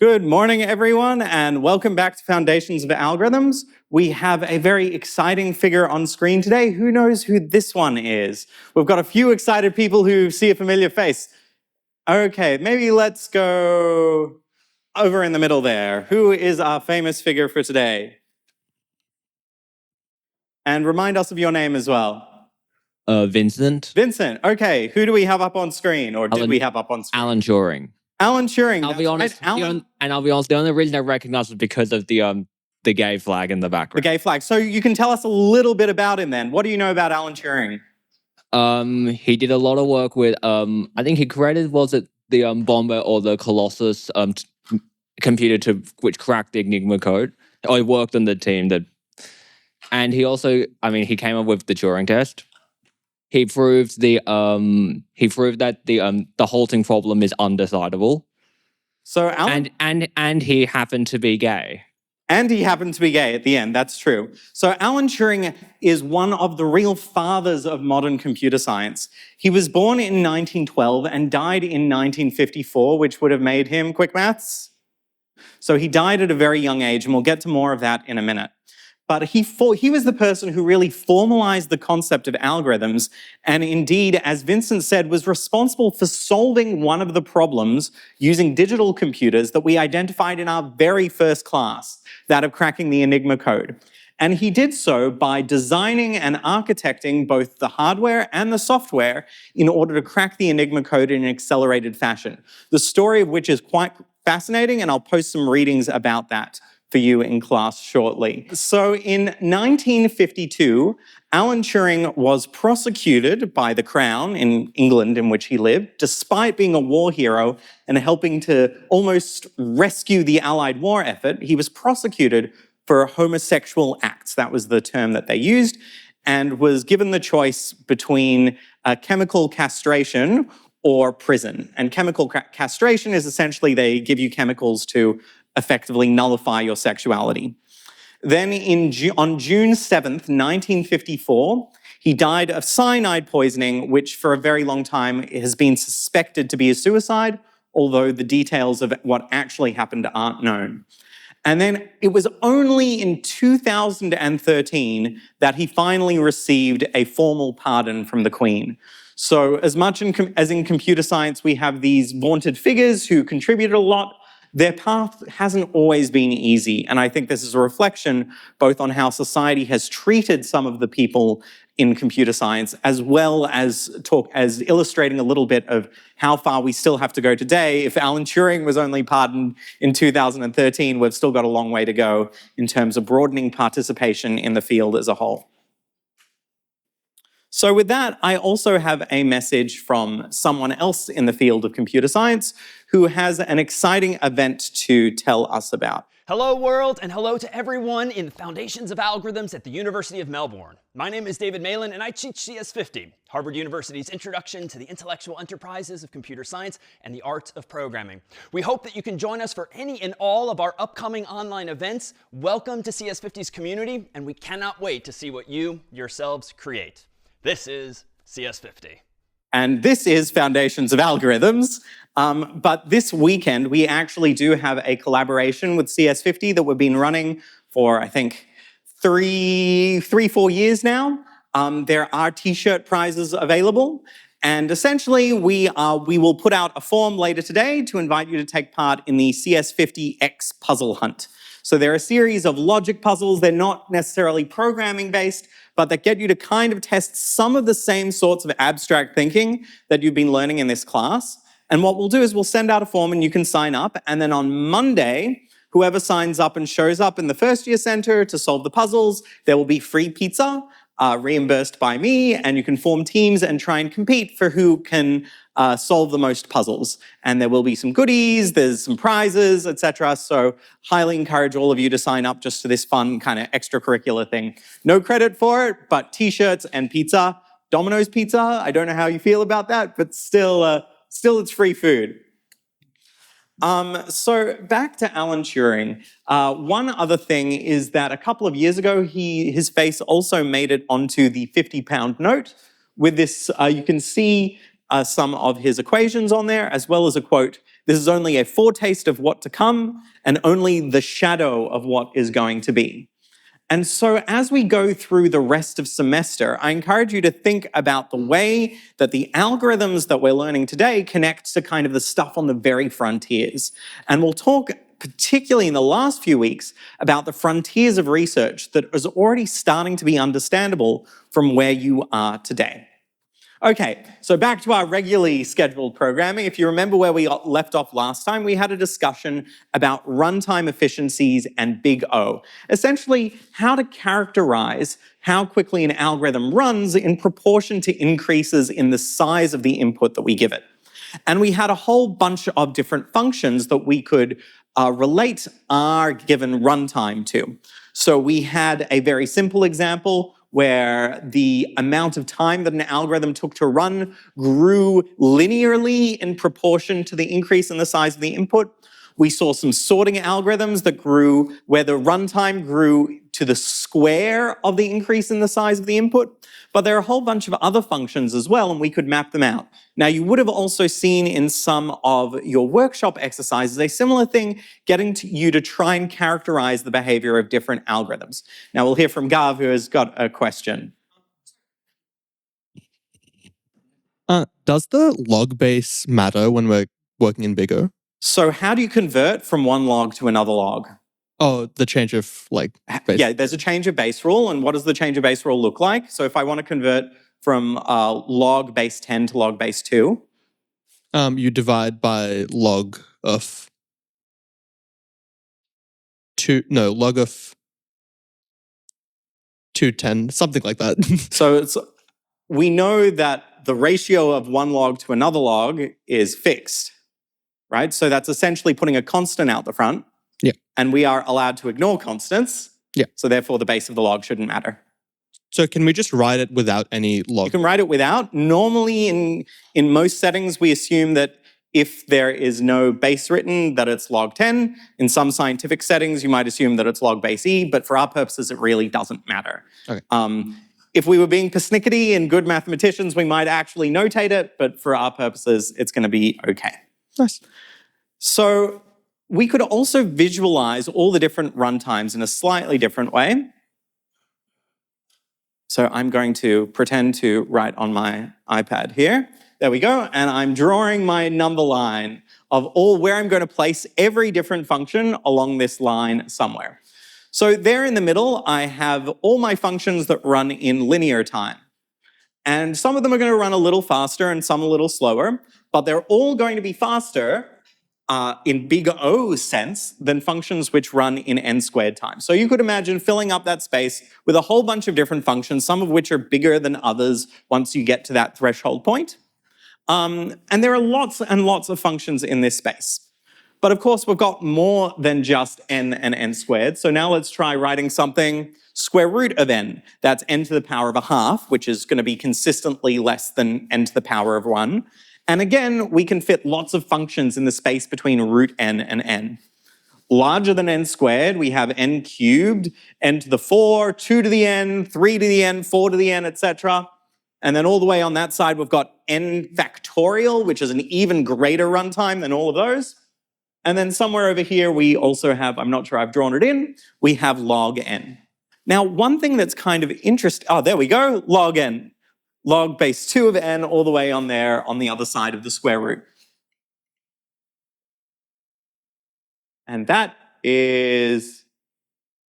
Good morning, everyone, and welcome back to Foundations of Algorithms. We have a very exciting figure on screen today. Who knows who this one is? We've got a few excited people who see a familiar face. Okay, maybe let's go over in the middle there. Who is our famous figure for today? And remind us of your name as well. Vincent. Vincent, okay. Who do we have up on screen, or did we have up on screen? Alan Turing. Alan Turing. I'll be honest. The only reason I recognize was because of the gay flag in the background. The gay flag. So you can tell us a little bit about him then. What do you know about Alan Turing? He did a lot of work with I think he created, was it the Bomber or the Colossus computer which cracked the Enigma code. Or he worked on the team and he also, he came up with the Turing test. He proved that the halting problem is undecidable. So Alan, and he happened to be gay. And he happened to be gay at the end, that's true. So Alan Turing is one of the real fathers of modern computer science. He was born in 1912 and died in 1954, which would have made him, quick maths? So he died at a very young age, and we'll get to more of that in a minute. But he was the person who really formalized the concept of algorithms, and indeed, as Vincent said, was responsible for solving one of the problems using digital computers that we identified in our very first class, that of cracking the Enigma code. And he did so by designing and architecting both the hardware and the software in order to crack the Enigma code in an accelerated fashion. The story of which is quite fascinating, and I'll post some readings about that for you in class shortly. So in 1952, Alan Turing was prosecuted by the Crown in England, in which he lived, despite being a war hero and helping to almost rescue the Allied war effort. He was prosecuted for homosexual acts. That was the term that they used, and was given the choice between chemical castration or prison. And chemical castration is essentially they give you chemicals to effectively nullify your sexuality. Then on June 7th, 1954, he died of cyanide poisoning, which for a very long time has been suspected to be a suicide, although the details of what actually happened aren't known. And then it was only in 2013 that he finally received a formal pardon from the Queen. So as much as in computer science we have these vaunted figures who contributed a lot, their path hasn't always been easy, and I think this is a reflection both on how society has treated some of the people in computer science, as well as illustrating a little bit of how far we still have to go today. If Alan Turing was only pardoned in 2013, we've still got a long way to go in terms of broadening participation in the field as a whole. So with that, I also have a message from someone else in the field of computer science who has an exciting event to tell us about. Hello world, and hello to everyone in the Foundations of Algorithms at the University of Melbourne. My name is David Malin, and I teach CS50, Harvard University's Introduction to the Intellectual Enterprises of Computer Science and the Art of Programming. We hope that you can join us for any and all of our upcoming online events. Welcome to CS50's community, and we cannot wait to see what you yourselves create. This is CS50. And this is Foundations of Algorithms. But this weekend, we actually do have a collaboration with CS50 that we've been running for, I think, 4 years now. There are t-shirt prizes available. And essentially, we will put out a form later today to invite you to take part in the CS50X puzzle hunt. So there are a series of logic puzzles. They're not necessarily programming based, but that get you to kind of test some of the same sorts of abstract thinking that you've been learning in this class. And what we'll do is we'll send out a form and you can sign up. And then on Monday, whoever signs up and shows up in the first year center to solve the puzzles, there will be free pizza reimbursed by me, and you can form teams and try and compete for who can solve the most puzzles. And there will be some goodies, there's some prizes, etc. So highly encourage all of you to sign up just for this fun kind of extracurricular thing. No credit for it, but t-shirts and pizza. Domino's pizza, I don't know how you feel about that, but still it's free food. So back to Alan Turing. One other thing is that a couple of years ago, his face also made it onto the 50-pound note. With this, you can see some of his equations on there, as well as a quote This is only a foretaste of what to come and only the shadow of what is going to be. And so as we go through the rest of semester, I encourage you to think about the way that the algorithms that we're learning today connect to kind of the stuff on the very frontiers. And we'll talk particularly in the last few weeks about the frontiers of research that is already starting to be understandable from where you are today. Okay, so back to our regularly scheduled programming. If you remember where we left off last time, we had a discussion about runtime efficiencies and big O. Essentially, how to characterize how quickly an algorithm runs in proportion to increases in the size of the input that we give it. And we had a whole bunch of different functions that we could relate our given runtime to. So we had a very simple example where the amount of time that an algorithm took to run grew linearly in proportion to the increase in the size of the input. We saw some sorting algorithms that grew where the runtime grew to the square of the increase in the size of the input. But there are a whole bunch of other functions as well, and we could map them out. Now, you would have also seen in some of your workshop exercises a similar thing, getting you to try and characterize the behavior of different algorithms. Now, we'll hear from Gav, who has got a question. Does the log base matter when we're working in big O? So how do you convert from one log to another log? Oh, the change of base. Yeah, there's a change of base rule. And what does the change of base rule look like? So if I want to convert from log base 10 to log base 2. You divide by log of log of 210, something like that. So we know that the ratio of one log to another log is fixed, right? So that's essentially putting a constant out the front. Yeah. And we are allowed to ignore constants. Yeah. So therefore the base of the log shouldn't matter. So can we just write it without any log? You can write it without. Normally in most settings, we assume that if there is no base written, that it's log 10. In some scientific settings, you might assume that it's log base E, but for our purposes, it really doesn't matter. Okay. If we were being persnickety and good mathematicians, we might actually notate it, but for our purposes, it's going to be okay. Nice. So we could also visualize all the different runtimes in a slightly different way. So I'm going to pretend to write on my iPad here. There we go. And I'm drawing my number line of where I'm going to place every different function along this line somewhere. So there in the middle, I have all my functions that run in linear time. And some of them are going to run a little faster and some a little slower, but they're all going to be faster in big O sense than functions which run in n squared time. So you could imagine filling up that space with a whole bunch of different functions, some of which are bigger than others once you get to that threshold point. And there are lots and lots of functions in this space. But of course, we've got more than just n and n squared. So now let's try writing something square root of n. That's n to the power of a half, which is going to be consistently less than n to the power of 1. And again, we can fit lots of functions in the space between root n and n. Larger than n squared, we have n cubed, n to the 4, 2 to the n, 3 to the n, 4 to the n, etc. And then all the way on that side, we've got n factorial, which is an even greater runtime than all of those. And then somewhere over here, we also have, I'm not sure I've drawn it in, we have log n. Now, one thing that's kind of interesting, there we go, log n. Log base 2 of n all the way on there on the other side of the square root. And that is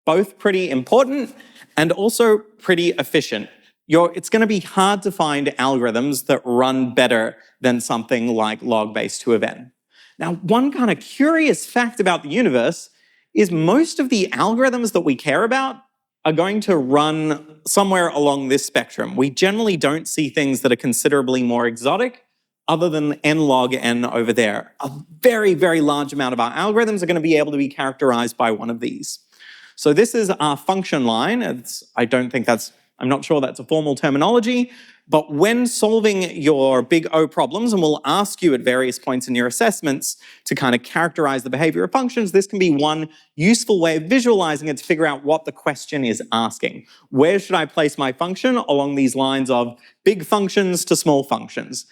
both pretty important and also pretty efficient. It's going to be hard to find algorithms that run better than something like log base 2 of n. Now, one kind of curious fact about the universe is most of the algorithms that we care about are going to run somewhere along this spectrum. We generally don't see things that are considerably more exotic other than n log n over there. A very, very large amount of our algorithms are going to be able to be characterized by one of these. So this is our function line. I'm not sure that's a formal terminology, but when solving your big O problems, and we'll ask you at various points in your assessments to kind of characterize the behavior of functions, this can be one useful way of visualizing it to figure out what the question is asking. Where should I place my function along these lines of big functions to small functions?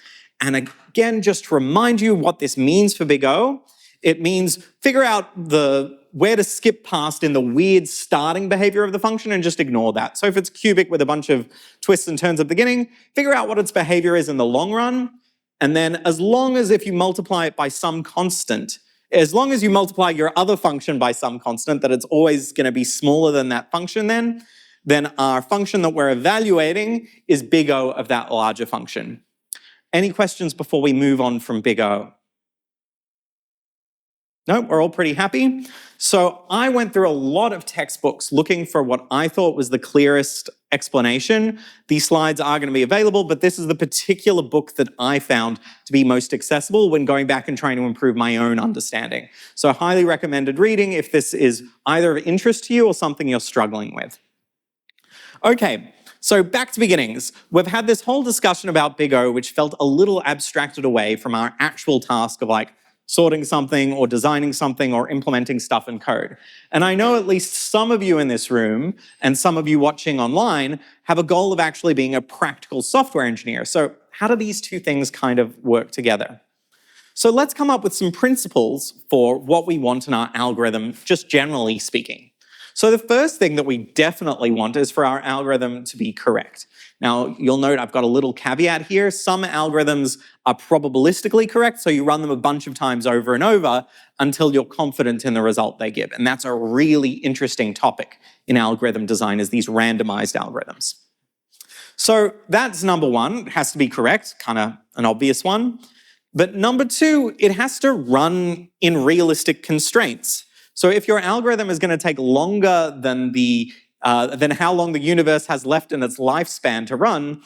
And again, just to remind you what this means for big O, it means figure out where to skip past in the weird starting behavior of the function and just ignore that. So if it's cubic with a bunch of twists and turns at the beginning, figure out what its behavior is in the long run. And then as long as if you multiply it by some constant, as long as you multiply your other function by some constant, that it's always going to be smaller than that function then our function that we're evaluating is big O of that larger function. Any questions before we move on from big O? No, we're all pretty happy. So I went through a lot of textbooks looking for what I thought was the clearest explanation. These slides are going to be available, but this is the particular book that I found to be most accessible when going back and trying to improve my own understanding. So highly recommended reading if this is either of interest to you or something you're struggling with. Okay, so back to beginnings. We've had this whole discussion about big O, which felt a little abstracted away from our actual task of like sorting something or designing something or implementing stuff in code. And I know at least some of you in this room and some of you watching online have a goal of actually being a practical software engineer. So how do these two things kind of work together? So let's come up with some principles for what we want in our algorithm, just generally speaking. So the first thing that we definitely want is for our algorithm to be correct. Now, you'll note I've got a little caveat here. Some algorithms are probabilistically correct, so you run them a bunch of times over and over until you're confident in the result they give. And that's a really interesting topic in algorithm design, is these randomized algorithms. So that's number one. It has to be correct, kind of an obvious one. But number two, it has to run in realistic constraints. So if your algorithm is going to take longer than how long the universe has left in its lifespan to run,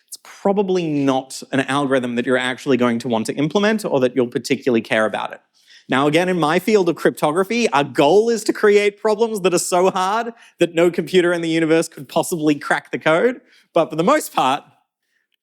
it's probably not an algorithm that you're actually going to want to implement or that you'll particularly care about it. Now, again, in my field of cryptography, our goal is to create problems that are so hard that no computer in the universe could possibly crack the code. But for the most part,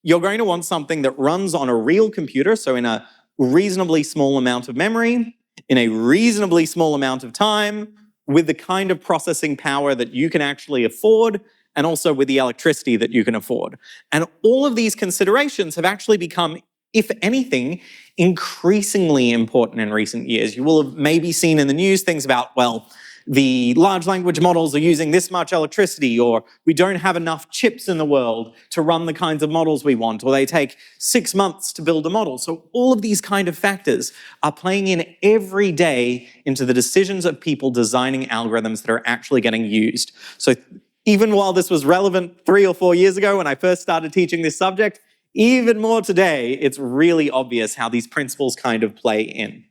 you're going to want something that runs on a real computer, so in a reasonably small amount of memory, in a reasonably small amount of time, with the kind of processing power that you can actually afford, and also with the electricity that you can afford. And all of these considerations have actually become, if anything, increasingly important in recent years. You will have maybe seen in the news things about, well, the large language models are using this much electricity, or we don't have enough chips in the world to run the kinds of models we want, or they take 6 months to build a model. So all of these kind of factors are playing in every day into the decisions of people designing algorithms that are actually getting used. So even while this was relevant 3 or 4 years ago when I first started teaching this subject, even more today, it's really obvious how these principles kind of play in.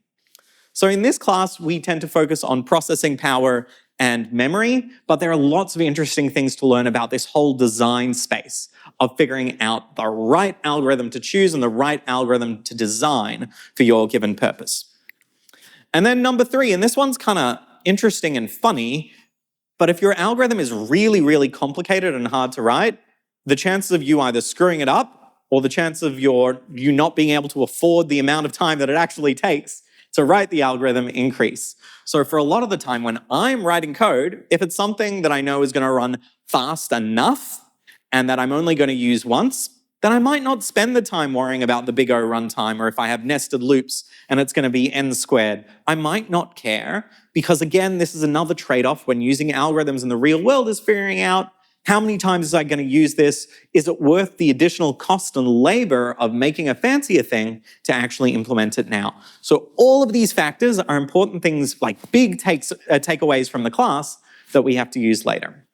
So in this class, we tend to focus on processing power and memory, but there are lots of interesting things to learn about this whole design space of figuring out the right algorithm to choose and the right algorithm to design for your given purpose. And then number 3, and this one's kind of interesting and funny, but if your algorithm is really, really complicated and hard to write, the chances of you either screwing it up or the chance of you not being able to afford the amount of time that it actually takes to write the algorithm increase. So for a lot of the time when I'm writing code, if it's something that I know is going to run fast enough and that I'm only going to use once, then I might not spend the time worrying about the big O runtime, or if I have nested loops and it's going to be n squared. I might not care because, again, this is another trade-off when using algorithms in the real world, is figuring out how many times is I going to use this? Is it worth the additional cost and labor of making a fancier thing to actually implement it now? So all of these factors are important things, like big takeaways from the class that we have to use later.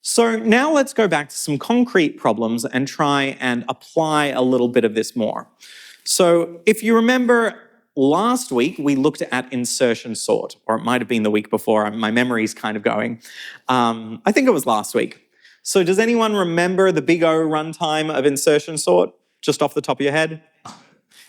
So now let's go back to some concrete problems and try and apply a little bit of this more. So if you remember, last week we looked at insertion sort, or it might have been the week before. My memory's kind of going. I think it was last week. So does anyone remember the big O runtime of insertion sort, just off the top of your head?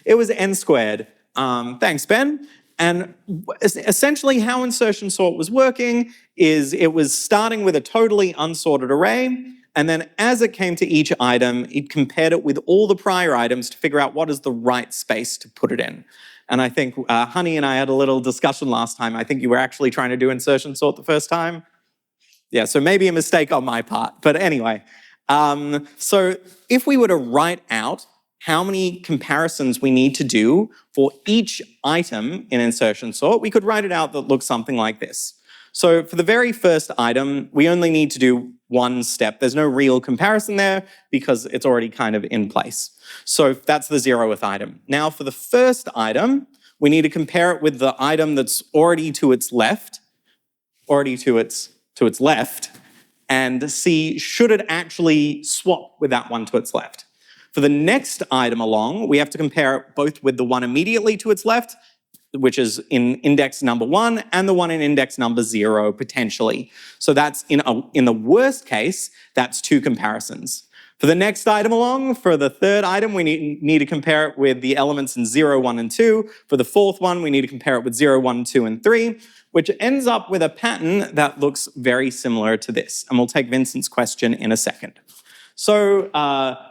It was n squared. Thanks, Ben. And essentially how insertion sort was working is it was starting with a totally unsorted array, and then as it came to each item, it compared it with all the prior items to figure out what is the right space to put it in. And I think Honey and I had a little discussion last time. I think you were actually trying to do insertion sort the first time. Yeah, so maybe a mistake on my part. But anyway, so if we were to write out how many comparisons we need to do for each item in insertion sort, we could write it out that looks something like this. So for the very first item, we only need to do one step. There's no real comparison there because it's already kind of in place. So that's the 0th item. Now for the first item, we need to compare it with the item that's already to its left, and see should it actually swap with that one to its left. For the next item along, we have to compare it both with the one immediately to its left, which is in index number 1, and the one in index number 0, potentially. So that's in the worst case, that's 2 comparisons. For the next item along, for the third item, we need to compare it with the elements in 0, 1, and 2. For the fourth one, we need to compare it with 0, 1, 2, and 3, which ends up with a pattern that looks very similar to this. And we'll take Vincent's question in a second. So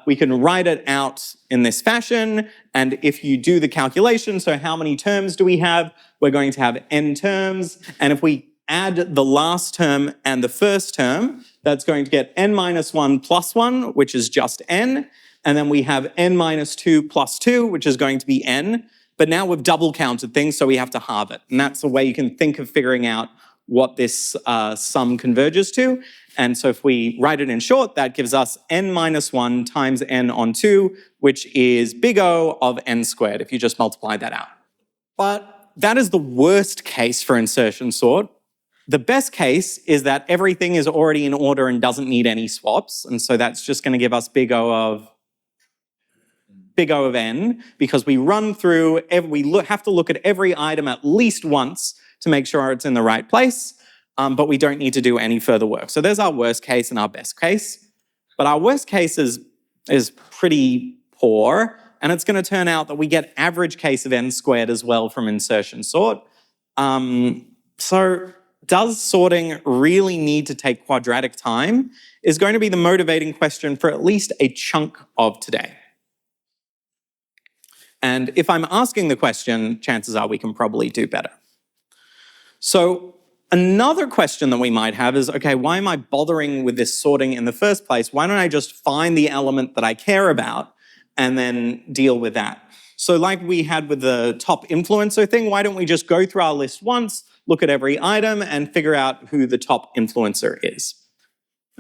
we can write it out in this fashion, and if you do the calculation, so how many terms do we have? We're going to have n terms, and if we add the last term and the first term, that's going to get n minus 1 plus 1, which is just n, and then we have n minus 2 plus 2, which is going to be n, but now we've double counted things, so we have to halve it, and that's the way you can think of figuring out what this sum converges to. And so if we write it in short, that gives us n minus 1 times n on 2, which is big O of n squared, if you just multiply that out. But that is the worst case for insertion sort. The best case is that everything is already in order and doesn't need any swaps. And so that's just going to give us big O of n, because we run through, we have to look at every item at least once to make sure it's in the right place. But we don't need to do any further work. So there's our worst case and our best case. But our worst case is pretty poor, and it's going to turn out that we get average case of n squared as well from insertion sort. So does sorting really need to take quadratic time is going to be the motivating question for at least a chunk of today. And if I'm asking the question, chances are we can probably do better. So another question that we might have is, okay, why am I bothering with this sorting in the first place? Why don't I just find the element that I care about and then deal with that? So like we had with the top influencer thing, why don't we just go through our list once, look at every item, and figure out who the top influencer is?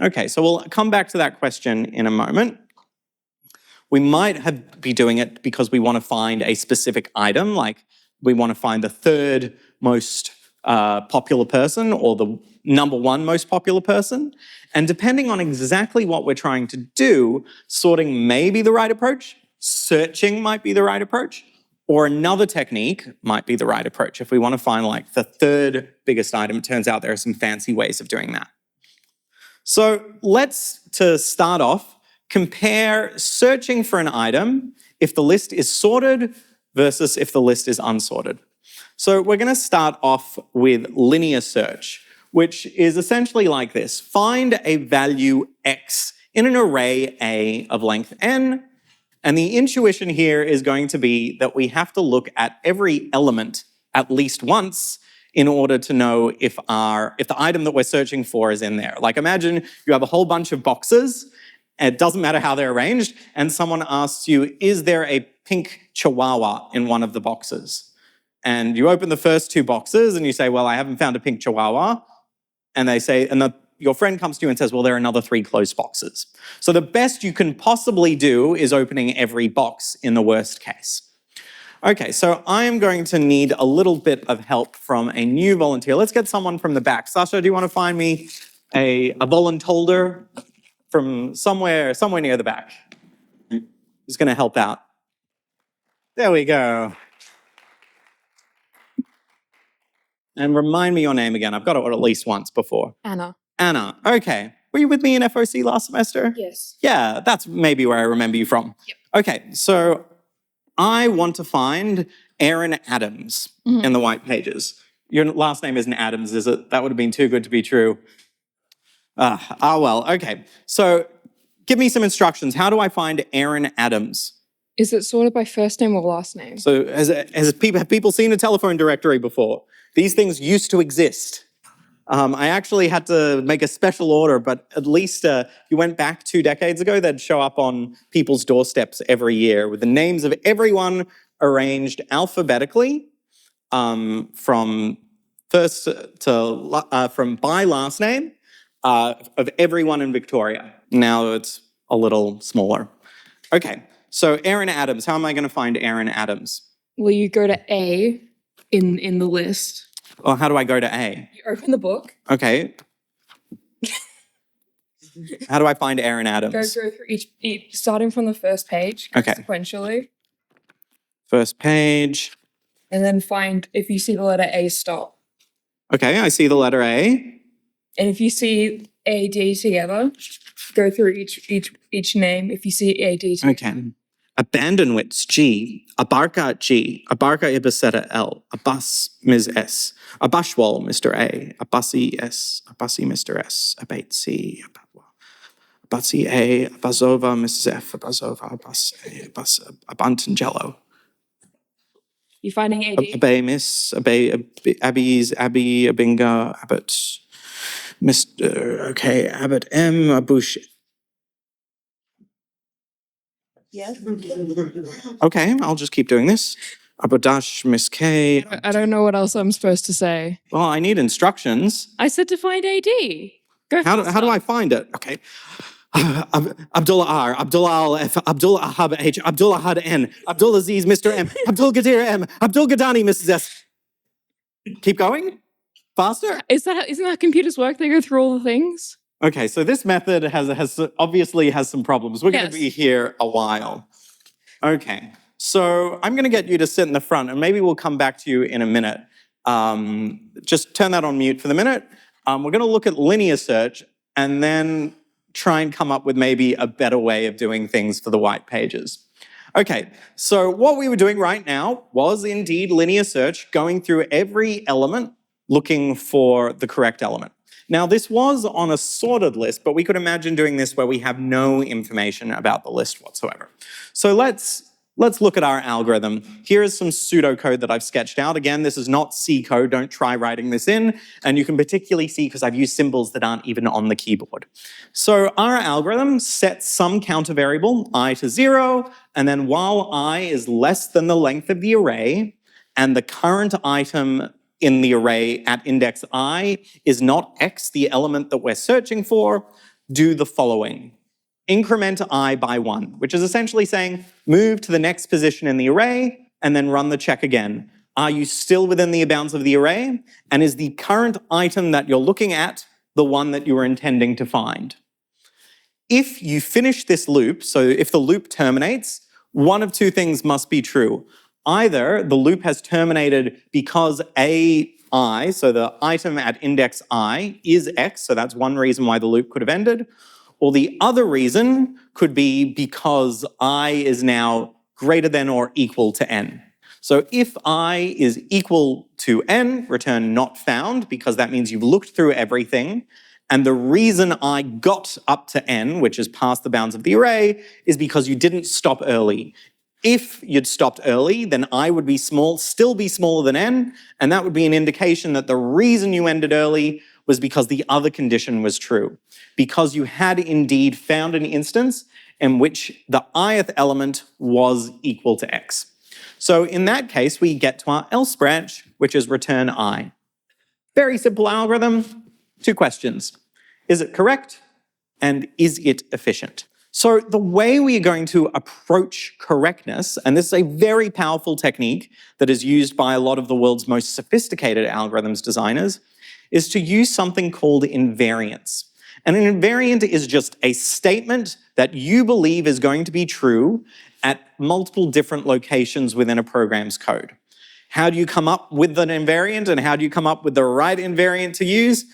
Okay, so we'll come back to that question in a moment. We might be doing it because we want to find a specific item, like we want to find the third most popular person or the number 1 most popular person. And depending on exactly what we're trying to do, sorting may be the right approach, searching might be the right approach, or another technique might be the right approach. If we want to find like the third biggest item, it turns out there are some fancy ways of doing that. So let's, to start off, compare searching for an item if the list is sorted versus if the list is unsorted. So we're going to start off with linear search, which is essentially like this. Find a value x in an array A of length n, and the intuition here is going to be that we have to look at every element at least once in order to know if the item that we're searching for is in there. Like imagine you have a whole bunch of boxes, and it doesn't matter how they're arranged, and someone asks you, is there a pink chihuahua in one of the boxes? And you open the first 2 boxes and you say, well, I haven't found a pink chihuahua. And they say, your friend comes to you and says, well, there are another 3 closed boxes. So the best you can possibly do is opening every box in the worst case. Okay, so I am going to need a little bit of help from a new volunteer. Let's get someone from the back. Sasha, do you want to find me a volunteer from somewhere near the back? Who's going to help out? There we go. And remind me your name again. I've got it at least once before. Anna. Anna. Okay. Were you with me in FOC last semester? Yes. Yeah, that's maybe where I remember you from. Yep. Okay, so I want to find Aaron Adams in the white pages. Your last name isn't Adams, is it? That would have been too good to be true. Well, okay. So give me some instructions. How do I find Aaron Adams? Is it sorted by first name or last name? So have people seen a telephone directory before? These things used to exist. I actually had to make a special order, but at least if you went back 2 decades ago, they'd show up on people's doorsteps every year with the names of everyone arranged alphabetically from first from by last name of everyone in Victoria. Now it's a little smaller. Okay, so Aaron Adams. How am I going to find Aaron Adams? Well, you go to A in the list. Or how do I go to A? You open the book. Okay. How do I find Aaron Adams? Go through each starting from the first page, Okay. sequentially, First page. and then find if you see the letter A, stop. Okay, I see the letter A. And if you see A, D together, go through each name. If you see A, D together. Okay. Abandonwitz G. Abarka G. Abarka Ibiseta L. Abbas Ms. S. Abashwal Mr. A. Abasi S. Abasi Mr. S. Abate C. Abasi A. Abazova Mrs. F. Abazova Abbas A. Abbas Abantangello. You finding A, D? Abe Miss. Abe Abby's Abby Abinga Abbott. Mr. Okay. Abbott M. Abush. Yes. Okay, I'll just keep doing this. Abadash, Miss K. I don't know what else I'm supposed to say. Well, I need instructions. I said to find AD. Go. How do I find it? Okay. Abdullah R, Abdullah Al F, Abdullah Ahab H, Abdullah Had N, Abdullah Aziz, Mr. M, Abdul Gadir M, Abdul Gadani, Mrs. S. Keep going? Faster? Isn't that how computers work? They go through all the things. Okay, so this method has obviously has some problems. We're going to Yes. be here a while. Okay, so I'm going to get you to sit in the front, and maybe we'll come back to you in a minute. Just turn that on mute for the minute. We're going to look at linear search, and then try and come up with maybe a better way of doing things for the white pages. Okay, so what we were doing right now was indeed linear search, going through every element, looking for the correct element. Now, this was on a sorted list, but we could imagine doing this where we have no information about the list whatsoever. So let's look at our algorithm. Here is some pseudocode that I've sketched out. Again, this is not C code. Don't try writing this in. And you can particularly see because I've used symbols that aren't even on the keyboard. So our algorithm sets some counter variable, I to 0, and then while I is less than the length of the array, and the current item in the array at index I is not X, the element that we're searching for, do the following. Increment I by 1, which is essentially saying move to the next position in the array and then run the check again. Are you still within the bounds of the array? And is the current item that you're looking at the one that you were intending to find? If you finish this loop, so if the loop terminates, one of two things must be true. Either the loop has terminated because AI, so the item at index I, is X, so that's one reason why the loop could have ended, or the other reason could be because I is now greater than or equal to N. So if I is equal to N, return not found, because that means you've looked through everything, and the reason I got up to N, which is past the bounds of the array, is because you didn't stop early. If you'd stopped early, then I would be small, still be smaller than N, and that would be an indication that the reason you ended early was because the other condition was true. Because you had indeed found an instance in which the ith element was equal to X. So in that case, we get to our else branch, which is return I. Very simple algorithm, 2 questions. Is it correct? And is it efficient? So the way we are going to approach correctness, and this is a very powerful technique that is used by a lot of the world's most sophisticated algorithms designers, is to use something called invariance. And an invariant is just a statement that you believe is going to be true at multiple different locations within a program's code. How do you come up with an invariant and how do you come up with the right invariant to use?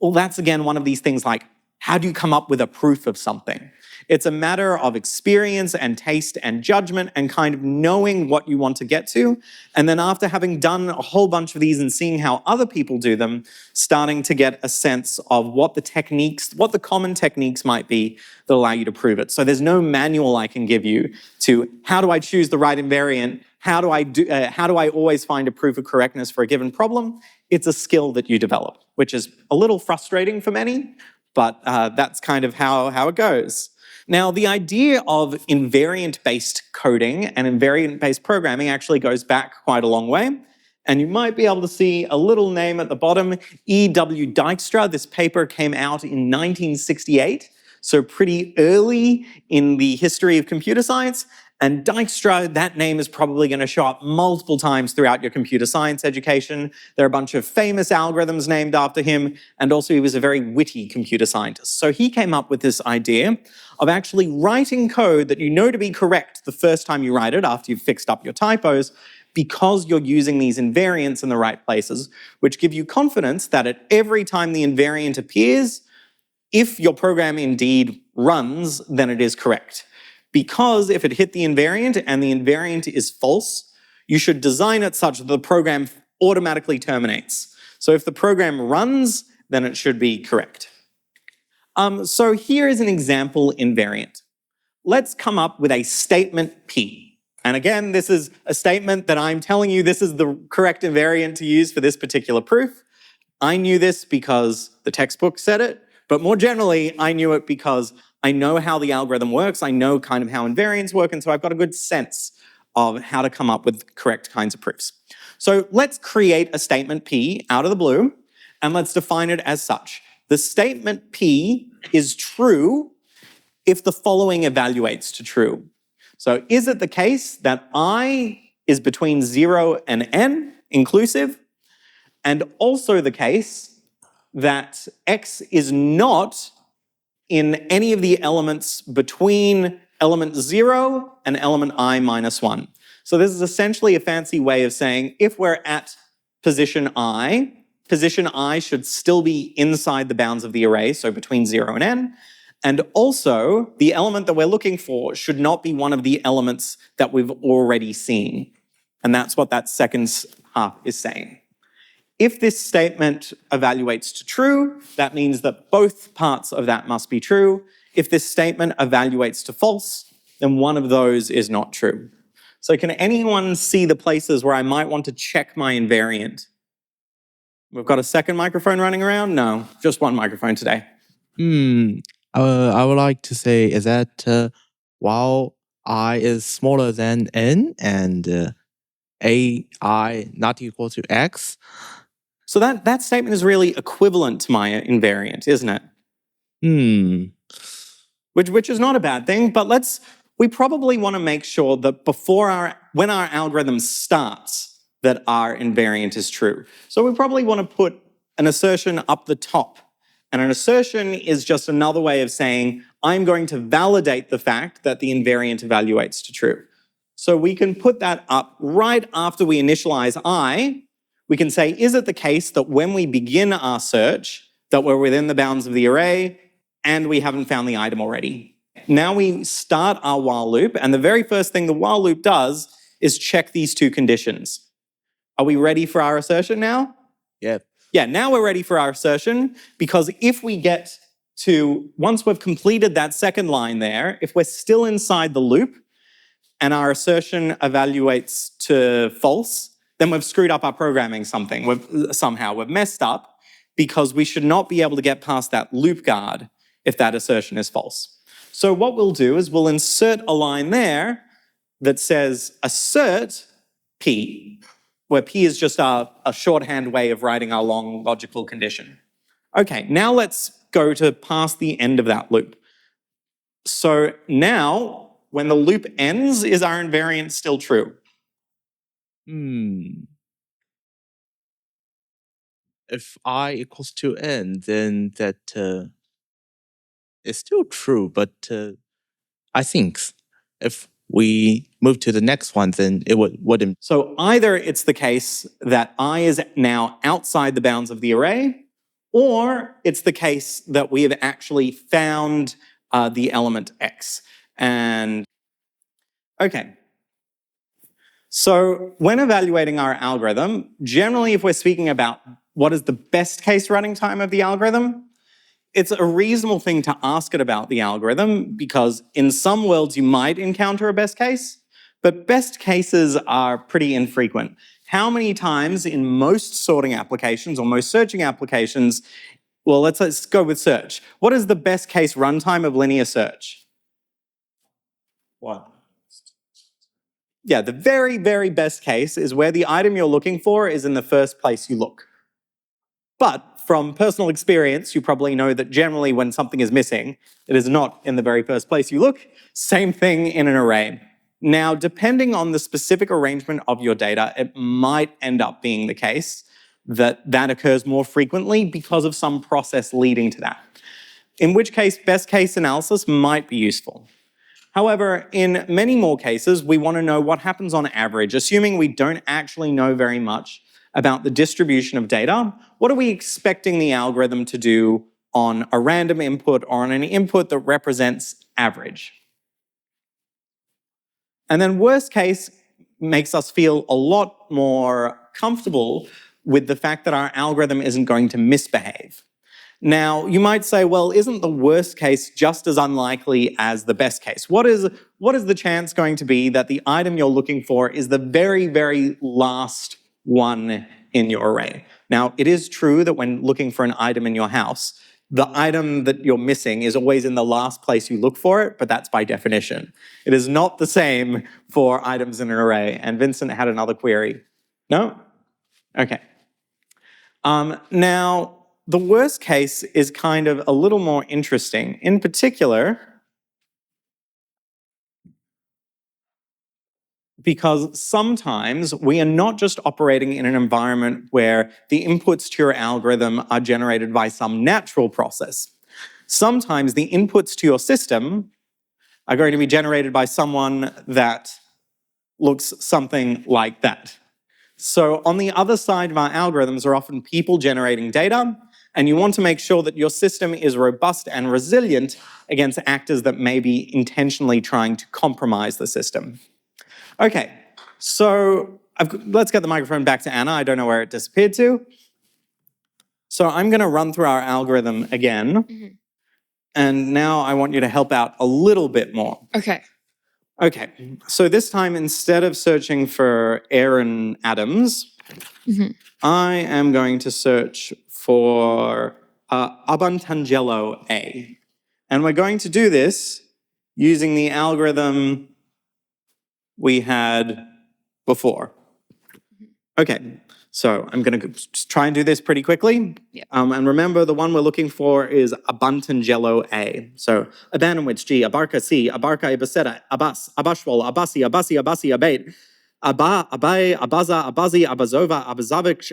Well, that's again one of these things like, how do you come up with a proof of something? It's a matter of experience and taste and judgment and kind of knowing what you want to get to. And then after having done a whole bunch of these and seeing how other people do them, starting to get a sense of what the common techniques might be that allow you to prove it. So there's no manual I can give you to how do I choose the right invariant? How do I always find a proof of correctness for a given problem? It's a skill that you develop, which is a little frustrating for many, but that's kind of how it goes. Now, the idea of invariant-based coding and invariant-based programming actually goes back quite a long way. And you might be able to see a little name at the bottom, E.W. Dijkstra. This paper came out in 1968, so pretty early in the history of computer science. And Dijkstra, that name is probably going to show up multiple times throughout your computer science education. There are a bunch of famous algorithms named after him, and also he was a very witty computer scientist. So he came up with this idea of actually writing code that you know to be correct the first time you write it after you've fixed up your typos, because you're using these invariants in the right places, which give you confidence that at every time the invariant appears, if your program indeed runs, then it is correct. Because if it hit the invariant and the invariant is false, you should design it such that the program automatically terminates. So if the program runs, then it should be correct. So here is an example invariant. Let's come up with a statement P. And again, this is a statement that I'm telling you this is the correct invariant to use for this particular proof. I knew this because the textbook said it, but more generally, I knew it because I know how the algorithm works. I know kind of how invariants work, and so I've got a good sense of how to come up with correct kinds of proofs. So let's create a statement P out of the blue, and let's define it as such. The statement P is true if the following evaluates to true. So is it the case that I is between 0 and n inclusive, and also the case that x is not in any of the elements between element 0 and element I minus 1. So this is essentially a fancy way of saying if we're at position I should still be inside the bounds of the array, so between 0 and n. And also, the element that we're looking for should not be one of the elements that we've already seen. And that's what that second half is saying. If this statement evaluates to true, that means that both parts of that must be true. If this statement evaluates to false, then one of those is not true. So can anyone see the places where I might want to check my invariant? We've got a second microphone running around? No, just one microphone today. I would like to say is that while I is smaller than n and ai not equal to x. So that statement is really equivalent to my invariant, isn't it? Which is not a bad thing, but we probably want to make sure that when our algorithm starts, that our invariant is true. So we probably want to put an assertion up the top. And an assertion is just another way of saying, I'm going to validate the fact that the invariant evaluates to true. So we can put that up right after we initialize I. We can say, is it the case that when we begin our search, that we're within the bounds of the array and we haven't found the item already? Now we start our while loop, and the very first thing the while loop does is check these two conditions. Are we ready for our assertion now? Yep. Yeah, now we're ready for our assertion, because if we get to, once we've completed that second line there, if we're still inside the loop and our assertion evaluates to false, then we've screwed up our programming somehow. We've messed up, because we should not be able to get past that loop guard if that assertion is false. So what we'll do is we'll insert a line there that says assert P, where P is just a shorthand way of writing our long logical condition. Okay, now let's go to past the end of that loop. So now, when the loop ends, is our invariant still true? If I equals to n, then that is still true, but I think if we move to the next one, then it wouldn't. So either it's the case that I is now outside the bounds of the array, or it's the case that we have actually found the element x. And okay. So when evaluating our algorithm, generally if we're speaking about what is the best case running time of the algorithm, it's a reasonable thing to ask it about the algorithm, because in some worlds you might encounter a best case, but best cases are pretty infrequent. how many times in most sorting applications or most searching applications, well, let's go with search. What is the best case runtime of linear search? What? Yeah, the very, very best case is where the item you're looking for is in the first place you look. But from personal experience, you probably know that generally when something is missing, it is not in the very first place you look. Same thing in an array. Now, depending on the specific arrangement of your data, it might end up being the case that that occurs more frequently because of some process leading to that. In which case, best case analysis might be useful. However, in many more cases, we want to know what happens on average, assuming we don't actually know very much about the distribution of data. What are we expecting the algorithm to do on a random input or on an input that represents average? And then worst case makes us feel a lot more comfortable with the fact that our algorithm isn't going to misbehave. Now, you might say, well, isn't the worst case just as unlikely as the best case? What is the chance going to be that the item you're looking for is the very, very last one in your array? Now, it is true that when looking for an item in your house, the item that you're missing is always in the last place you look for it, but that's by definition. It is not the same for items in an array. And Vincent had another query. No? Okay. Now, the worst case is kind of a little more interesting. In particular, because sometimes we are not just operating in an environment where the inputs to your algorithm are generated by some natural process. Sometimes the inputs to your system are going to be generated by someone that looks something like that. So on the other side of our algorithms are often people generating data, and you want to make sure that your system is robust and resilient against actors that may be intentionally trying to compromise the system. Okay, so let's get the microphone back to Anna. I don't know where it disappeared to. So I'm going to run through our algorithm again. And now I want you to help out a little bit more. Okay. Okay, so this time instead of searching for Aaron Adams, I am going to search for Abantangelo A. And we're going to do this using the algorithm we had before. Okay, so I'm going to try and do this pretty quickly. Yeah. And remember, the one we're looking for is Abantangelo A. So Abanowitz G, Abarca C, Abarca Ibaseta, Abbas, Abashwal, Abasi, Abasi, Abasi, Abate, Abba, Abai, Abaza, Abazi, Abazova, Abazavik,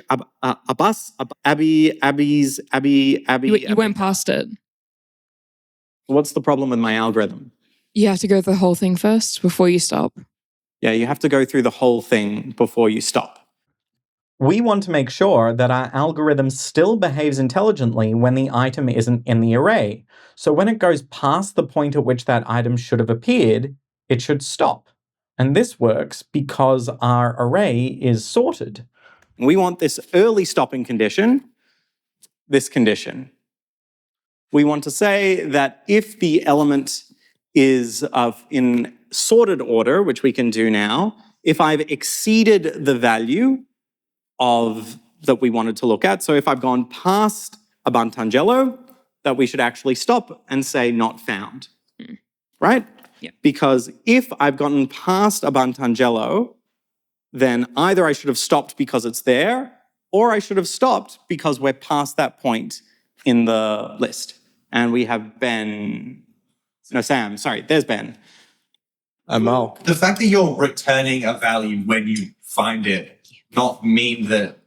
Abbas, Abi, Abis, Abi. You went past it. What's the problem with my algorithm? You have to go through the whole thing first before you stop. Yeah, you have to go through the whole thing before you stop. We want to make sure that our algorithm still behaves intelligently when the item isn't in the array. So when it goes past the point at which that item should have appeared, it should stop. And this works because our array is sorted. We want this early stopping condition, this condition. We want to say that if the element is in sorted order, which we can do now, if I've exceeded the value that we wanted to look at. So if I've gone past Abantangelo, that we should actually stop and say not found, right? Yeah. Because if I've gotten past Abantangelo, then either I should have stopped because it's there, or I should have stopped because we're past that point in the list. And we have Sam, sorry, there's Ben. Mal. The fact that you're returning a value when you find it not mean that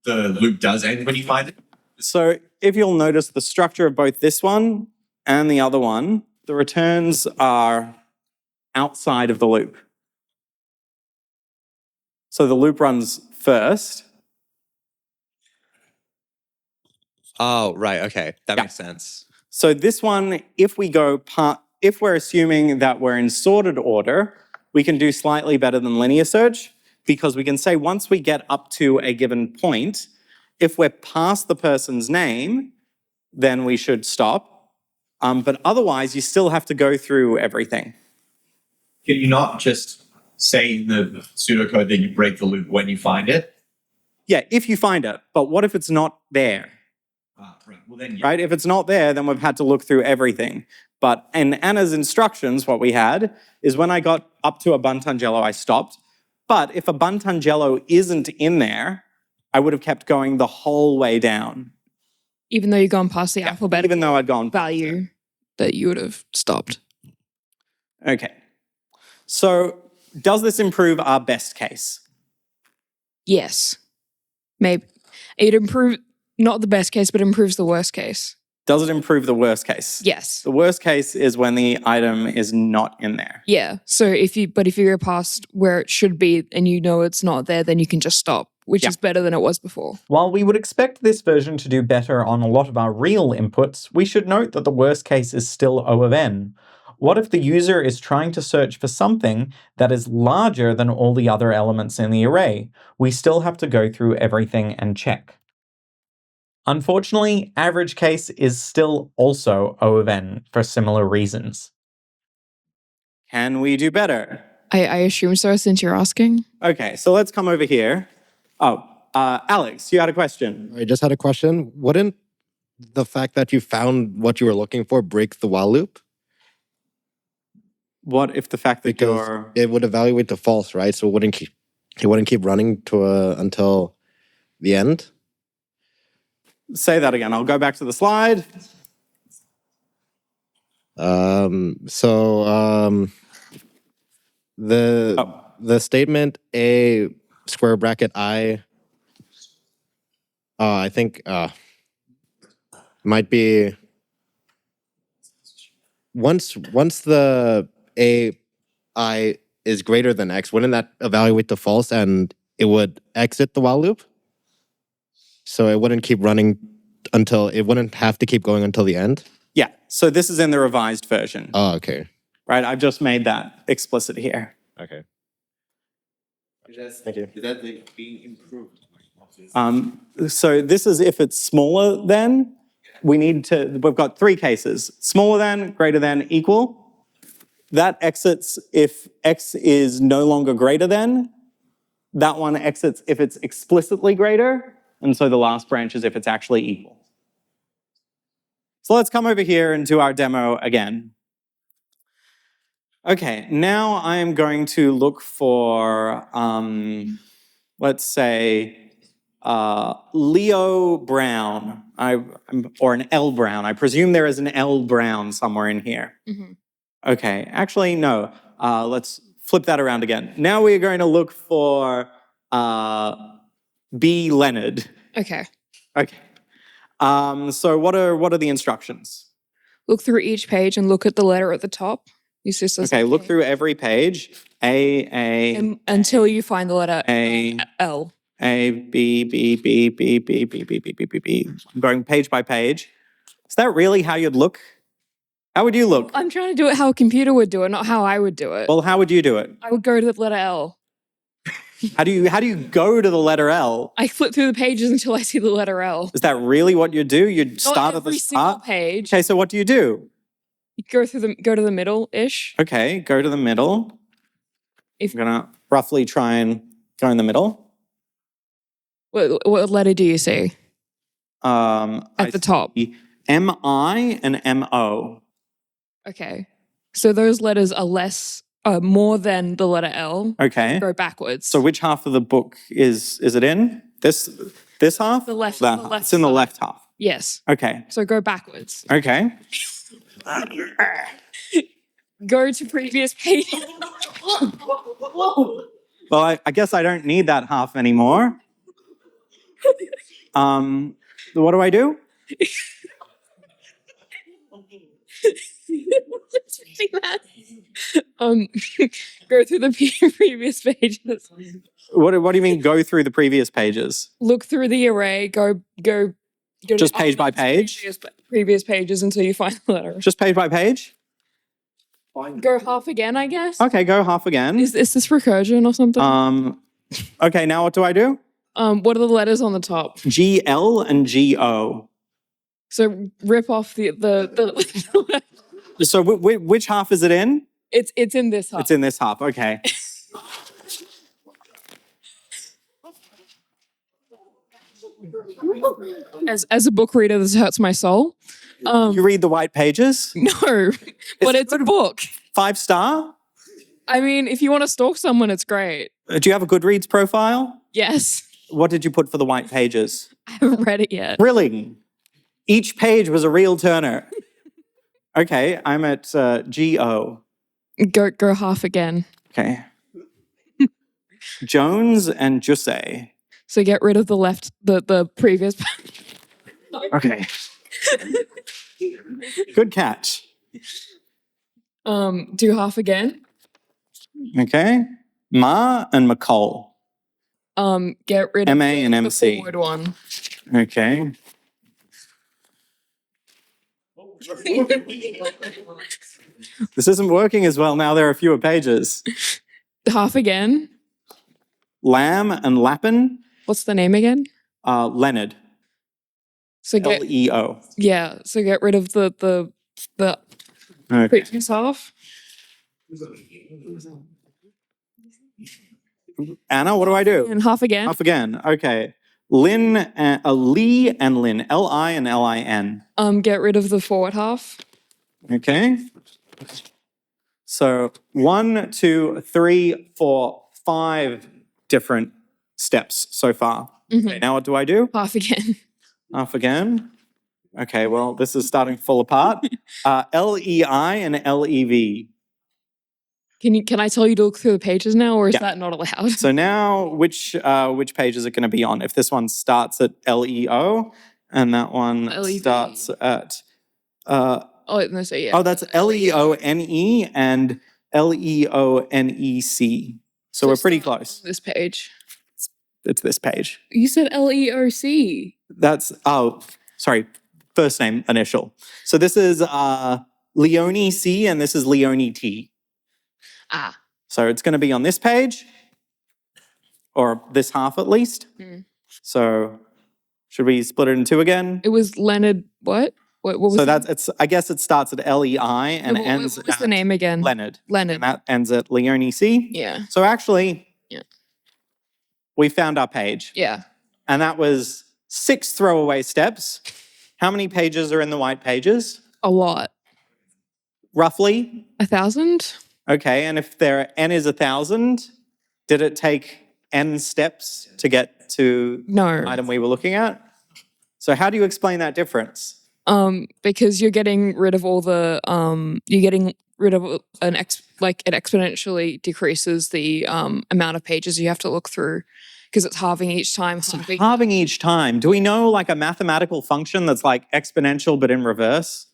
the loop does end when you find it? So if you'll notice the structure of both this one and the other one, the returns are outside of the loop. So the loop runs first. Oh, right. Okay. That makes sense. So this one, if we're assuming that we're in sorted order, we can do slightly better than linear search because we can say once we get up to a given point, if we're past the person's name, then we should stop. But otherwise, you still have to go through everything. Can you not just say in the pseudocode that you break the loop when you find it? Yeah, if you find it. But what if it's not there? Right. Well, then, yeah. Right? If it's not there, then we've had to look through everything. But in Anna's instructions, what we had is when I got up to a Buntangello, I stopped. But if a Buntangello isn't in there, I would have kept going the whole way down. Even though you've gone past the alphabetical Even though I'd gone value that you would have stopped. Okay. So does this improve our best case? Yes. Maybe. It improves, not the best case, but improves the worst case. Does it improve the worst case? Yes. The worst case is when the item is not in there. Yeah. So if you go past where it should be and you know it's not there, then you can just stop, which is better than it was before. While we would expect this version to do better on a lot of our real inputs, we should note that the worst case is still O of n. What if the user is trying to search for something that is larger than all the other elements in the array? We still have to go through everything and check. Unfortunately, average case is still also O of n for similar reasons. Can we do better? I assume so, since you're asking. Okay, so let's come over here. Alex, you had a question. I just had a question. Wouldn't the fact that you found what you were looking for break the while loop? What if the fact that Because it would evaluate to false, right? So it wouldn't keep running to until the end. Say that again. I'll go back to the slide. The statement a square bracket I think might be once the I is greater than x, wouldn't that evaluate to false and it would exit the while loop? So it wouldn't keep running until, it wouldn't have to keep going until the end? Yeah, so this is in the revised version. Oh, okay. Right, I've just made that explicit here. Okay. Thank you. Is that being improved? So this is if it's smaller than, we've got three cases. Smaller than, greater than, equal. That exits if x is no longer greater than. That one exits if it's explicitly greater. And so the last branch is if it's actually equal. So let's come over here and do our demo again. Okay, now I am going to look for, let's say, Leo Brown, or an L Brown. I presume there is an L Brown somewhere in here. Mm-hmm. Okay, actually, no. Let's flip that around again. Now we are going to look for B. Leonard. Okay. Okay. So what are the instructions? Look through each page and look at the letter at the top. Okay, look through every page. Until you find the letter A, L. A, B, B, B, B, B, B, B, B, B, B, B. I'm going page by page. Is that really how you'd look? How would you look? I'm trying to do it how a computer would do it, not how I would do it. Well, how would you do it? I would go to the letter L. How do you go to the letter L? I flip through the pages until I see the letter L. Is that really what you do? You'd start at the every single start? page. Okay, so what do you do? You go to the middle-ish. Okay, go to the middle. If- I'm gonna roughly try and go in the middle. What letter do you see? At the top. M-I and M-O. Okay. So those letters are more than the letter L. Okay. Go backwards. So which half of the book is it in? This half? The left- That the half. left It's in the side. left half. Yes. Okay. So go backwards. Okay. Go to previous page. Well, I guess I don't need that half anymore. What do I do? Go through the previous pages. What do you mean go through the previous pages? Look through the array. Go Just page by page? Previous pages until you find the letter. Just page by page? Go half again, I guess. Okay, go half again. Is this recursion or something? Okay, now what do I do? What are the letters on the top? G-L and G-O. So rip off the So which half is it in? It's in this half. It's in this half, okay. As a book reader, this hurts my soul. You read the white pages? No, but it's a book. 5-star? I mean, if you want to stalk someone, it's great. Do you have a Goodreads profile? Yes. What did you put for the white pages? I haven't read it yet. Thrilling. Each page was a real turner. Okay, I'm at GO. Go half again. Okay. Jones and Jusse. So get rid of the previous. Okay. Good catch. Do half again. Okay. Ma and McCall. Get rid of MA and the MC. forward one. Okay. This isn't working as well now. There are fewer pages. Half again. Lamb and Lappin. What's the name again? Leonard. So get Leo. yeah. So get rid of the Okay. previous half. Anna, what do I do? And half again. Half again. Okay. Lynn, Lee and Lynn. L-I and L-I-N. Get rid of the forward half. Okay. So 1, 2, 3, 4, 5 different steps so far. Okay, now what do I do? Half again. Half again. Okay, well, this is starting to fall apart. L-E-I and L-E-V. Can I tell you to look through the pages now, or is Yeah. that not allowed? So now, which page is it going to be on? If this one starts at L-E-O and that one L-E-V. starts at... Oh, no, so yeah. Oh, that's L-E-O-N-E and L-E-O-N-E-C. So we're pretty start close. on this page. It's this page. You said LEOC. That's, sorry, first name, initial. So this is Leonie C and this is Leonie T. Ah. So it's going to be on this page, or this half at least. So should we split it in two again? It was Leonard. What? What was? So the- it's. I guess it starts at L-E-I and what ends was the at name again? Leonard. Leonard. And that ends at Leonie C. Yeah. So actually, Yeah. we found our page. Yeah. And that was 6 throwaway steps. How many pages are in the white pages? A lot. Roughly? 1,000. Okay, and if n is 1,000, did it take n steps to get to No. the item we were looking at? So how do you explain that difference? Because you're getting rid of all the you're getting rid of it exponentially decreases the amount of pages you have to look through because it's halving each time. Halving each time. Do we know like a mathematical function that's like exponential but in reverse?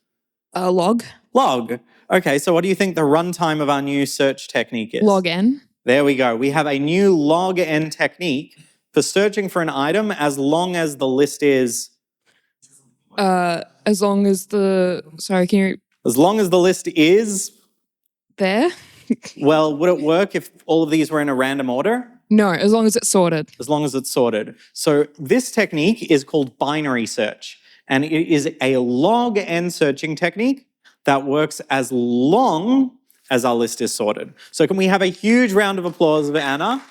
Log. Log. Okay, so what do you think the runtime of our new search technique is? Log n. There we go. We have a new log n technique for searching for an item as long as the list is... As long as the can you As long as the list is... there? Well, would it work if all of these were in a random order? No, as long as it's sorted. As long as it's sorted. So this technique is called binary search, and it is a log n searching technique that works as long as our list is sorted. So can we have a huge round of applause for Anna?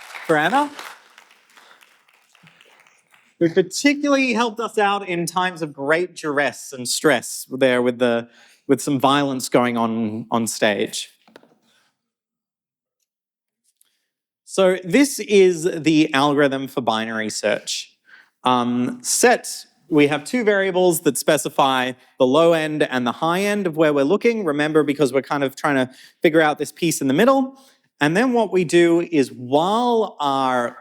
Who particularly helped us out in times of great duress and stress there with some violence going on stage. So this is the algorithm for binary search. We have 2 variables that specify the low end and the high end of where we're looking. Remember, because we're kind of trying to figure out this piece in the middle. And then what we do is while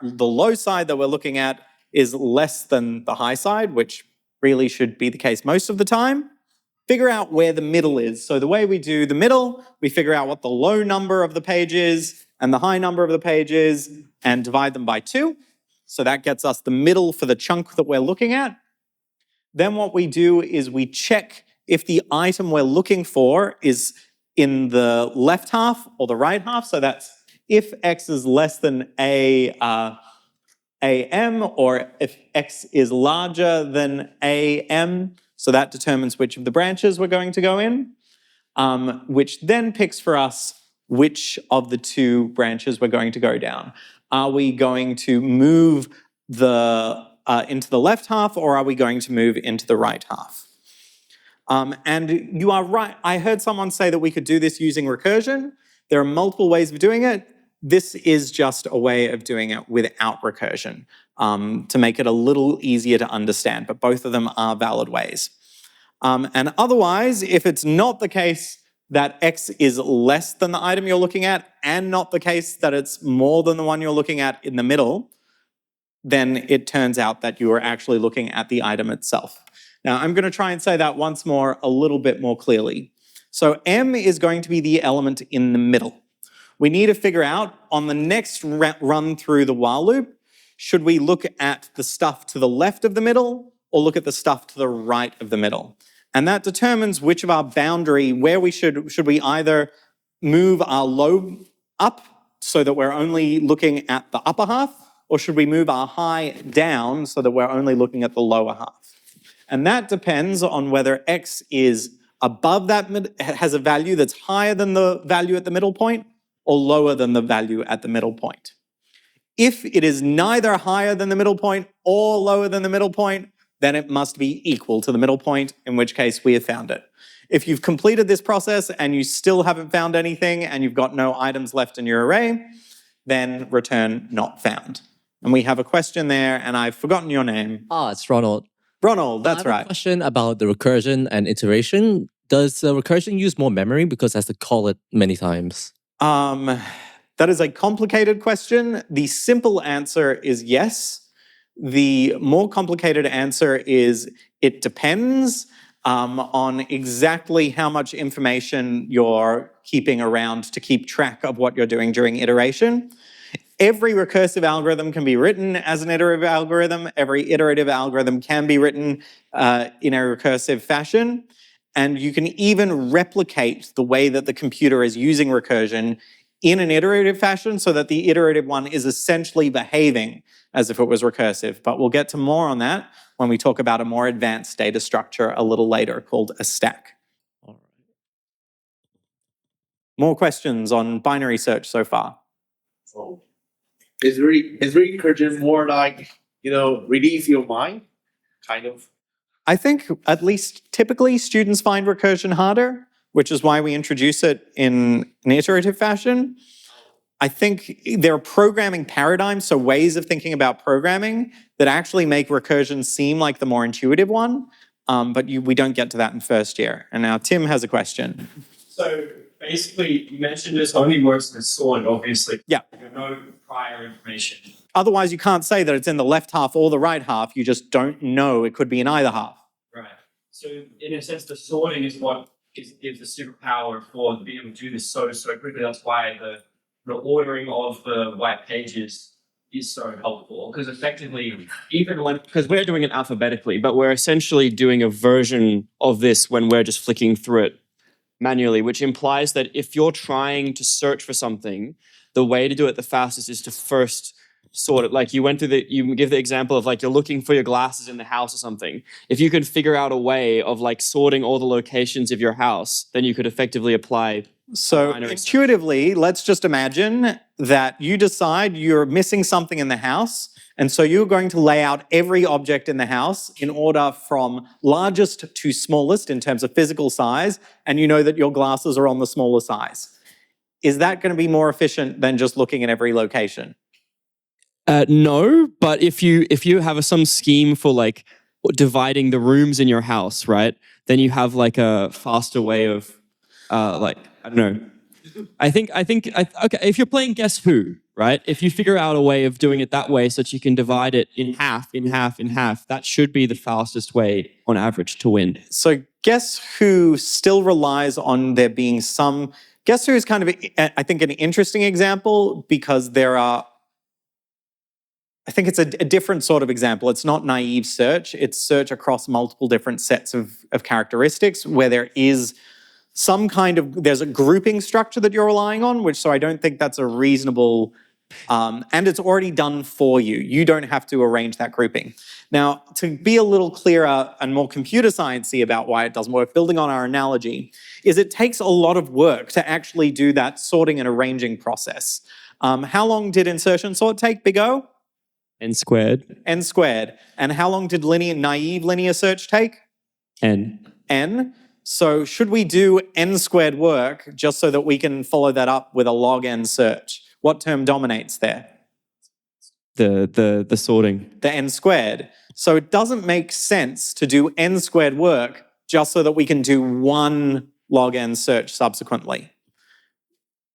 the low side that we're looking at is less than the high side, which really should be the case most of the time, figure out where the middle is. So the way we do the middle, we figure out what the low number of the page is and the high number of the page is and divide them by 2. So that gets us the middle for the chunk that we're looking at. Then what we do is we check if the item we're looking for is in the left half or the right half. So that's if x is less than am, or if x is larger than am. So that determines which of the branches we're going to go in, which then picks for us which of the 2 branches we're going to go down. Are we going to move the into the left half, or are we going to move into the right half? And you are right. I heard someone say that we could do this using recursion. There are multiple ways of doing it. This is just a way of doing it without recursion to make it a little easier to understand, but both of them are valid ways. And otherwise, if it's not the case that X is less than the item you're looking at and not the case that it's more than the one you're looking at in the middle, then it turns out that you are actually looking at the item itself. Now, I'm going to try and say that once more a little bit more clearly. So M is going to be the element in the middle. We need to figure out on the next run through the while loop, should we look at the stuff to the left of the middle or look at the stuff to the right of the middle? And that determines which of our boundary, where we should we either move our low up so that we're only looking at the upper half, or should we move our high down so that we're only looking at the lower half? And that depends on whether X is above that, has a value that's higher than the value at the middle point or lower than the value at the middle point. If it is neither higher than the middle point or lower than the middle point, then it must be equal to the middle point, in which case we have found it. If you've completed this process and you still haven't found anything and you've got no items left in your array, then return not found. And we have a question there, and I've forgotten your name. It's Ronald. Ronald, that's I have right. a question about the recursion and iteration. Does recursion use more memory because it has to call it many times? That is a complicated question. The simple answer is yes. The more complicated answer is it depends on exactly how much information you're keeping around to keep track of what you're doing during iteration. Every recursive algorithm can be written as an iterative algorithm. Every iterative algorithm can be written in a recursive fashion. And you can even replicate the way that the computer is using recursion in an iterative fashion so that the iterative one is essentially behaving as if it was recursive. But we'll get to more on that when we talk about a more advanced data structure a little later called a stack. All right. More questions on binary search so far? So is recursion more like, release your mind, kind of? I think at least typically students find recursion harder, which is why we introduce it in an iterative fashion. I think there are programming paradigms, so ways of thinking about programming that actually make recursion seem like the more intuitive one, but we don't get to that in first year. And now Tim has a question. So basically, you mentioned this only works in sort, obviously. Yeah. You have no prior information. Otherwise, you can't say that it's in the left half or the right half. You just don't know. It could be in either half. Right. So in a sense, the sorting is what gives the superpower for being able to do this so quickly. That's why the ordering of the white pages is so helpful, because effectively, because we're doing it alphabetically, but we're essentially doing a version of this when we're just flicking through it manually, which implies that if you're trying to search for something, the way to do it the fastest is to first sort it. Like you give the example of like you're looking for your glasses in the house or something. If you could figure out a way of like sorting all the locations of your house, then you could effectively apply. So intuitively, let's just imagine that you decide you're missing something in the house, and so you're going to lay out every object in the house in order from largest to smallest in terms of physical size, and you know that your glasses are on the smaller size. Is that going to be more efficient than just looking at every location? No, but if you have some scheme for like dividing the rooms in your house, right? Then you have like a faster way of I don't know. I think okay, if you're playing Guess Who, right? If you figure out a way of doing it that way so that you can divide it in half, that should be the fastest way on average to win. So Guess Who still relies on there being some. Guess Who is kind of, I think, an interesting example because I think it's a different sort of example. It's not naive search. It's search across multiple different sets of characteristics where there is some kind of, there's a grouping structure that you're relying on, so I don't think that's a reasonable, and it's already done for you. You don't have to arrange that grouping. Now, to be a little clearer and more computer sciencey about why it doesn't work, building on our analogy, is it takes a lot of work to actually do that sorting and arranging process. How long did insertion sort take, Big O? N squared. N squared. And how long did naive linear search take? N. N. So should we do N squared work just so that we can follow that up with a log N search? What term dominates there? The sorting. The N squared. So it doesn't make sense to do N squared work just so that we can do one log N search subsequently.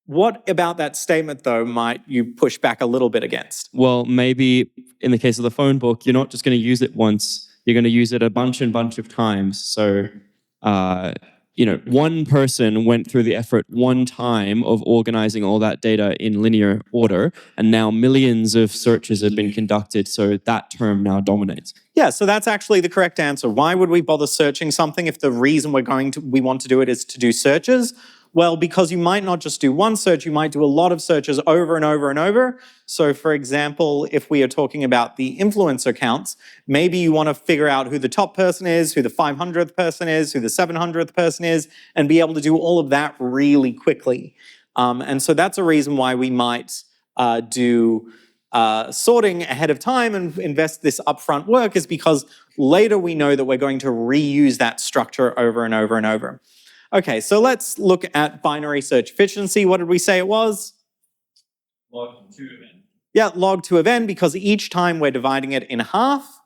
What about that statement, though, might you push back a little bit against? Well, maybe in the case of the phone book, you're not just going to use it once. You're going to use it a bunch of times. So, one person went through the effort one time of organizing all that data in linear order, and now millions of searches have been conducted, so that term now dominates. Yeah, so that's actually the correct answer. Why would we bother searching something if the reason we want to do it is to do searches? Well, because you might not just do one search, you might do a lot of searches over and over and over. So for example, if we are talking about the influencer counts, maybe you want to figure out who the top person is, who the 500th person is, who the 700th person is, and be able to do all of that really quickly. And so that's a reason why we might do sorting ahead of time and invest this upfront work, is because later we know that we're going to reuse that structure over and over and over. Okay, so let's look at binary search efficiency. What did we say it was? Log 2 of n. Yeah, log 2 of n, because each time we're dividing it in half.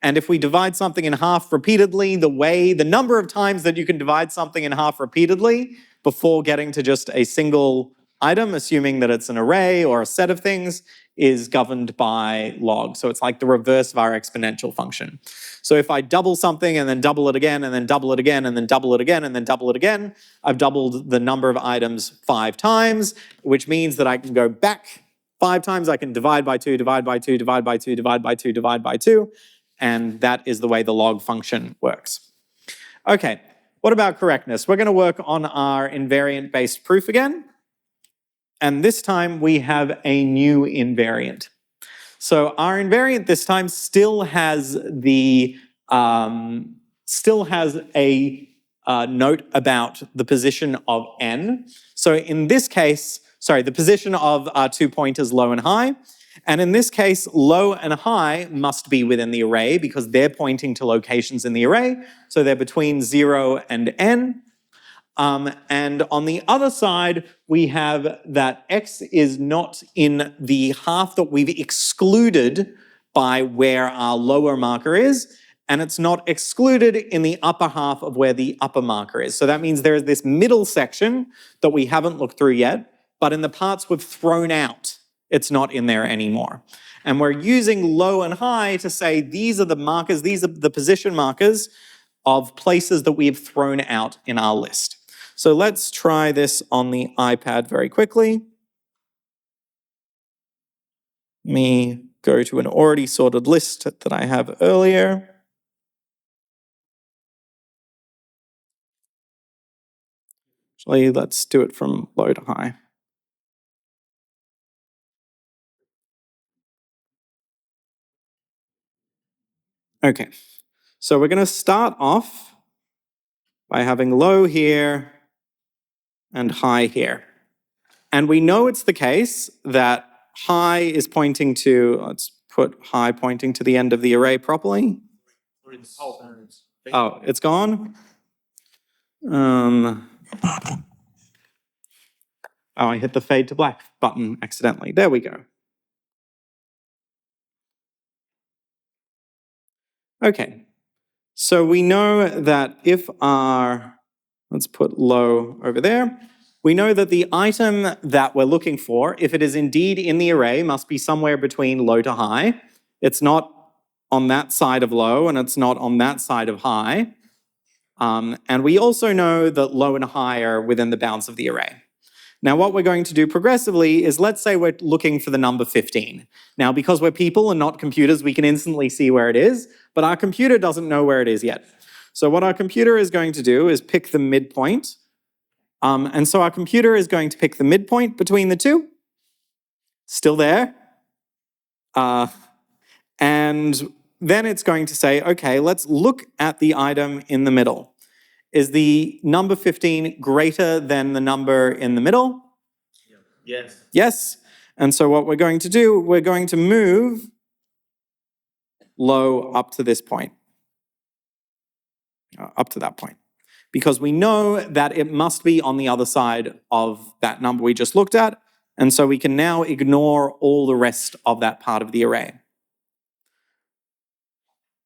And if we divide something in half repeatedly, the number of times that you can divide something in half repeatedly before getting to just a single item, assuming that it's an array or a set of things, is governed by log. So it's like the reverse of our exponential function. So if I double something and then double it again and then double it again and then double it again and then double it again, I've doubled the number of items 5 times, which means that I can go back 5 times. I can divide by 2, divide by 2, divide by 2, divide by 2, divide by 2. And that is the way the log function works. Okay, what about correctness? We're going to work on our invariant-based proof again. And this time we have a new invariant. So our invariant this time still has a note about the position of n. So in this case, the position of our 2 pointers low and high. And in this case, low and high must be within the array because they're pointing to locations in the array. So they're between 0 and n. And on the other side, we have that x is not in the half that we've excluded by where our lower marker is, and it's not excluded in the upper half of where the upper marker is. So that means there is this middle section that we haven't looked through yet, but in the parts we've thrown out, it's not in there anymore. And we're using low and high to say these are the markers, these are the position markers of places that we've thrown out in our list. So let's try this on the iPad very quickly. Let me go to an already sorted list that I have earlier. Actually, let's do it from low to high. Okay, so we're going to start off by having low here and high here. And we know it's the case that high is pointing to, let's put high pointing to the end of the array properly. Oh, it's gone? Oh, I hit the fade to black button accidentally. There we go. Okay, so we know that if our, let's put low over there, we know that the item that we're looking for, if it is indeed in the array, must be somewhere between low to high. It's not on that side of low and it's not on that side of high. And we also know that low and high are within the bounds of the array. Now what we're going to do progressively is, let's say we're looking for the number 15. Now because we're people and not computers, we can instantly see where it is, but our computer doesn't know where it is yet. So what our computer is going to do is pick the midpoint. And so our computer is going to pick the midpoint between the two. Still there. And then it's going to say, okay, let's look at the item in the middle. Is the number 15 greater than the number in the middle? Yes. Yes. And so what we're going to do, we're going to move low up to this point. Up to that point. Because we know that it must be on the other side of that number we just looked at, and so we can now ignore all the rest of that part of the array.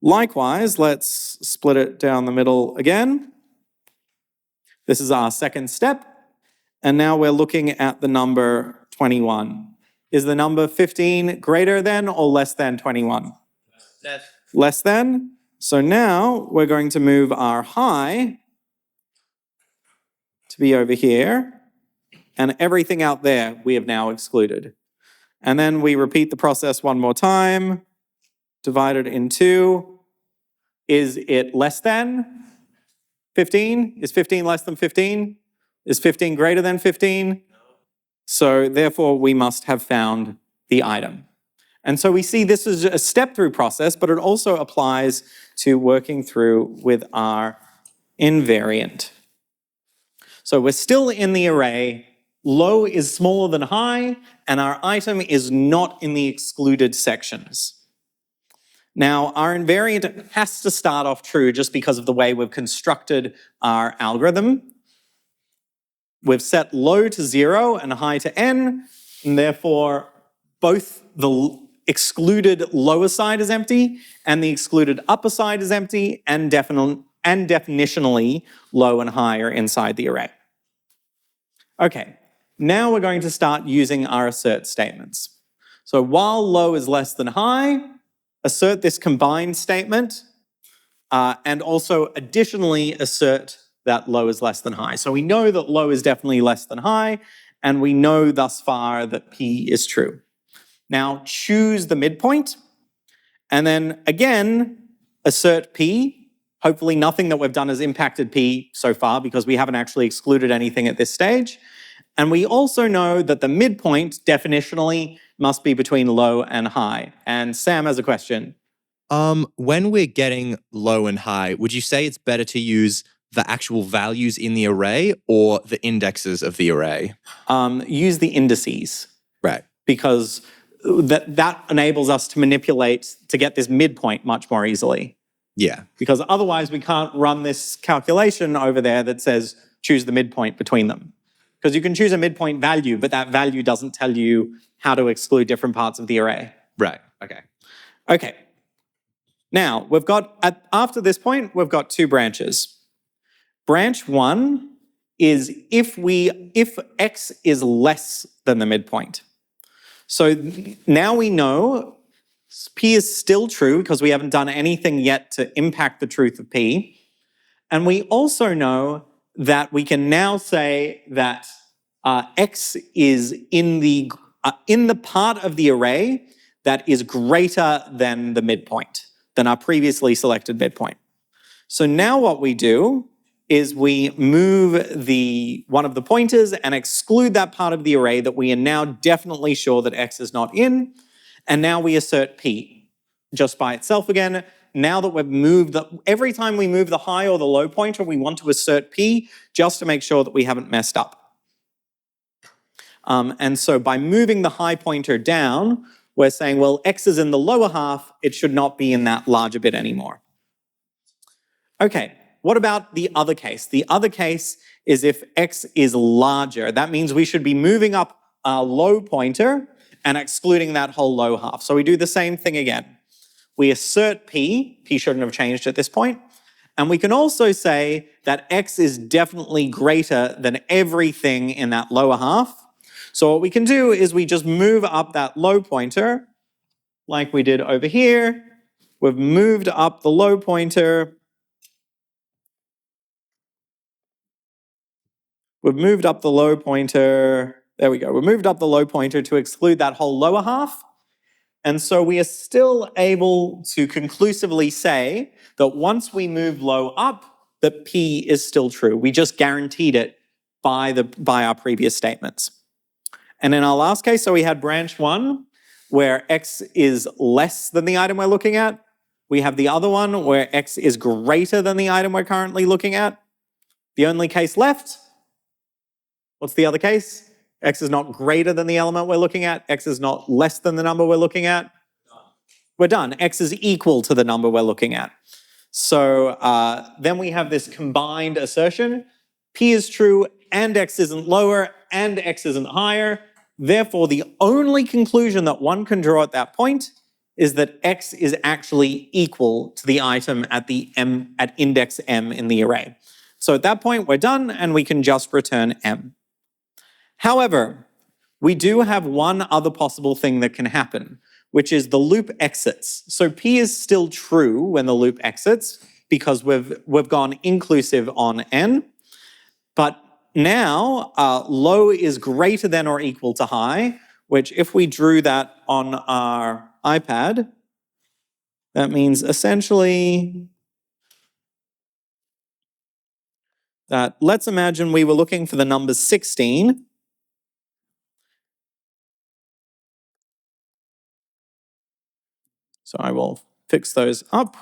Likewise, let's split it down the middle again. This is our second step, and now we're looking at the number 21. Is the number 15 greater than or less than 21? Less. Less than. So now we're going to move our high to be over here, and everything out there we have now excluded. And then we repeat the process one more time, divide it in 2. Is it less than 15? Is 15 less than 15? Is 15 greater than 15? So therefore we must have found the item. And so we see this is a step-through process, but it also applies to working through with our invariant. So we're still in the array. Low is smaller than high, and our item is not in the excluded sections. Now, our invariant has to start off true just because of the way we've constructed our algorithm. We've set low to 0 and high to n, and therefore both the excluded lower side is empty and the excluded upper side is empty, and definitionally low and high are inside the array. Okay, now we're going to start using our assert statements. So while low is less than high, assert this combined statement, and also additionally assert that low is less than high. So we know that low is definitely less than high, and we know thus far that P is true. Now choose the midpoint, and then again, assert P. Hopefully nothing that we've done has impacted P so far because we haven't actually excluded anything at this stage. And we also know that the midpoint definitionally must be between low and high. And Sam has a question. When we're getting low and high, would you say it's better to use the actual values in the array or the indexes of the array? Use the indices. Right. Because that enables us to manipulate to get this midpoint much more easily. Yeah. Because otherwise we can't run this calculation over there that says choose the midpoint between them. Because you can choose a midpoint value, but that value doesn't tell you how to exclude different parts of the array. Right. Okay. Okay. Now, we've got, after this point, we've got 2 branches. Branch 1 is if x is less than the midpoint. So now we know P is still true because we haven't done anything yet to impact the truth of P. And we also know that we can now say that x is in the part of the array that is greater than the midpoint, than our previously selected midpoint. So now what we do is we move one of the pointers and exclude that part of the array that we are now definitely sure that x is not in, and now we assert P just by itself again. Now that we've moved, every time we move the high or the low pointer, we want to assert P just to make sure that we haven't messed up. And so by moving the high pointer down, we're saying, well, x is in the lower half, it should not be in that larger bit anymore. Okay, what about the other case? The other case is if x is larger. That means we should be moving up our low pointer and excluding that whole low half. So we do the same thing again. We assert P shouldn't have changed at this point, and we can also say that x is definitely greater than everything in that lower half. So what we can do is we just move up that low pointer like we did over here. We've moved up the low pointer. We've moved up the low pointer. There we go. We moved up the low pointer to exclude that whole lower half. And so we are still able to conclusively say that once we move low up, that P is still true. We just guaranteed it by our previous statements. And in our last case, so we had branch 1, where x is less than the item we're looking at. We have the other one where x is greater than the item we're currently looking at. The only case left, what's the other case? X is not greater than the element we're looking at. X is not less than the number we're looking at. we're done. X is equal to the number we're looking at. So then we have this combined assertion. P is true and X isn't lower and X isn't higher. Therefore, the only conclusion that one can draw at that point is that X is actually equal to the item at index M in the array. So at that point, we're done and we can just return M. However, we do have one other possible thing that can happen, which is the loop exits. So P is still true when the loop exits because we've gone inclusive on N. But now low is greater than or equal to high, which if we drew that on our iPad, that means essentially that let's imagine we were looking for the number 16. So I will fix those up.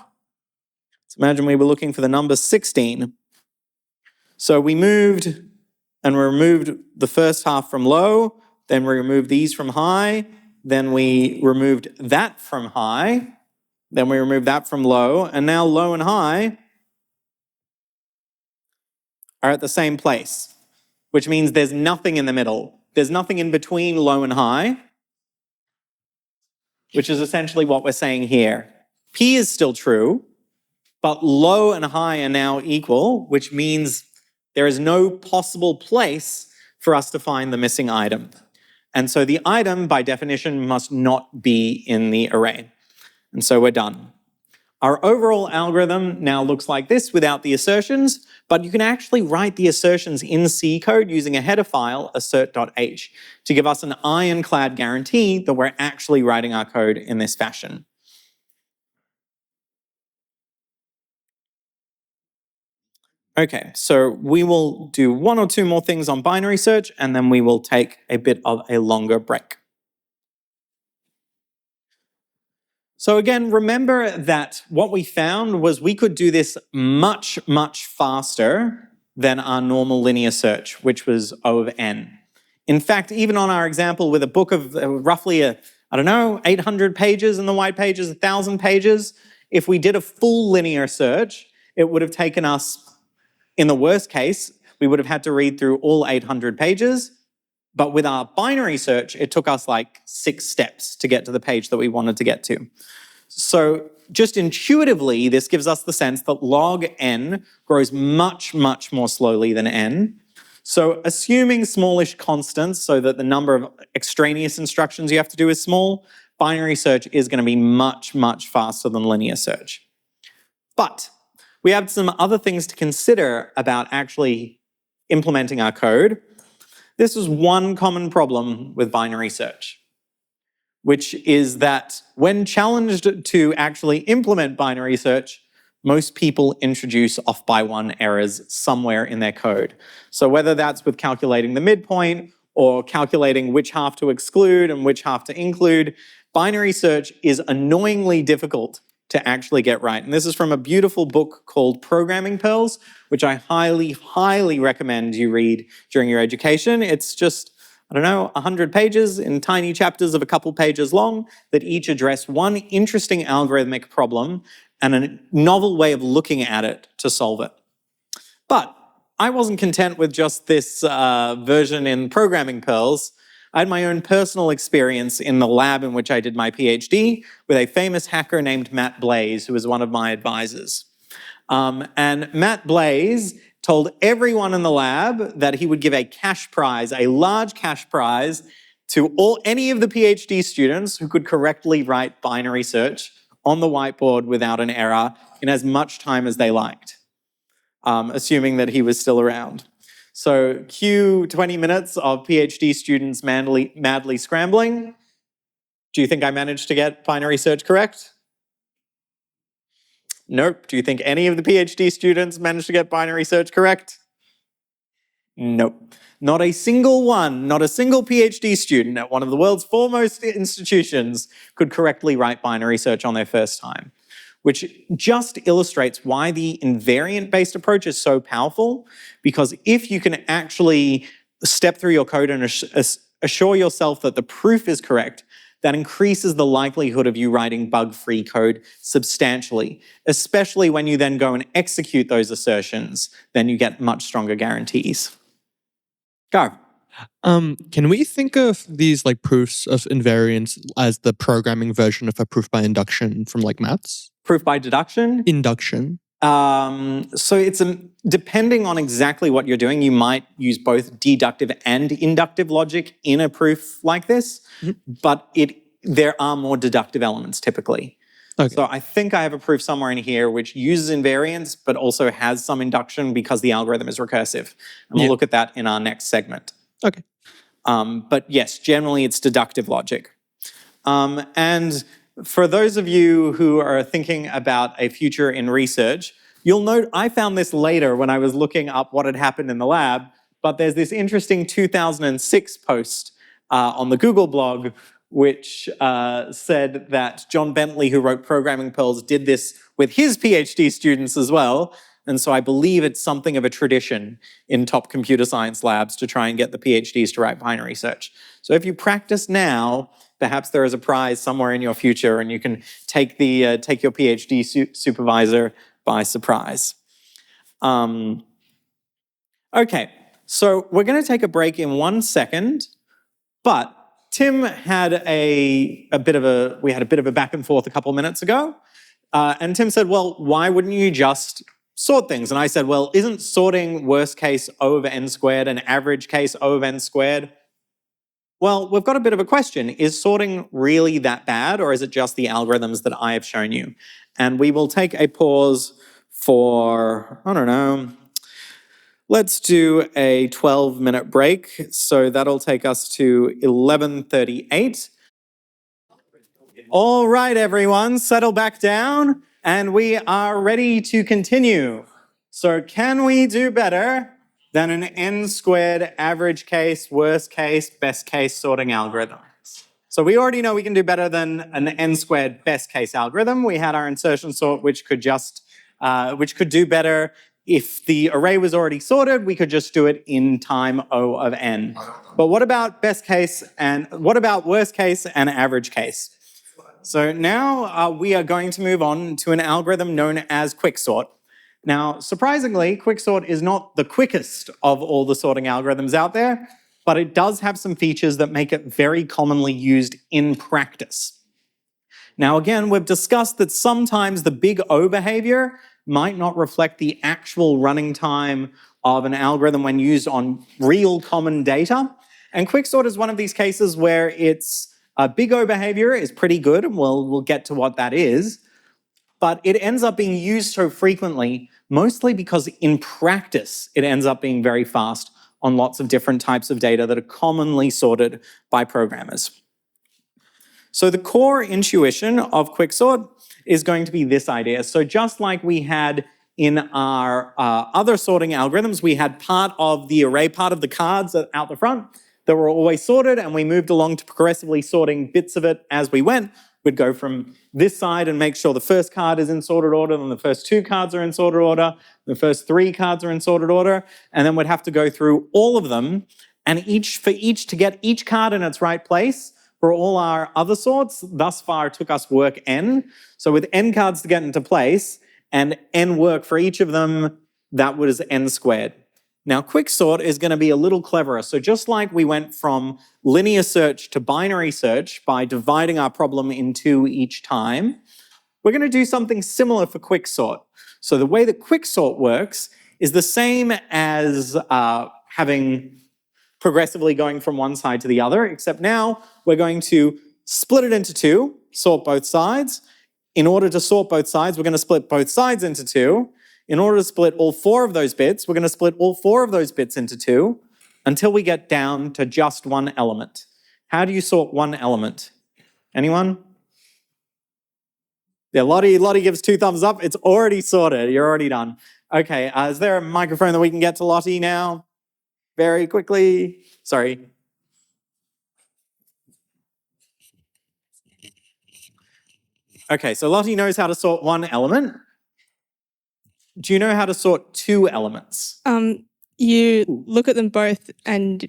Let's imagine we were looking for the number 16. So we moved and we removed the first half from low, then we removed these from high, then we removed that from high, then we removed that from low, and now low and high are at the same place, which means there's nothing in the middle. There's nothing in between low and high, which is essentially what we're saying here. P is still true, but low and high are now equal, which means there is no possible place for us to find the missing item. And so the item, by definition, must not be in the array. And so we're done. Our overall algorithm now looks like this without the assertions, but you can actually write the assertions in C code using a header file, assert.h, to give us an ironclad guarantee that we're actually writing our code in this fashion. Okay, so we will do one or two more things on binary search, and then we will take a bit of a longer break. So again, remember that what we found was we could do this much, much faster than our normal linear search, which was O of n. In fact, even on our example with a book of roughly, 800 pages and the white pages, 1,000 pages, if we did a full linear search, it would have taken us, in the worst case, we would have had to read through all 800 pages. But with our binary search, it took us like 6 steps to get to the page that we wanted to get to. So just intuitively, this gives us the sense that log n grows much, much more slowly than n. So assuming smallish constants so that the number of extraneous instructions you have to do is small, binary search is going to be much, much faster than linear search. But we have some other things to consider about actually implementing our code. This is one common problem with binary search, which is that when challenged to actually implement binary search, most people introduce off-by-one errors somewhere in their code. So whether that's with calculating the midpoint or calculating which half to exclude and which half to include, binary search is annoyingly difficult to actually get right. And this is from a beautiful book called Programming Pearls, which I highly, highly recommend you read during your education. It's just, 100 pages in tiny chapters of a couple pages long that each address one interesting algorithmic problem and a novel way of looking at it to solve it. But I wasn't content with just this version in Programming Pearls. I had my own personal experience in the lab in which I did my PhD with a famous hacker named Matt Blaze, who was one of my advisors. And Matt Blaze told everyone in the lab that he would give a cash prize, a large cash prize, to any of the PhD students who could correctly write binary search on the whiteboard without an error in as much time as they liked, assuming that he was still around. So cue 20 minutes of PhD students madly scrambling. Do you think I managed to get binary search correct? Nope. Do you think any of the PhD students managed to get binary search correct? Nope. Not a single one, not a single PhD student at one of the world's foremost institutions could correctly write binary search on their first time, which just illustrates why the invariant-based approach is so powerful, because if you can actually step through your code and assure yourself that the proof is correct that increases the likelihood of you writing bug-free code substantially, especially when you then go and execute those assertions, then you get much stronger guarantees. Go. Can we think of these like proofs of invariance as the programming version of a proof by induction from like maths? Proof by deduction? Induction. So it's depending on exactly what you're doing, you might use both deductive and inductive logic in a proof like this, but there are more deductive elements typically. Okay. So I think I have a proof somewhere in here which uses invariance, but also has some induction because the algorithm is recursive. And we'll look at that in our next segment. Okay. But yes, generally it's deductive logic. And for those of you who are thinking about a future in research, you'll note I found this later when I was looking up what had happened in the lab, but there's this interesting 2006 post on the Google blog which said that John Bentley, who wrote Programming Pearls, did this with his PhD students as well. And so I believe it's something of a tradition in top computer science labs to try and get the PhDs to write binary search. So if you practice now, perhaps there is a prize somewhere in your future and you can take your PhD supervisor by surprise. Okay, so we're going to take a break in 1 second, but Tim had we had a bit of a back and forth a couple minutes ago, and Tim said, well, why wouldn't you just sort things? And I said, well, isn't sorting worst case O over n squared and average case O of n squared? Well, we've got a bit of a question. Is sorting really that bad, or is it just the algorithms that I have shown you? And we will take a pause for, I don't know, let's do a 12-minute break. So that'll take us to 11:38. All right, everyone, settle back down, and we are ready to continue. So can we do better than an n squared average case, worst case, best case sorting algorithm? So we already know we can do better than an n squared best case algorithm. We had our insertion sort, which could do better. If the array was already sorted, we could just do it in time O of n. But what about best case and what about worst case and average case? So now we are going to move on to an algorithm known as Quicksort. Now, surprisingly, Quicksort is not the quickest of all the sorting algorithms out there, but it does have some features that make it very commonly used in practice. Now, again, we've discussed that sometimes the big O behavior might not reflect the actual running time of an algorithm when used on real common data. And Quicksort is one of these cases where its big O behavior is pretty good, and we'll get to what that is. But it ends up being used so frequently, mostly because in practice, it ends up being very fast on lots of different types of data that are commonly sorted by programmers. So the core intuition of Quicksort is going to be this idea. So just like we had in our other sorting algorithms, we had part of the array, part of the cards out the front that were always sorted, and we moved along to progressively sorting bits of it as we went. We'd go from this side and make sure the first card is in sorted order, then the first 2 cards are in sorted order, the first 3 cards are in sorted order, and then we'd have to go through all of them, and to get each card in its right place for all our other sorts, thus far it took us work n. So with n cards to get into place and n work for each of them, that was n squared. Now, Quicksort is going to be a little cleverer. So just like we went from linear search to binary search by dividing our problem in 2 each time, we're going to do something similar for Quicksort. So the way that Quicksort works is the same as having progressively going from one side to the other, except now we're going to split it into 2, sort both sides. In order to sort both sides, we're going to split both sides into 2. In order to split all 4 of those bits, we're going to split all 4 of those bits into 2 until we get down to just 1 element. How do you sort 1 element? Anyone? Yeah, Lottie gives 2 thumbs up. It's already sorted. You're already done. Okay, is there a microphone that we can get to Lottie now? Very quickly. Sorry. Okay, so Lottie knows how to sort 1 element. Do you know how to sort 2 elements? You look at them both, and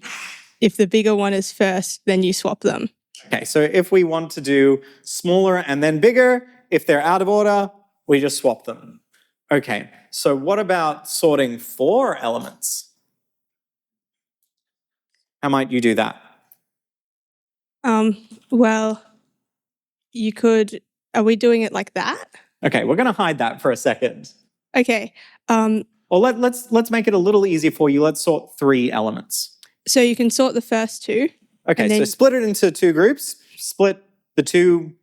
if the bigger one is first, then you swap them. Okay, so if we want to do smaller and then bigger, if they're out of order, we just swap them. Okay, so what about sorting 4 elements? How might you do that? Well, you could. Are we doing it like that? Okay, we're going to hide that for a second. Okay. Or let's make it a little easier for you. Let's sort 3 elements. So you can sort the first 2. Okay, and so then- split it into 2 groups. Sort the 2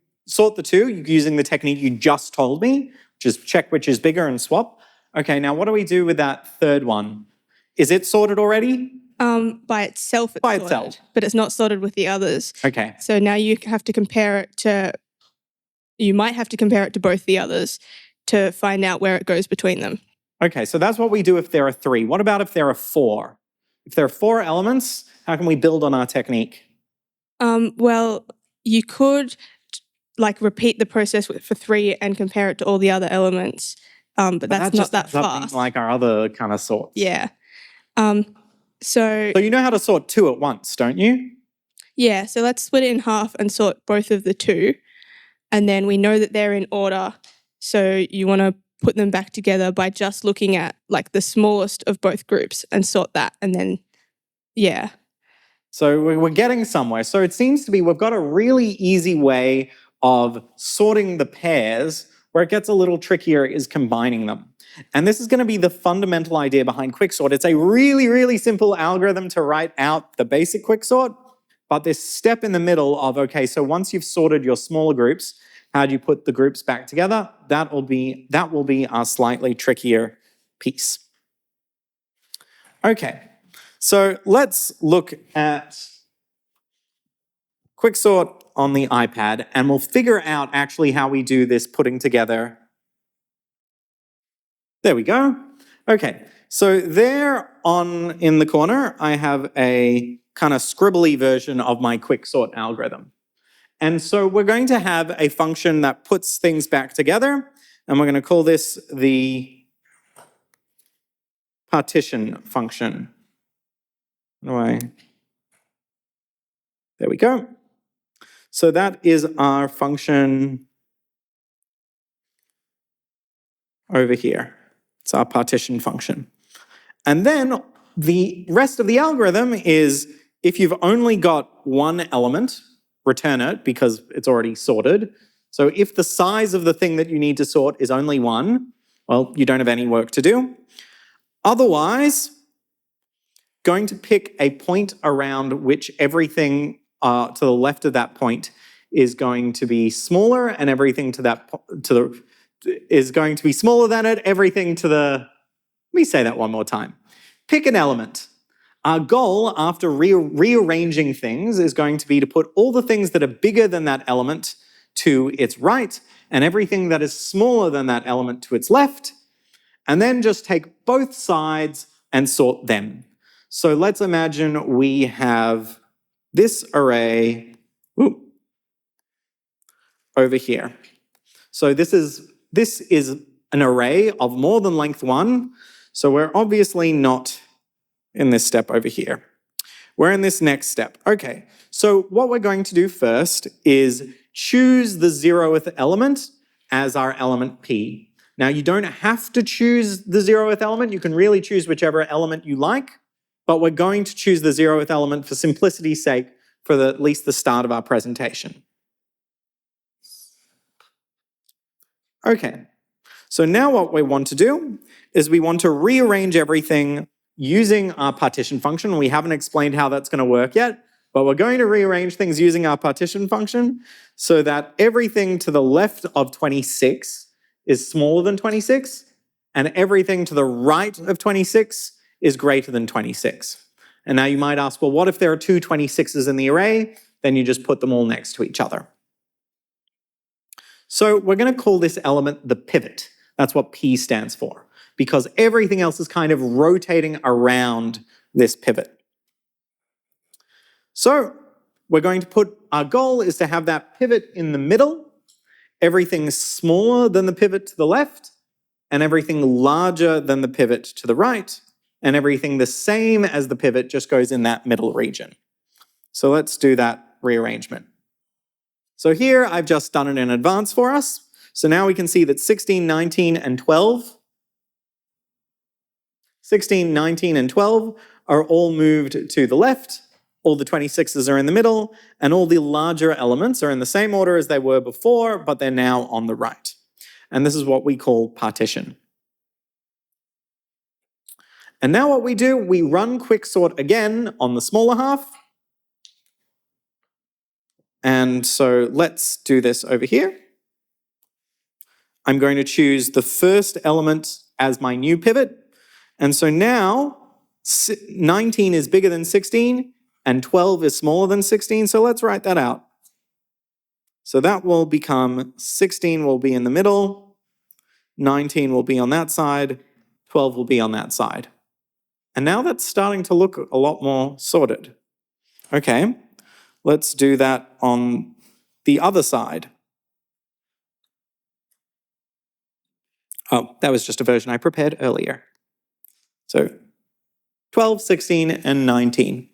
using the technique you just told me, which is check which is bigger and swap. Okay, now what do we do with that 3rd one? Is it sorted already? By itself, it's By sorted, itself. but it's not sorted with the others. Okay. So now you have to compare it to. You might have to compare it to both the others to find out where it goes between them. Okay, so that's what we do if there are 3. What about if there are 4? If there are 4 elements, how can we build on our technique? Well, you could repeat the process for 3 and compare it to all the other elements, but that's not that fast. Like our other kind of sorts. Yeah. So you know how to sort 2 at once, don't you? Yeah, so let's split it in half and sort both of the 2. And then we know that they're in order. So you want to put them back together by just looking at the smallest of both groups and sort that. And then, yeah. So we're getting somewhere. So it seems to be we've got a really easy way of sorting the pairs. Where it gets a little trickier is combining them. And this is going to be the fundamental idea behind Quicksort. It's a really, really simple algorithm to write out the basic Quicksort. But this step in the middle of, okay, so once you've sorted your smaller groups, how do you put the groups back together? That will be our slightly trickier piece. Okay, so let's look at Quicksort on the iPad, and we'll figure out actually how we do this putting together. There we go. Okay, so there in the corner, I have a kind of scribbly version of my Quicksort algorithm. And so we're going to have a function that puts things back together, and we're going to call this the partition function. There we go. So that is our function over here. It's our partition function. And then the rest of the algorithm is if you've only got one element, return it because it's already sorted. So if the size of the thing that you need to sort is only 1, well, you don't have any work to do. Otherwise, going to pick a point around which everything to the left of that point is going to be smaller, and everything is going to be smaller than it. Everything to the. Let me say that one more time. Pick an element. Our goal after rearranging things is going to be to put all the things that are bigger than that element to its right, and everything that is smaller than that element to its left, and then just take both sides and sort them. So let's imagine we have this array over here. So this is an array of more than length 1, so we're obviously not in this step over here. We're in this next step. Okay, so what we're going to do first is choose the 0th element as our element P. Now, you don't have to choose the 0th element. You can really choose whichever element you like, but we're going to choose the 0th element for simplicity's sake for at least the start of our presentation. Okay, so now what we want to do is we want to rearrange everything using our partition function. We haven't explained how that's going to work yet, but we're going to rearrange things using our partition function so that everything to the left of 26 is smaller than 26, and everything to the right of 26 is greater than 26. And now you might ask, well, what if there are 2 26s in the array? Then you just put them all next to each other. So we're going to call this element the pivot. That's what P stands for, because everything else is kind of rotating around this pivot. So we're going to our goal is to have that pivot in the middle, everything smaller than the pivot to the left, and everything larger than the pivot to the right, and everything the same as the pivot just goes in that middle region. So let's do that rearrangement. So here I've just done it in advance for us. So now we can see that 16, 19, and 12, 16, 19, and 12 are all moved to the left. All the 26s are in the middle, and all the larger elements are in the same order as they were before, but they're now on the right. And this is what we call partition. And now what we do, we run Quicksort again on the smaller half. And so let's do this over here. I'm going to choose the first element as my new pivot. And so now 19 is bigger than 16 and 12 is smaller than 16. So let's write that out. So that will become 16 will be in the middle, 19 will be on that side, 12 will be on that side. And now that's starting to look a lot more sorted. Okay, let's do that on the other side. Oh, that was just a version I prepared earlier. So 12, 16, and 19.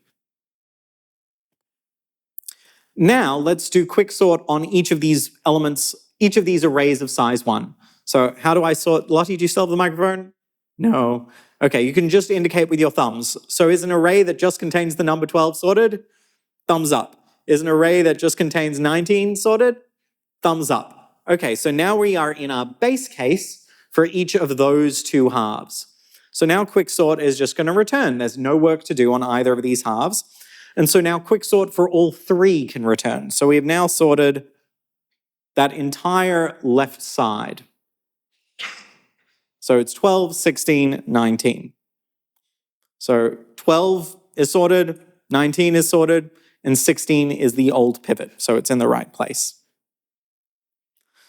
Now let's do quicksort on each of these elements, each of these arrays of size 1. So how do I sort? Lottie, do you still have the microphone? No. Okay, you can just indicate with your thumbs. So is an array that just contains the number 12 sorted? Thumbs up. Is an array that just contains 19 sorted? Thumbs up. Okay, so now we are in our base case for each of those two halves. So now quicksort is just going to return. There's no work to do on either of these halves. And so now quicksort for all three can return. So we have now sorted that entire left side. So it's 12, 16, 19. So 12 is sorted, 19 is sorted, and 16 is the old pivot. So it's in the right place.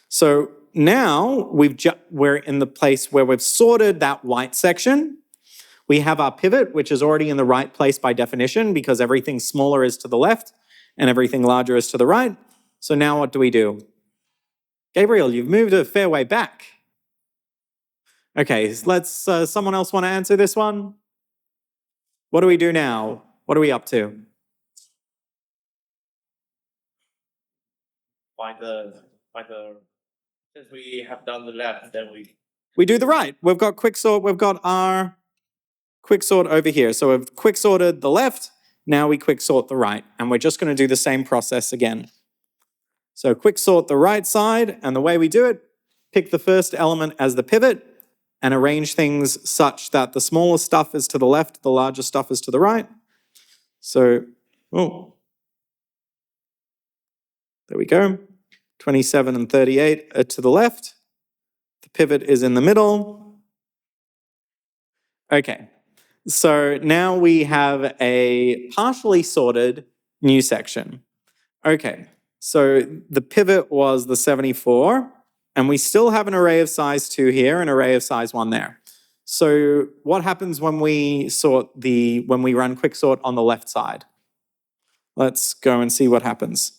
So now we're in the place where we've sorted that white section. We have our pivot, which is already in the right place by definition because everything smaller is to the left and everything larger is to the right. So now what do we do? Gabriel, you've moved a fair way back. Okay, let's, someone else want to answer this one? What do we do now? What are we up to? Since we have done the left, then we do the right. We've got quicksort, we've got our quicksort over here. So we've quicksorted the left, now we quicksort the right. And we're just going to do the same process again. So quicksort the right side, and the way we do it, pick the first element as the pivot and arrange things such that the smaller stuff is to the left, the larger stuff is to the right. So, oh, there we go. 27 and 38 are to the left. The pivot is in the middle. Okay, so now we have a partially sorted new section. Okay, so the pivot was the 74, and we still have an array of size 2 here, an array of size 1 there. So what happens when we run quicksort on the left side? Let's go and see what happens.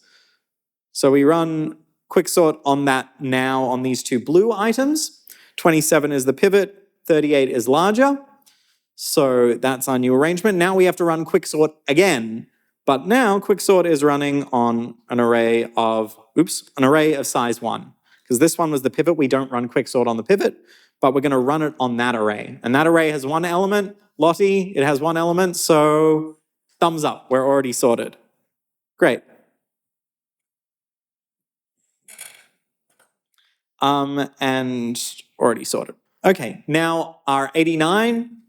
So we run quicksort on that now on these two blue items. 27 is the pivot, 38 is larger. So that's our new arrangement. Now we have to run quicksort again. But now quicksort is running on an array of size 1. Because this one was the pivot. We don't run quicksort on the pivot, but we're going to run it on that array. And that array has one element. Lottie, it has one element. So thumbs up. We're already sorted. Great. And already sorted. Okay, now our 89,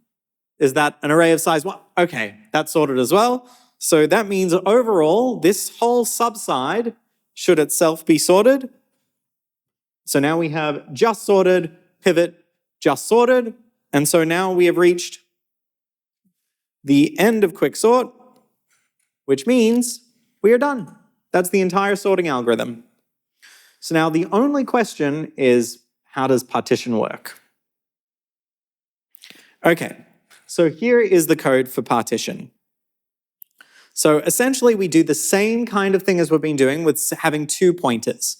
is that an array of size 1? Okay, that's sorted as well. So that means overall, this whole subside should itself be sorted. So now we have just sorted, pivot, just sorted. And so now we have reached the end of quicksort, which means we are done. That's the entire sorting algorithm. So now the only question is, how does partition work? Okay, so here is the code for partition. So essentially we do the same kind of thing as we've been doing with having two pointers.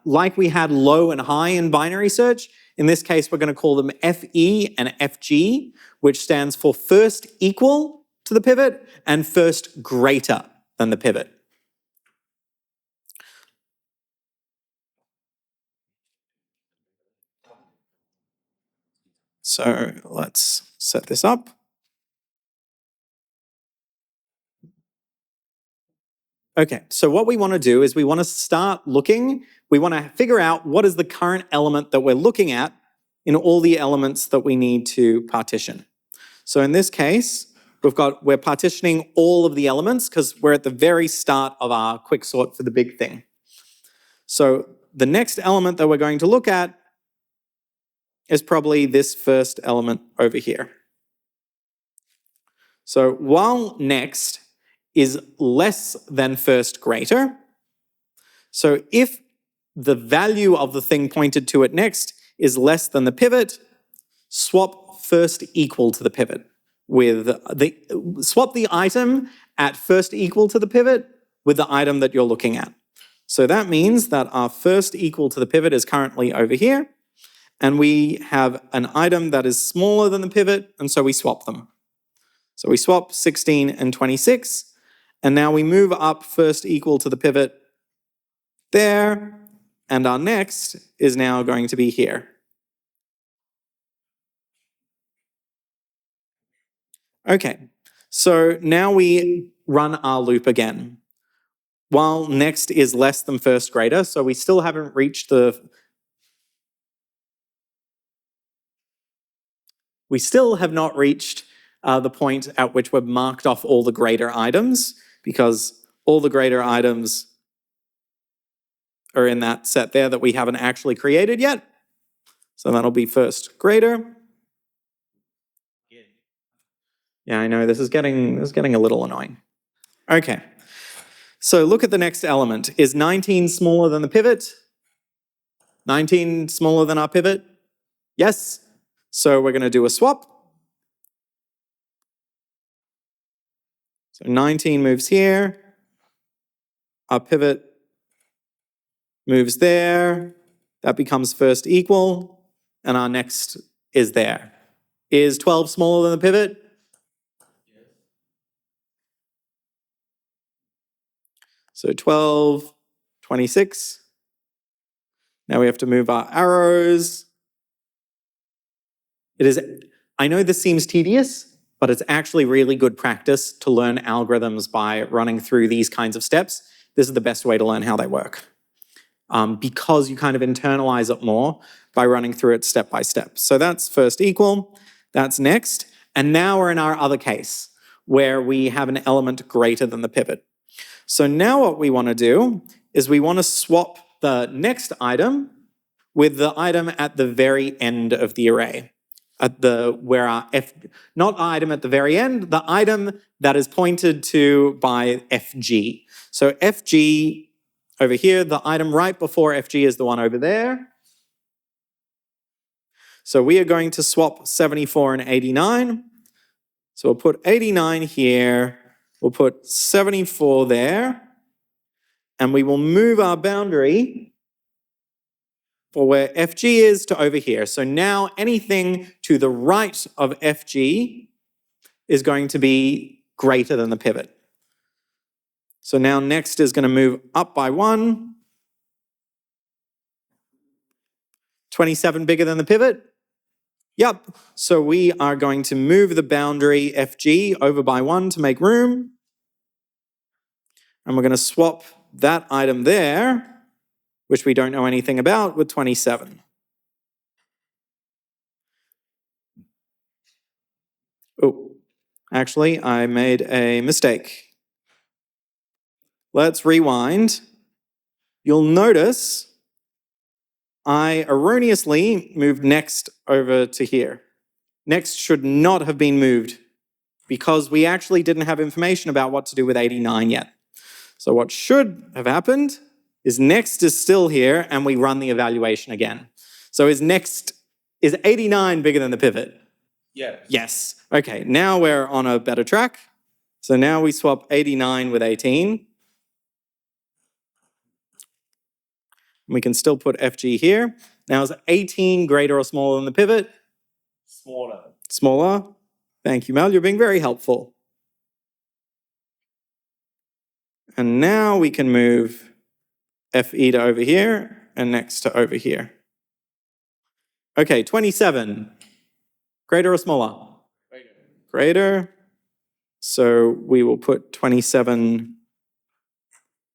Like we had low and high in binary search, in this case we're going to call them FE and FG, which stands for first equal to the pivot and first greater than the pivot. So let's set this up. Okay, so what we want to do is we want to start looking, we want to figure out what is the current element that we're looking at in all the elements that we need to partition. So in this case, we're partitioning all of the elements because we're at the very start of our quicksort for the big thing. So the next element that we're going to look at is probably this first element over here. So while next is less than first greater, so if the value of the thing pointed to it next is less than the pivot, swap first equal to the pivot. Swap the item at first equal to the pivot with the item that you're looking at. So that means that our first equal to the pivot is currently over here, and we have an item that is smaller than the pivot, and so we swap them. So we swap 16 and 26, and now we move up first equal to the pivot there, and our next is now going to be here. Okay, so now we run our loop again. While next is less than first greater, so we still haven't reached the point at which we've marked off all the greater items, because all the greater items are in that set there that we haven't actually created yet. So that'll be first greater. Yeah, I know, this is getting a little annoying. Okay, so look at the next element. Is 19 smaller than the pivot? 19 smaller than our pivot? Yes. So we're going to do a swap. So 19 moves here. Our pivot moves there. That becomes first equal. And our next is there. Is 12 smaller than the pivot? So 12, 26. Now we have to move our arrows. I know this seems tedious, but it's actually really good practice to learn algorithms by running through these kinds of steps. This is the best way to learn how they work. Because you kind of internalize it more by running through it step by step. So that's first equal, that's next. And now we're in our other case, where we have an element greater than the pivot. So now what we want to do is we want to swap the next item with the item at the very end of the array. Not item at the very end, the item that is pointed to by FG. So FG over here, the item right before FG is the one over there. So we are going to swap 74 and 89. So we'll put 89 here, we'll put 74 there, and we will move our boundary for where FG is to over here. So now anything to the right of FG is going to be greater than the pivot. So now next is going to move up by 1. 27 bigger than the pivot? Yep. So we are going to move the boundary FG over by 1 to make room. And we're going to swap that item there, which we don't know anything about, with 27. Oh, actually, I made a mistake. Let's rewind. You'll notice I erroneously moved next over to here. Next should not have been moved because we actually didn't have information about what to do with 89 yet. So what should have happened is next is still here and we run the evaluation again. So is 89 bigger than the pivot? Yes. Yes. Okay, now we're on a better track. So now we swap 89 with 18. We can still put FG here. Now is 18 greater or smaller than the pivot? Smaller. Smaller. Thank you, Mel. You're being very helpful. And now we can move FE to over here and next to over here. Okay, 27. Greater or smaller? Greater. So we will put 27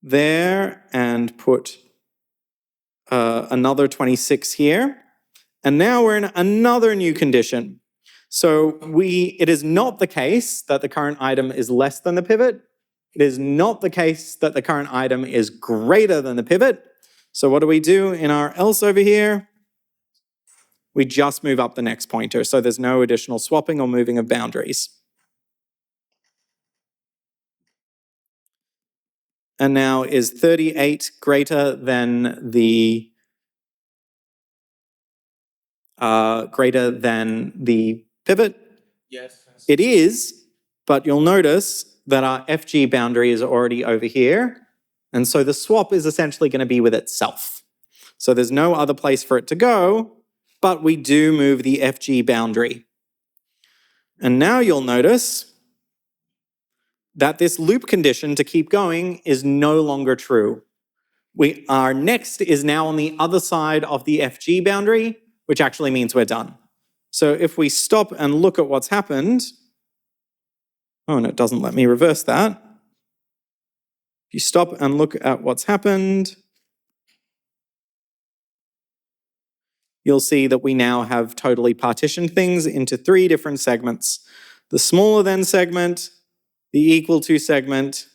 there and put another 26 here. And now we're in another new condition. So it is not the case that the current item is less than the pivot. It is not the case that the current item is greater than the pivot. So what do we do in our else over here? We just move up the next pointer. So there's no additional swapping or moving of boundaries. And now is 38 greater than the pivot? Yes. It is, but you'll notice that our FG boundary is already over here. And so the swap is essentially going to be with itself. So there's no other place for it to go, but we do move the FG boundary. And now you'll notice that this loop condition to keep going is no longer true. Our next is now on the other side of the FG boundary, which actually means we're done. So if we stop and look at what's happened, oh, and it doesn't let me reverse that. If you stop and look at what's happened, you'll see that we now have totally partitioned things into 3 different segments. The smaller than segment, the equal to segment,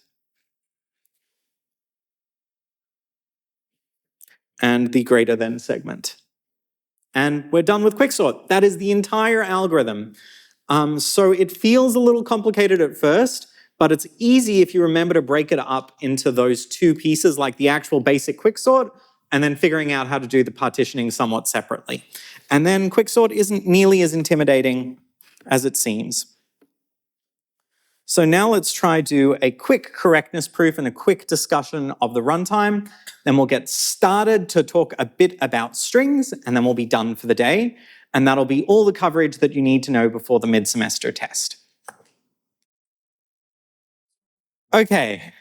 and the greater than segment. And we're done with Quicksort. That is the entire algorithm. So it feels a little complicated at first, but it's easy if you remember to break it up into those 2 pieces, like the actual basic Quicksort, and then figuring out how to do the partitioning somewhat separately. And then Quicksort isn't nearly as intimidating as it seems. So now let's try do a quick correctness proof and a quick discussion of the runtime. Then we'll get started to talk a bit about strings, and then we'll be done for the day. And that'll be all the coverage that you need to know before the mid-semester test. Okay,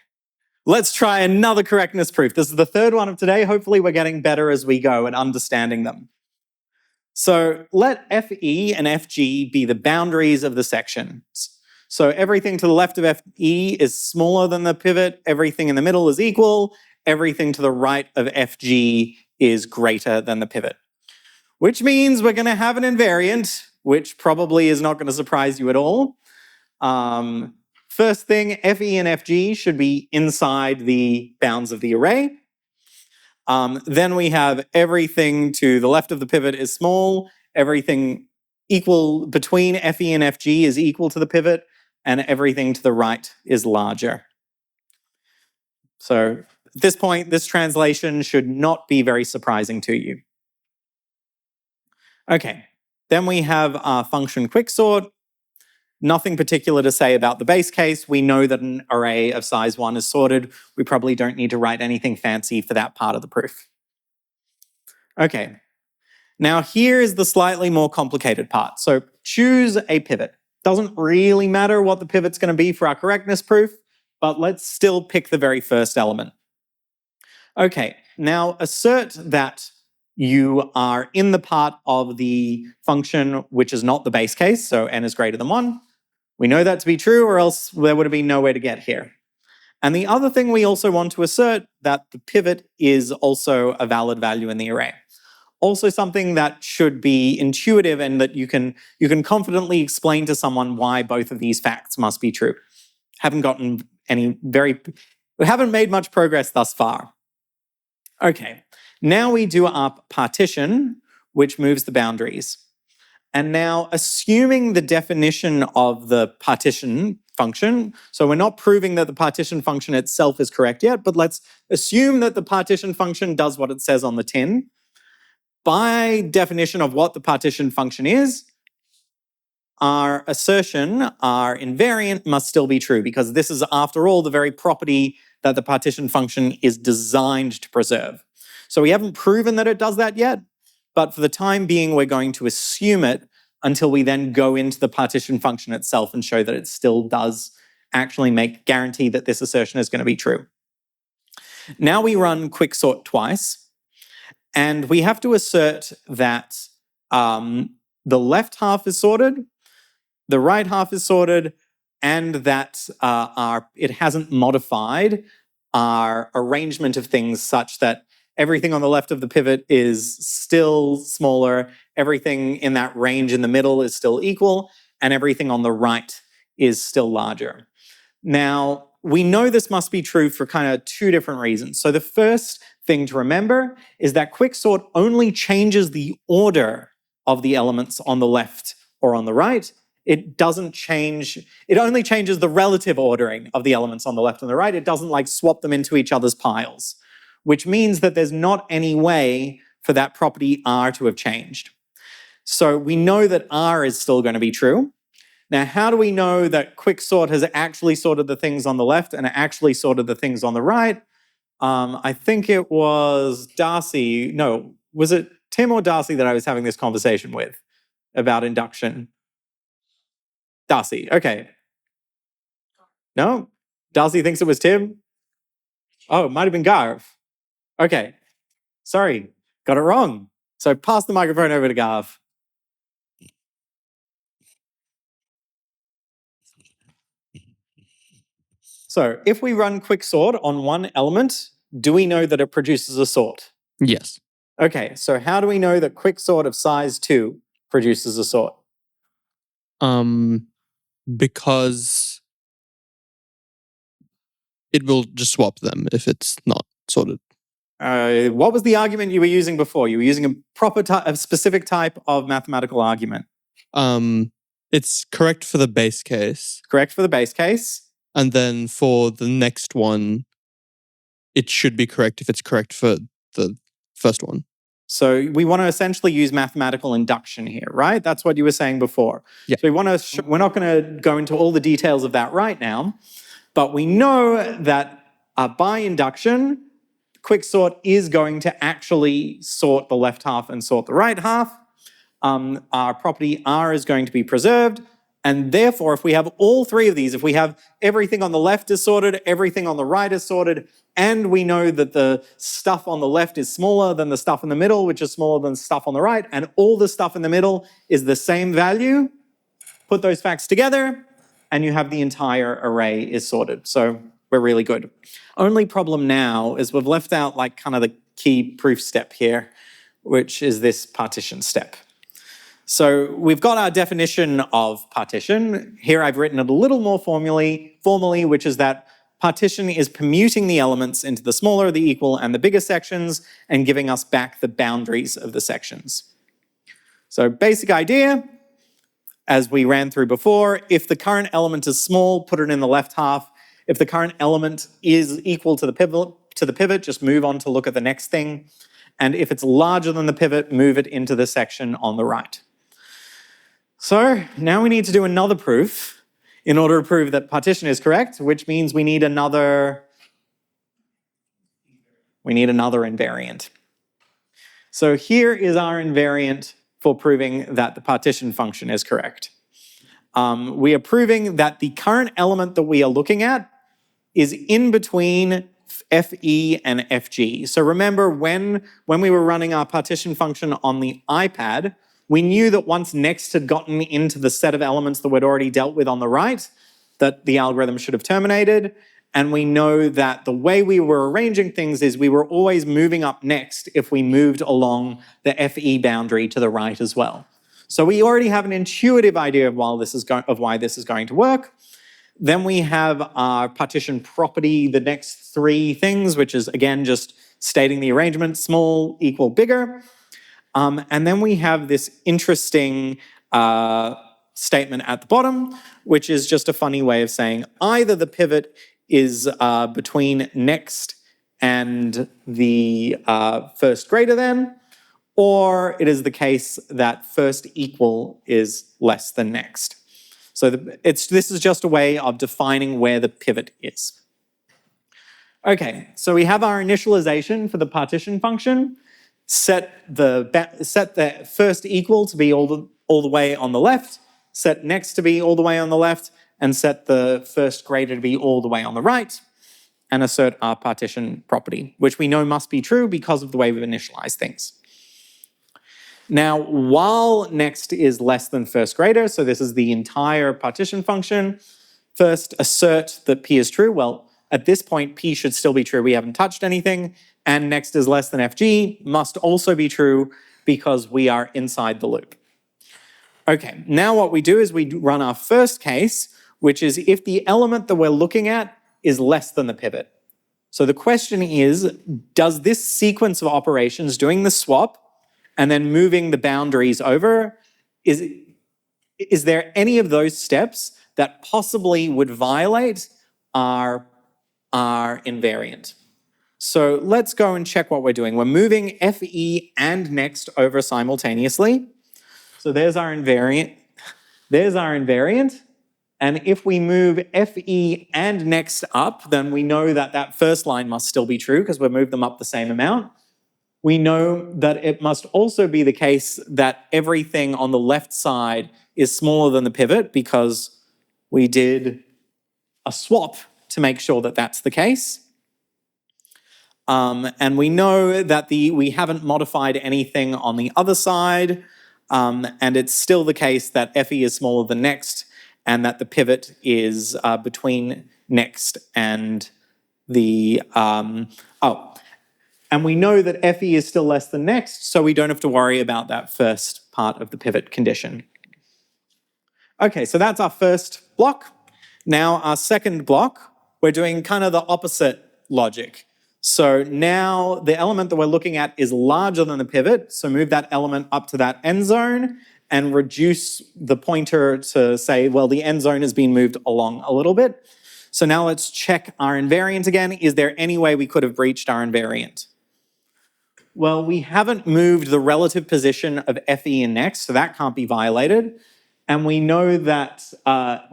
let's try another correctness proof. This is the 3rd one of today. Hopefully we're getting better as we go and understanding them. So let FE and FG be the boundaries of the sections. So everything to the left of FE is smaller than the pivot, everything in the middle is equal, everything to the right of FG is greater than the pivot. Which means we're going to have an invariant, which probably is not going to surprise you at all. First thing, FE and FG should be inside the bounds of the array. Then we have everything to the left of the pivot is small, everything equal between FE and FG is equal to the pivot, and everything to the right is larger. So at this point, this translation should not be very surprising to you. Okay, then we have our function Quicksort. Nothing particular to say about the base case. We know that an array of size 1 is sorted. We probably don't need to write anything fancy for that part of the proof. Okay, now here is the slightly more complicated part. So choose a pivot. Doesn't really matter what the pivot's going to be for our correctness proof, but let's still pick the very first element. Okay, now assert that you are in the part of the function which is not the base case, so n is greater than 1. We know that to be true, or else there would have been no way to get here. And the other thing we also want to assert that the pivot is also a valid value in the array. Also something that should be intuitive and that you can confidently explain to someone why both of these facts must be true. We haven't made much progress thus far. Okay, now we do our partition, which moves the boundaries. And now assuming the definition of the partition function, so we're not proving that the partition function itself is correct yet, but let's assume that the partition function does what it says on the tin. By definition of what the partition function is, our assertion, our invariant must still be true because this is, after all, the very property that the partition function is designed to preserve. So we haven't proven that it does that yet, but for the time being, we're going to assume it until we then go into the partition function itself and show that it still does actually guarantee that this assertion is going to be true. Now we run Quicksort twice, and we have to assert that the left half is sorted, the right half is sorted, and that it hasn't modified our arrangement of things such that everything on the left of the pivot is still smaller, everything in that range in the middle is still equal, and everything on the right is still larger. Now, we know this must be true for kind of two different reasons. So the first thing to remember is that Quicksort only changes the order of the elements on the left or on the right. It doesn't change, it only changes the relative ordering of the elements on the left and the right. It doesn't like swap them into each other's piles, which means that there's not any way for that property R to have changed. So we know that R is still going to be true. Now, how do we know that Quicksort has actually sorted the things on the left and actually sorted the things on the right? I think it was Darcy. No, was it Tim or Darcy that I was having this conversation with about induction? Darcy, okay. No? Darcy thinks it was Tim? Oh, it might have been Garv. Okay. Sorry, got it wrong. So pass the microphone over to Garv. So if we run Quicksort on one element, do we know that it produces a sort? Yes. Okay, so how do we know that Quicksort of size 2 produces a sort? Because it will just swap them if it's not sorted. What was the argument you were using before? You were using a specific type of mathematical argument. It's correct for the base case. Correct for the base case. And then for the next one, it should be correct if it's correct for the first one. So we want to essentially use mathematical induction here, right? That's what you were saying before. Yeah. So we're not going to go into all the details of that right now, but we know that by induction, Quicksort is going to actually sort the left half and sort the right half. Our property R is going to be preserved. And therefore, if we have all three of these, if we have everything on the left is sorted, everything on the right is sorted, and we know that the stuff on the left is smaller than the stuff in the middle, which is smaller than the stuff on the right, and all the stuff in the middle is the same value, put those facts together, and you have the entire array is sorted. So we're really good. Only problem now is we've left out like kind of the key proof step here, which is this partition step. So we've got our definition of partition. Here I've written it a little more formally, which is that partition is permuting the elements into the smaller, the equal, and the bigger sections and giving us back the boundaries of the sections. So basic idea, as we ran through before, if the current element is small, put it in the left half. If the current element is equal to the pivot, just move on to look at the next thing. And if it's larger than the pivot, move it into the section on the right. So now we need to do another proof in order to prove that partition is correct, which means we need another invariant. So here is our invariant for proving that the partition function is correct. We are proving that the current element that we are looking at is in between FE and FG. So remember when we were running our partition function on the iPad, we knew that once next had gotten into the set of elements that we'd already dealt with on the right, that the algorithm should have terminated. And we know that the way we were arranging things is we were always moving up next if we moved along the FE boundary to the right as well. So we already have an intuitive idea of why this is going to work. Then we have our partition property, the next three things, which is again just stating the arrangement, small, equal, bigger. And then we have this interesting statement at the bottom, which is just a funny way of saying either the pivot is between next and the first greater than, or it is the case that first equal is less than next. So this is just a way of defining where the pivot is. Okay, so we have our initialization for the partition function. Set the first equal to be all the way on the left, set next to be all the way on the left, and set the first greater to be all the way on the right, and assert our partition property, which we know must be true because of the way we've initialized things. Now, while next is less than first greater, so this is the entire partition function, first assert that P is true. Well, at this point, P should still be true. We haven't touched anything. And next is less than FG must also be true because we are inside the loop. Okay, now what we do is we run our first case, which is if the element that we're looking at is less than the pivot. So the question is, does this sequence of operations, doing the swap and then moving the boundaries over, is there any of those steps that possibly would violate our invariant? So let's go and check what we're doing. We're moving FE and next over simultaneously. So there's our invariant. There's our invariant. And if we move FE and next up, then we know that that first line must still be true because we've moved them up the same amount. We know that it must also be the case that everything on the left side is smaller than the pivot because we did a swap to make sure that that's the case. And we know that we haven't modified anything on the other side, and it's still the case that FE is smaller than next, and that the pivot is between next and the, and we know that FE is still less than next, so we don't have to worry about that first part of the pivot condition. Okay, so that's our first block. Now our second block, we're doing kind of the opposite logic. So now the element that we're looking at is larger than the pivot, so move that element up to that end zone and reduce the pointer to say, well, the end zone has been moved along a little bit. So now let's check our invariant again. Is there any way we could have breached our invariant? Well, we haven't moved the relative position of FE and next, so that can't be violated. And we know that that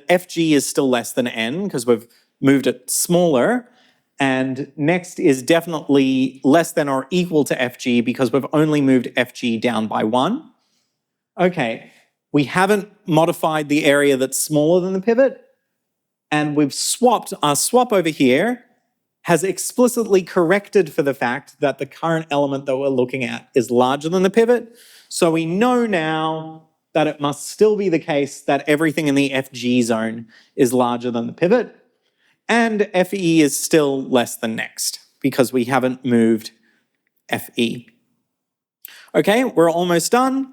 FG is still less than N because we've moved it smaller. And next is definitely less than or equal to FG because we've only moved FG down by 1. Okay, we haven't modified the area that's smaller than the pivot, and we've swapped. Our swap over here has explicitly corrected for the fact that the current element that we're looking at is larger than the pivot. So we know now that it must still be the case that everything in the FG zone is larger than the pivot, and FE is still less than next because we haven't moved FE. Okay, we're almost done.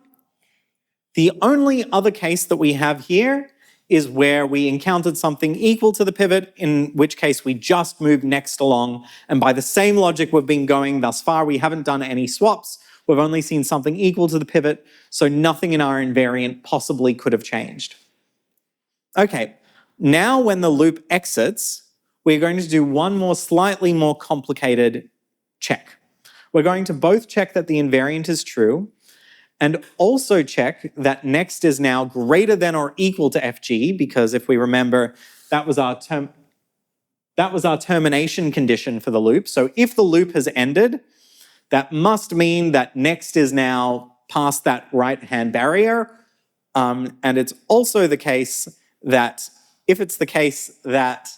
The only other case that we have here is where we encountered something equal to the pivot, in which case we just moved next along. And by the same logic we've been going thus far, we haven't done any swaps. We've only seen something equal to the pivot, so nothing in our invariant possibly could have changed. Okay, now when the loop exits, we're going to do one more slightly more complicated check. We're going to both check that the invariant is true, and also check that next is now greater than or equal to FG, because if we remember, that was our termination condition for the loop. So if the loop has ended, that must mean that next is now past that right-hand barrier. And it's also the case that if it's the case that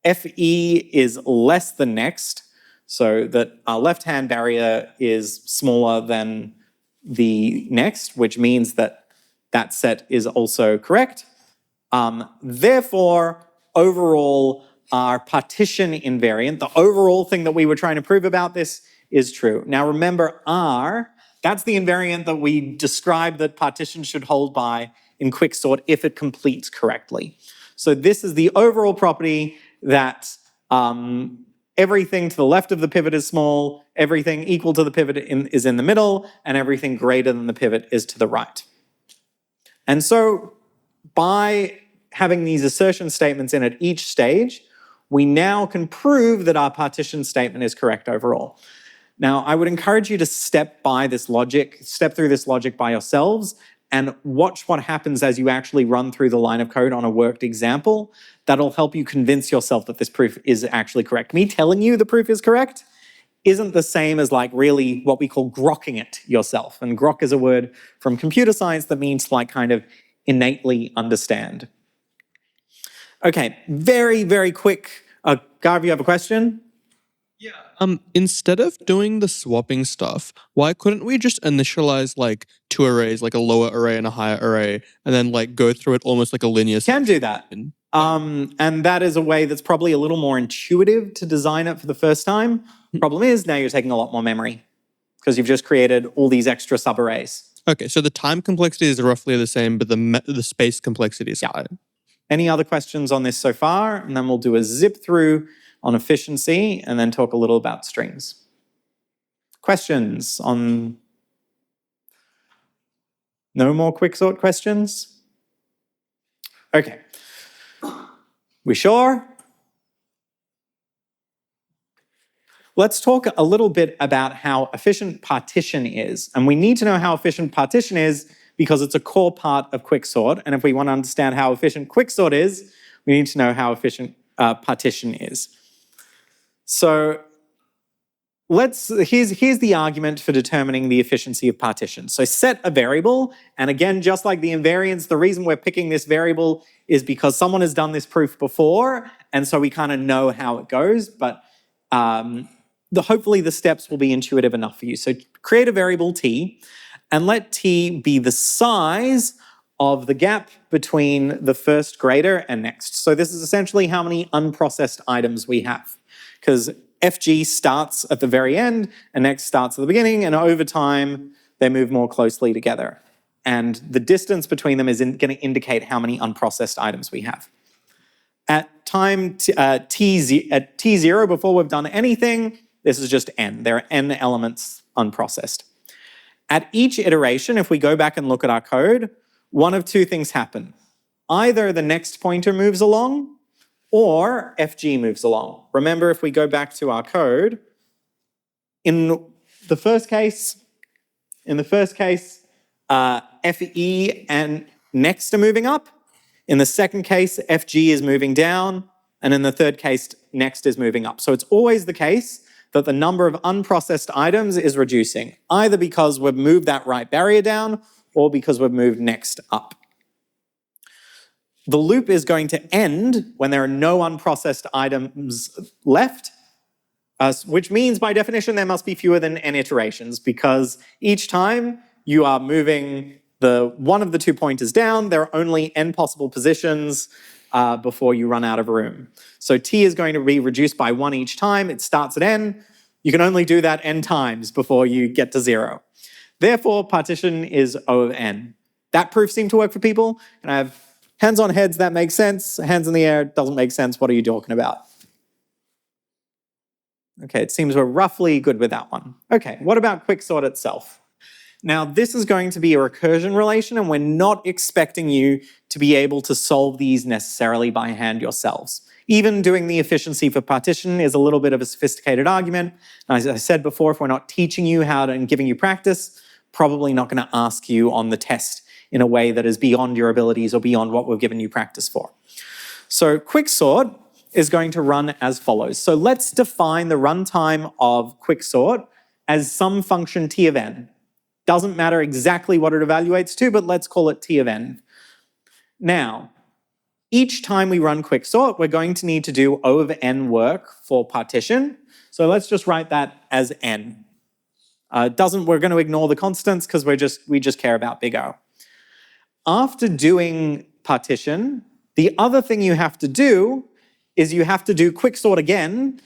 FE is less than next, so that our left-hand barrier is smaller than the next, which means that that set is also correct. Therefore, overall, our partition invariant, the overall thing that we were trying to prove about this, is true. Now remember, R, that's the invariant that we described that partition should hold by in Quicksort if it completes correctly. So this is the overall property that everything to the left of the pivot is small, everything equal to the pivot is in the middle, and everything greater than the pivot is to the right. And so by having these assertion statements in at each stage, we now can prove that our partition statement is correct overall. Now, I would encourage you to step through this logic by yourselves and watch what happens as you actually run through the line of code on a worked example. That'll help you convince yourself that this proof is actually correct. Me telling you the proof is correct isn't the same as like really what we call grokking it yourself. And grok is a word from computer science that means to like kind of innately understand. Okay, very, very quick. Garv, you have a question? Instead of doing the swapping stuff, why couldn't we just initialize like two arrays, like a lower array and a higher array, and then like go through it almost like a linear Can do that. And that is a way that's probably a little more intuitive to design it for the first time. Problem is, now you're taking a lot more memory because you've just created all these extra subarrays. Okay, so the time complexity is roughly the same, but the space complexity is higher. Any other questions on this so far? And then we'll do a zip through on efficiency and then talk a little about strings. Questions on... No more Quicksort questions? Okay. We sure? Let's talk a little bit about how efficient partition is. And we need to know how efficient partition is because it's a core part of Quicksort. And if we want to understand how efficient Quicksort is, we need to know how efficient partition is. So here's the argument for determining the efficiency of partition. So set a variable, and again, just like the invariants, the reason we're picking this variable is because someone has done this proof before, and so we kind of know how it goes, but hopefully the steps will be intuitive enough for you. So create a variable t, and let t be the size of the gap between the first grader and next. So this is essentially how many unprocessed items we have, because FG starts at the very end and next starts at the beginning, and over time they move more closely together. And the distance between them is going to indicate how many unprocessed items we have. At time t0, before we've done anything, this is just n. There are n elements unprocessed. At each iteration, if we go back and look at our code, one of two things happen. Either the next pointer moves along, or FG moves along. Remember, if we go back to our code, in the first case, FE and next are moving up. In the second case, FG is moving down. And in the third case, next is moving up. So it's always the case that the number of unprocessed items is reducing, either because we've moved that right barrier down or because we've moved next up. The loop is going to end when there are no unprocessed items left, which means by definition there must be fewer than n iterations, because each time you are moving one of the 2 pointers down, there are only n possible positions before you run out of room. So t is going to be reduced by 1 each time. It starts at n. You can only do that n times before you get to 0. Therefore, partition is O of n. That proof seemed to work for people. And I have hands on heads, that makes sense. Hands in the air, doesn't make sense. What are you talking about? Okay, it seems we're roughly good with that one. Okay, what about Quicksort itself? Now, this is going to be a recursion relation, and we're not expecting you to be able to solve these necessarily by hand yourselves. Even doing the efficiency for partition is a little bit of a sophisticated argument. And as I said before, if we're not teaching you how to and giving you practice, probably not going to ask you on the test in a way that is beyond your abilities or beyond what we've given you practice for. So Quicksort is going to run as follows. So let's define the runtime of Quicksort as some function t of n. Doesn't matter exactly what it evaluates to, but let's call it t of n. Now, each time we run Quicksort, we're going to need to do O of n work for partition. So let's just write that as n. We're going to ignore the constants because we just care about big O. After doing partition, the other thing you have to do is you have to do Quicksort again.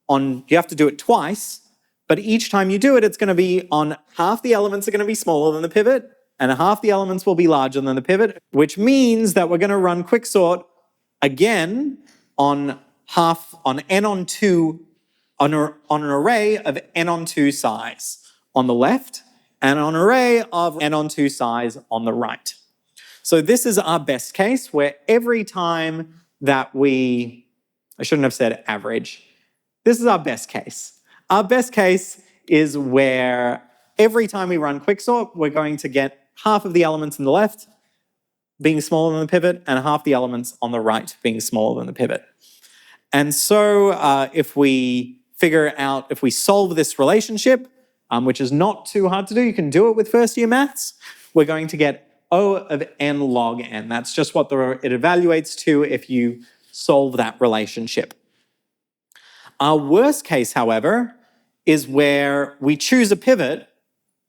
You have to do it twice, but each time you do it, it's going to be on half the elements are going to be smaller than the pivot, and half the elements will be larger than the pivot, which means that we're going to run Quicksort again on n on 2, on an array of n on 2 size on the left, and on an array of n on 2 size on the right. So this is our best case, where every time that I shouldn't have said average. This is our best case. Our best case is where every time we run Quicksort, we're going to get half of the elements in the left being smaller than the pivot and half the elements on the right being smaller than the pivot. And so if we solve this relationship, which is not too hard to do, you can do it with first year maths, we're going to get O of n log n. That's just what it evaluates to if you solve that relationship. Our worst case, however, is where we choose a pivot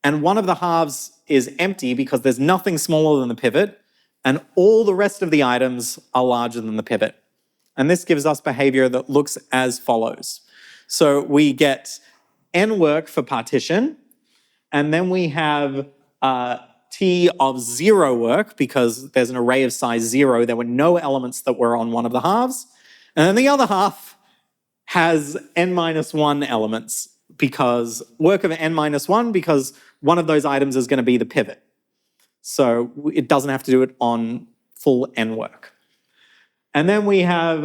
and one of the halves is empty because there's nothing smaller than the pivot, and all the rest of the items are larger than the pivot. And this gives us behavior that looks as follows. So we get n work for partition, and then we have t of 0 work because there's an array of size 0. There were no elements that were on one of the halves. And then the other half has n-1 elements because work of n-1 because one of those items is going to be the pivot. So it doesn't have to do it on full n work. And then we have,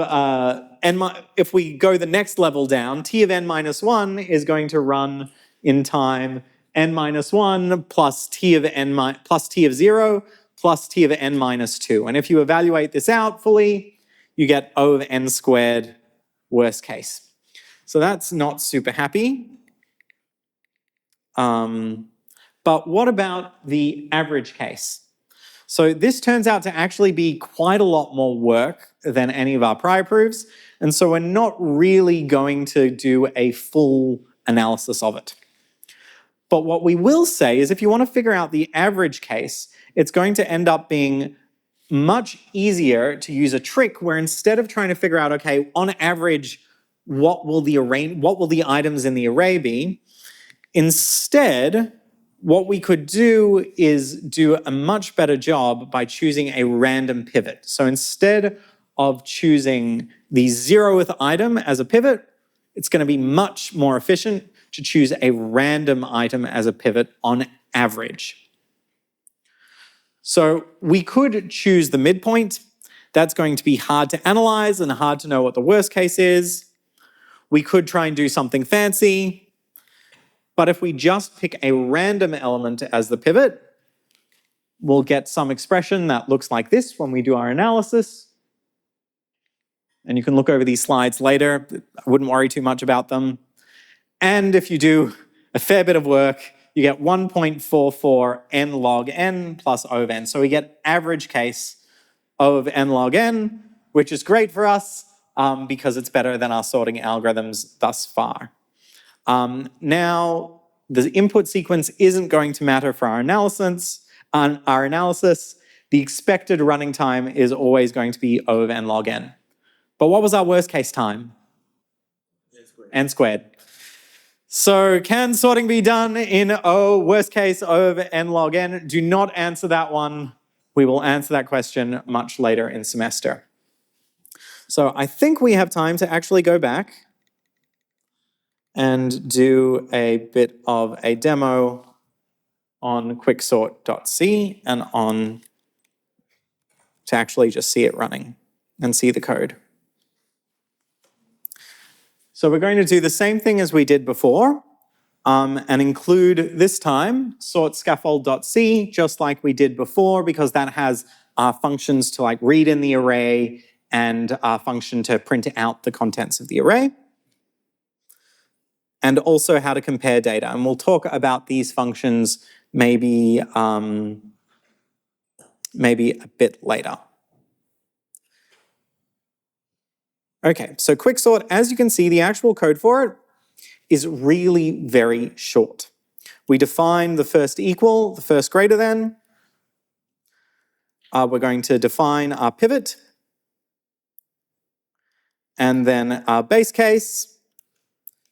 if we go the next level down, t of n-1 is going to run in time n-1 plus t of 0 plus t of n-2. And if you evaluate this out fully, you get O of n squared worst case. So that's not super happy. But what about the average case? So this turns out to actually be quite a lot more work than any of our prior proofs. And so we're not really going to do a full analysis of it. But what we will say is if you want to figure out the average case, it's going to end up being much easier to use a trick where instead of trying to figure out, okay, on average, what will the items in the array be? Instead, what we could do is do a much better job by choosing a random pivot. So instead of choosing the 0th item as a pivot, it's going to be much more efficient to choose a random item as a pivot on average. So we could choose the midpoint. That's going to be hard to analyze and hard to know what the worst case is. We could try and do something fancy. But if we just pick a random element as the pivot, we'll get some expression that looks like this when we do our analysis. And you can look over these slides later. I wouldn't worry too much about them. And if you do a fair bit of work, you get 1.44 n log n plus O of n. So we get average case O of n log n, which is great for us because it's better than our sorting algorithms thus far. Now, the input sequence isn't going to matter for our analysis. The expected running time is always going to be O of n log n. But what was our worst case time? N squared. So can sorting be done in O, worst case O of n log n? Do not answer that one. We will answer that question much later in semester. So I think we have time to actually go back and do a bit of a demo on quicksort.c and on to actually just see it running and see the code. So we're going to do the same thing as we did before and include this time sort scaffold.c just like we did before because that has functions to like read in the array and a function to print out the contents of the array. And also how to compare data. And we'll talk about these functions maybe a bit later. Okay, so Quicksort, as you can see, the actual code for it is really very short. We define the first equal, the first greater than. We're going to define our pivot. And then our base case.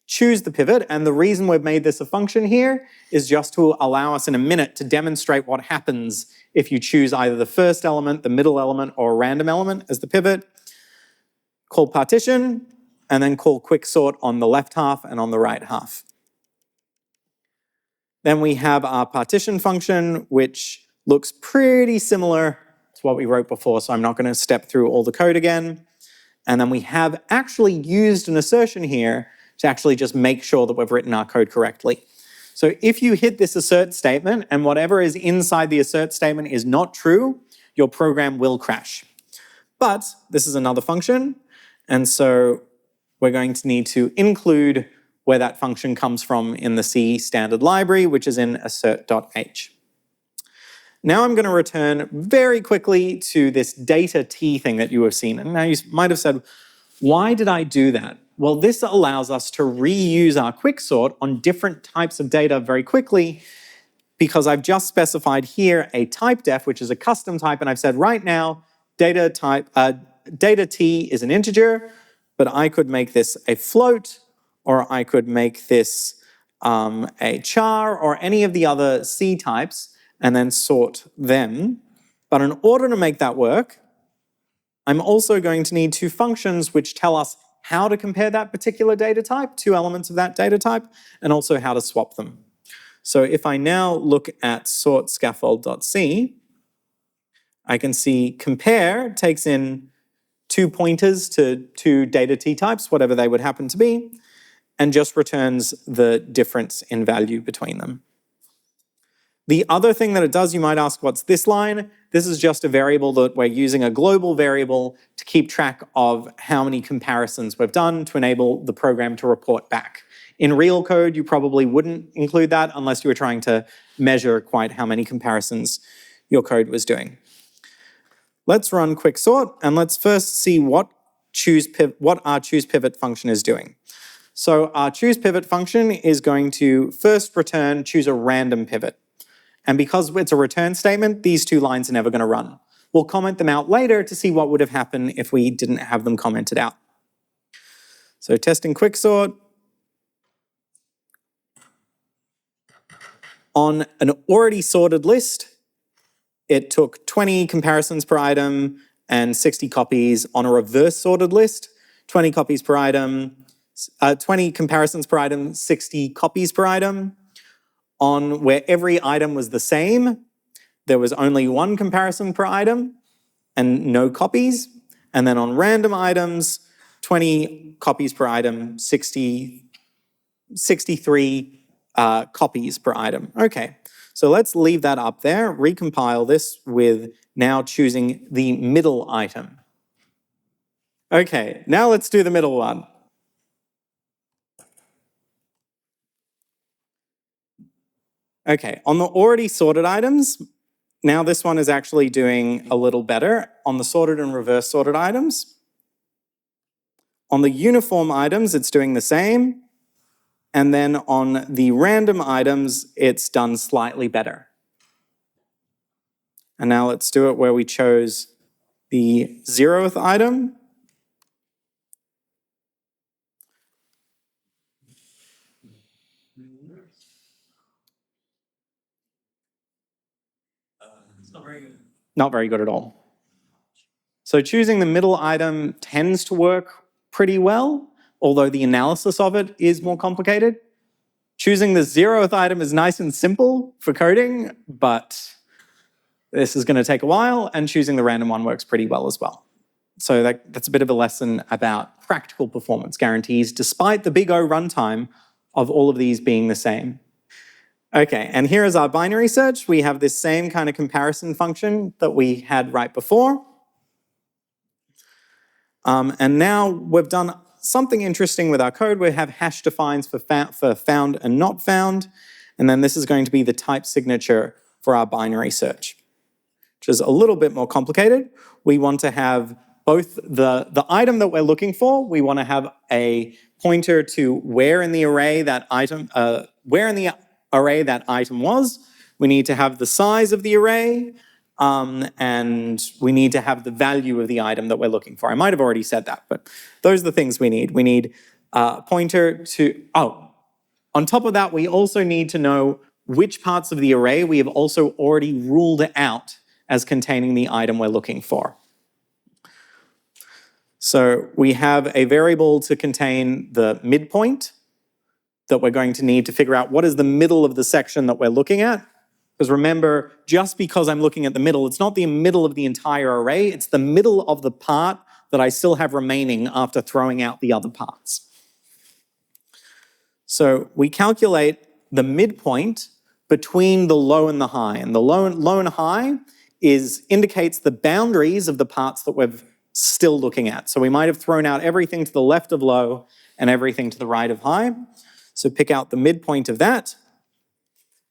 Choose the pivot, and the reason we've made this a function here is just to allow us in a minute to demonstrate what happens if you choose either the first element, the middle element, or a random element as the pivot. Call partition, and then call quicksort on the left half and on the right half. Then we have our partition function, which looks pretty similar to what we wrote before, so I'm not going to step through all the code again. And then we have actually used an assertion here to actually just make sure that we've written our code correctly. So if you hit this assert statement and whatever is inside the assert statement is not true, your program will crash. But this is another function, and so we're going to need to include where that function comes from in the C standard library, which is in assert.h. Now I'm going to return very quickly to this data T thing that you have seen. And now you might have said, why did I do that? Well, this allows us to reuse our quicksort on different types of data very quickly, because I've just specified here a type def, which is a custom type, and I've said right now, data t is an integer, but I could make this a float, or I could make this a char, or any of the other C types, and then sort them. But in order to make that work, I'm also going to need two functions which tell us how to compare that particular data type, two elements of that data type, and also how to swap them. So if I now look at sort scaffold.c, I can see compare takes in 2 pointers to two data t types, whatever they would happen to be, and just returns the difference in value between them. The other thing that it does, you might ask, what's this line? This is just a variable that we're using, a global variable, to keep track of how many comparisons we've done to enable the program to report back. In real code, you probably wouldn't include that unless you were trying to measure quite how many comparisons your code was doing. Let's run Quicksort, and let's first see what our choosepivot function is doing. So our choosepivot function is going to first return choose a random pivot. And because it's a return statement, these two lines are never going to run. We'll comment them out later to see what would have happened if we didn't have them commented out. So testing Quicksort. On an already sorted list, it took 20 comparisons per item and 60 copies. On a reverse sorted list, 20 copies per item, 20 comparisons per item, 60 copies per item. On where every item was the same, there was only one comparison per item and no copies. And then on random items, 20 copies per item, 63 copies per item. Okay, so let's leave that up there, recompile this with now choosing the middle item. Okay, now let's do the middle one. Okay, on the already sorted items, now this one is actually doing a little better. On the sorted and reverse sorted items, on the uniform items, it's doing the same. And then on the random items, it's done slightly better. And now let's do it where we chose the 0th item. Not very good at all. So choosing the middle item tends to work pretty well, although the analysis of it is more complicated. Choosing the 0th item is nice and simple for coding, but this is going to take a while, and choosing the random one works pretty well as well. So that's a bit of a lesson about practical performance guarantees, despite the big O runtime of all of these being the same. Okay, and here is our binary search. We have this same kind of comparison function that we had right before. And now we've done something interesting with our code. We have hash defines for found and not found. And then this is going to be the type signature for our binary search, which is a little bit more complicated. We want to have both the item that we're looking for, we want to have a pointer to where in the array that item, was. We need to have the size of the array, and we need to have the value of the item that we're looking for. I might have already said that, but those are the things we need. We need a pointer to, on top of that, we also need to know which parts of the array we have also already ruled out as containing the item we're looking for. So we have a variable to contain the midpoint that we're going to need to figure out what is the middle of the section that we're looking at. Because remember, just because I'm looking at the middle, it's not the middle of the entire array, it's the middle of the part that I still have remaining after throwing out the other parts. So we calculate the midpoint between the low and the high. And the low and high indicates the boundaries of the parts that we're still looking at. So we might have thrown out everything to the left of low and everything to the right of high. So pick out the midpoint of that.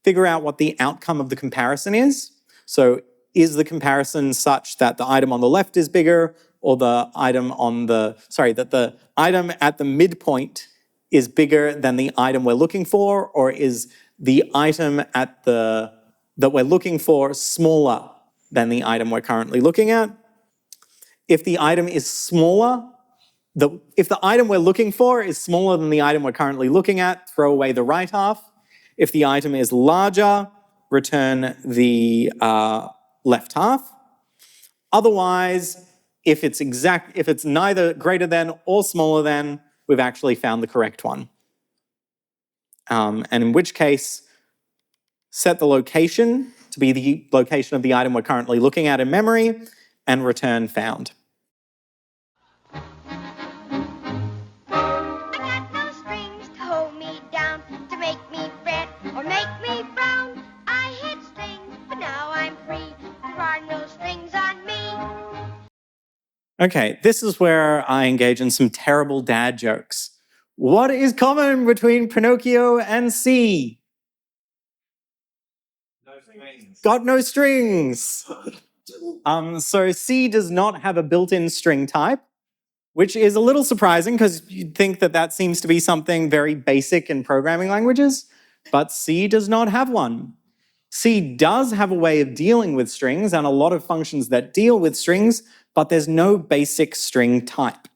Figure out what the outcome of the comparison is. So is the comparison such that the item on the left is bigger or the item on the, sorry, that the item at the midpoint is bigger than the item we're looking for, or is the item at the, that we're looking for smaller than the item we're currently looking at? If the item is smaller, if the item we're looking for is smaller than the item we're currently looking at, throw away the right half. If the item is larger, return the left half. Otherwise, if it's neither greater than or smaller than, we've actually found the correct one. And in which case, set the location to be the location of the item we're currently looking at in memory, and return found. Okay, this is where I engage in some terrible dad jokes. What is common between Pinocchio and C? No strings. Got no strings. So C does not have a built-in string type, which is a little surprising because you'd think that that seems to be something very basic in programming languages, but C does not have one. C does have a way of dealing with strings and a lot of functions that deal with strings, but there's no basic string type.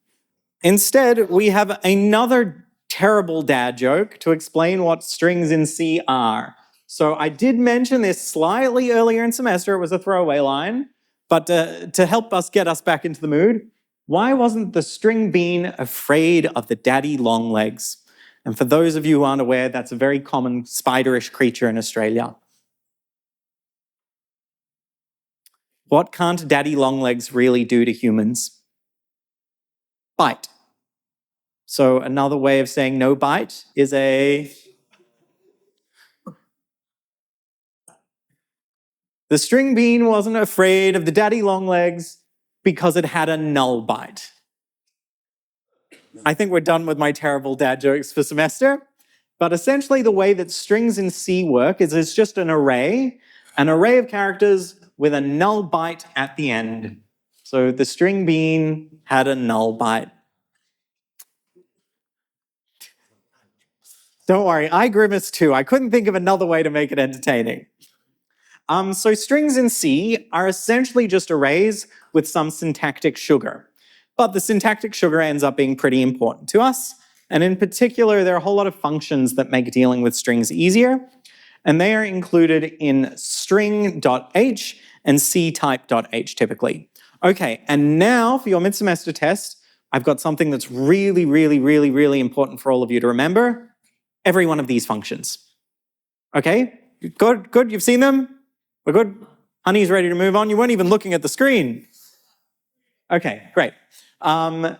Instead, we have another terrible dad joke to explain what strings in C are. So I did mention this slightly earlier in semester, it was a throwaway line, but to help us get us back into the mood, why wasn't the string bean afraid of the daddy long legs? And for those of you who aren't aware, that's a very common spiderish creature in Australia. What can't daddy longlegs really do to humans? Bite. So another way of saying no bite is a... The string bean wasn't afraid of the daddy longlegs because it had a null bite. I think we're done with my terrible dad jokes for semester. But essentially the way that strings in C work is it's just an array of characters with a null byte at the end. So the string bean had a null byte. Don't worry, I grimaced too. I couldn't think of another way to make it entertaining. So strings in C are essentially just arrays with some syntactic sugar. But the syntactic sugar ends up being pretty important to us. And in particular, there are a whole lot of functions that make dealing with strings easier. And they are included in string.h and ctype.h typically. Okay, and now for your mid-semester test, I've got something that's really, really, really, really important for all of you to remember. Every one of these functions. Okay, good, you've seen them? We're good? Honey's ready to move on. You weren't even looking at the screen. Okay, great.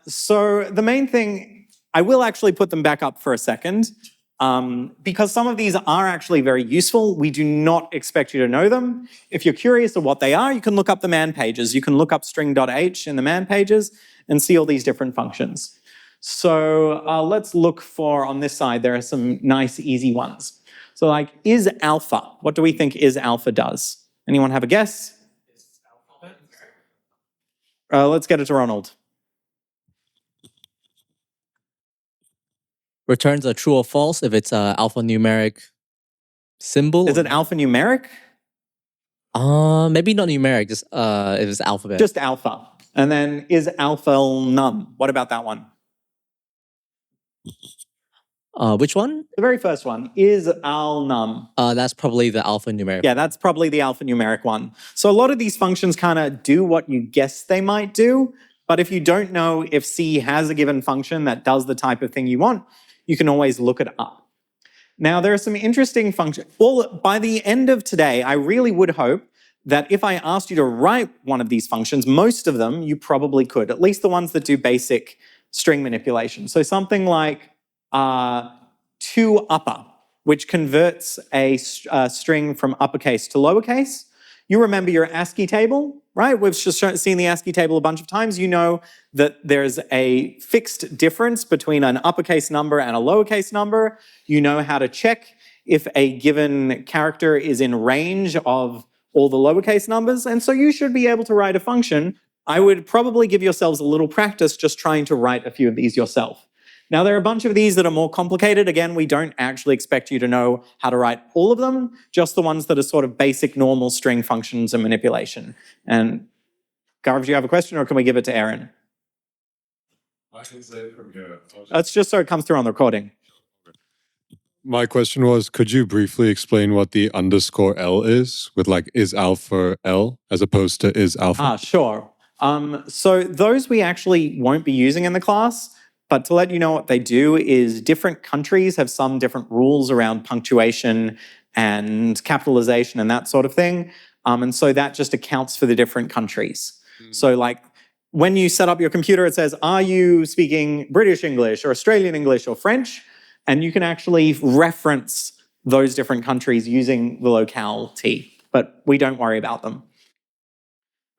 So the main thing, I will actually put them back up for a second. Because some of these are actually very useful. We do not expect you to know them. If you're curious of what they are, you can look up the man pages. You can look up string.h in the man pages and see all these different functions. So let's look for, on this side, there are some nice easy ones. So like, is alpha? What do we think is alpha does? Anyone have a guess? Let's get it to Ronald. Returns a true or false if it's a alphanumeric symbol. Is it alphanumeric? Maybe not numeric, just if it's alphabet. Just alpha. And then is alpha num? What about that one? Which one? The very first one, is al num. That's probably the alphanumeric. Yeah, that's probably the alphanumeric one. So a lot of these functions kind of do what you guess they might do, but if you don't know if C has a given function that does the type of thing you want, you can always look it up. Now, there are some interesting functions. Well, by the end of today, I really would hope that if I asked you to write one of these functions, most of them you probably could, at least the ones that do basic string manipulation. So something like toUpper, which converts a string from uppercase to lowercase. You remember your ASCII table, right? We've just seen the ASCII table a bunch of times. You know that there's a fixed difference between an uppercase number and a lowercase number. You know how to check if a given character is in range of all the lowercase numbers. And so you should be able to write a function I would probably give yourselves a little practice just trying to write a few of these yourself. Now, there are a bunch of these that are more complicated. Again, we don't actually expect you to know how to write all of them, just the ones that are sort of basic normal string functions and manipulation. And Gaurav, do you have a question, or can we give it to Aaron? I can say it from here. That's just so it comes through on the recording. My question was, could you briefly explain what the _L is with like is alpha L as opposed to is alpha? Sure. So those we actually won't be using in the class, but to let you know what they do is different countries have some different rules around punctuation and capitalization and that sort of thing. And so that just accounts for the different countries. So like when you set up your computer, it says, are you speaking British English or Australian English or French? And you can actually reference those different countries using the locale T, but we don't worry about them.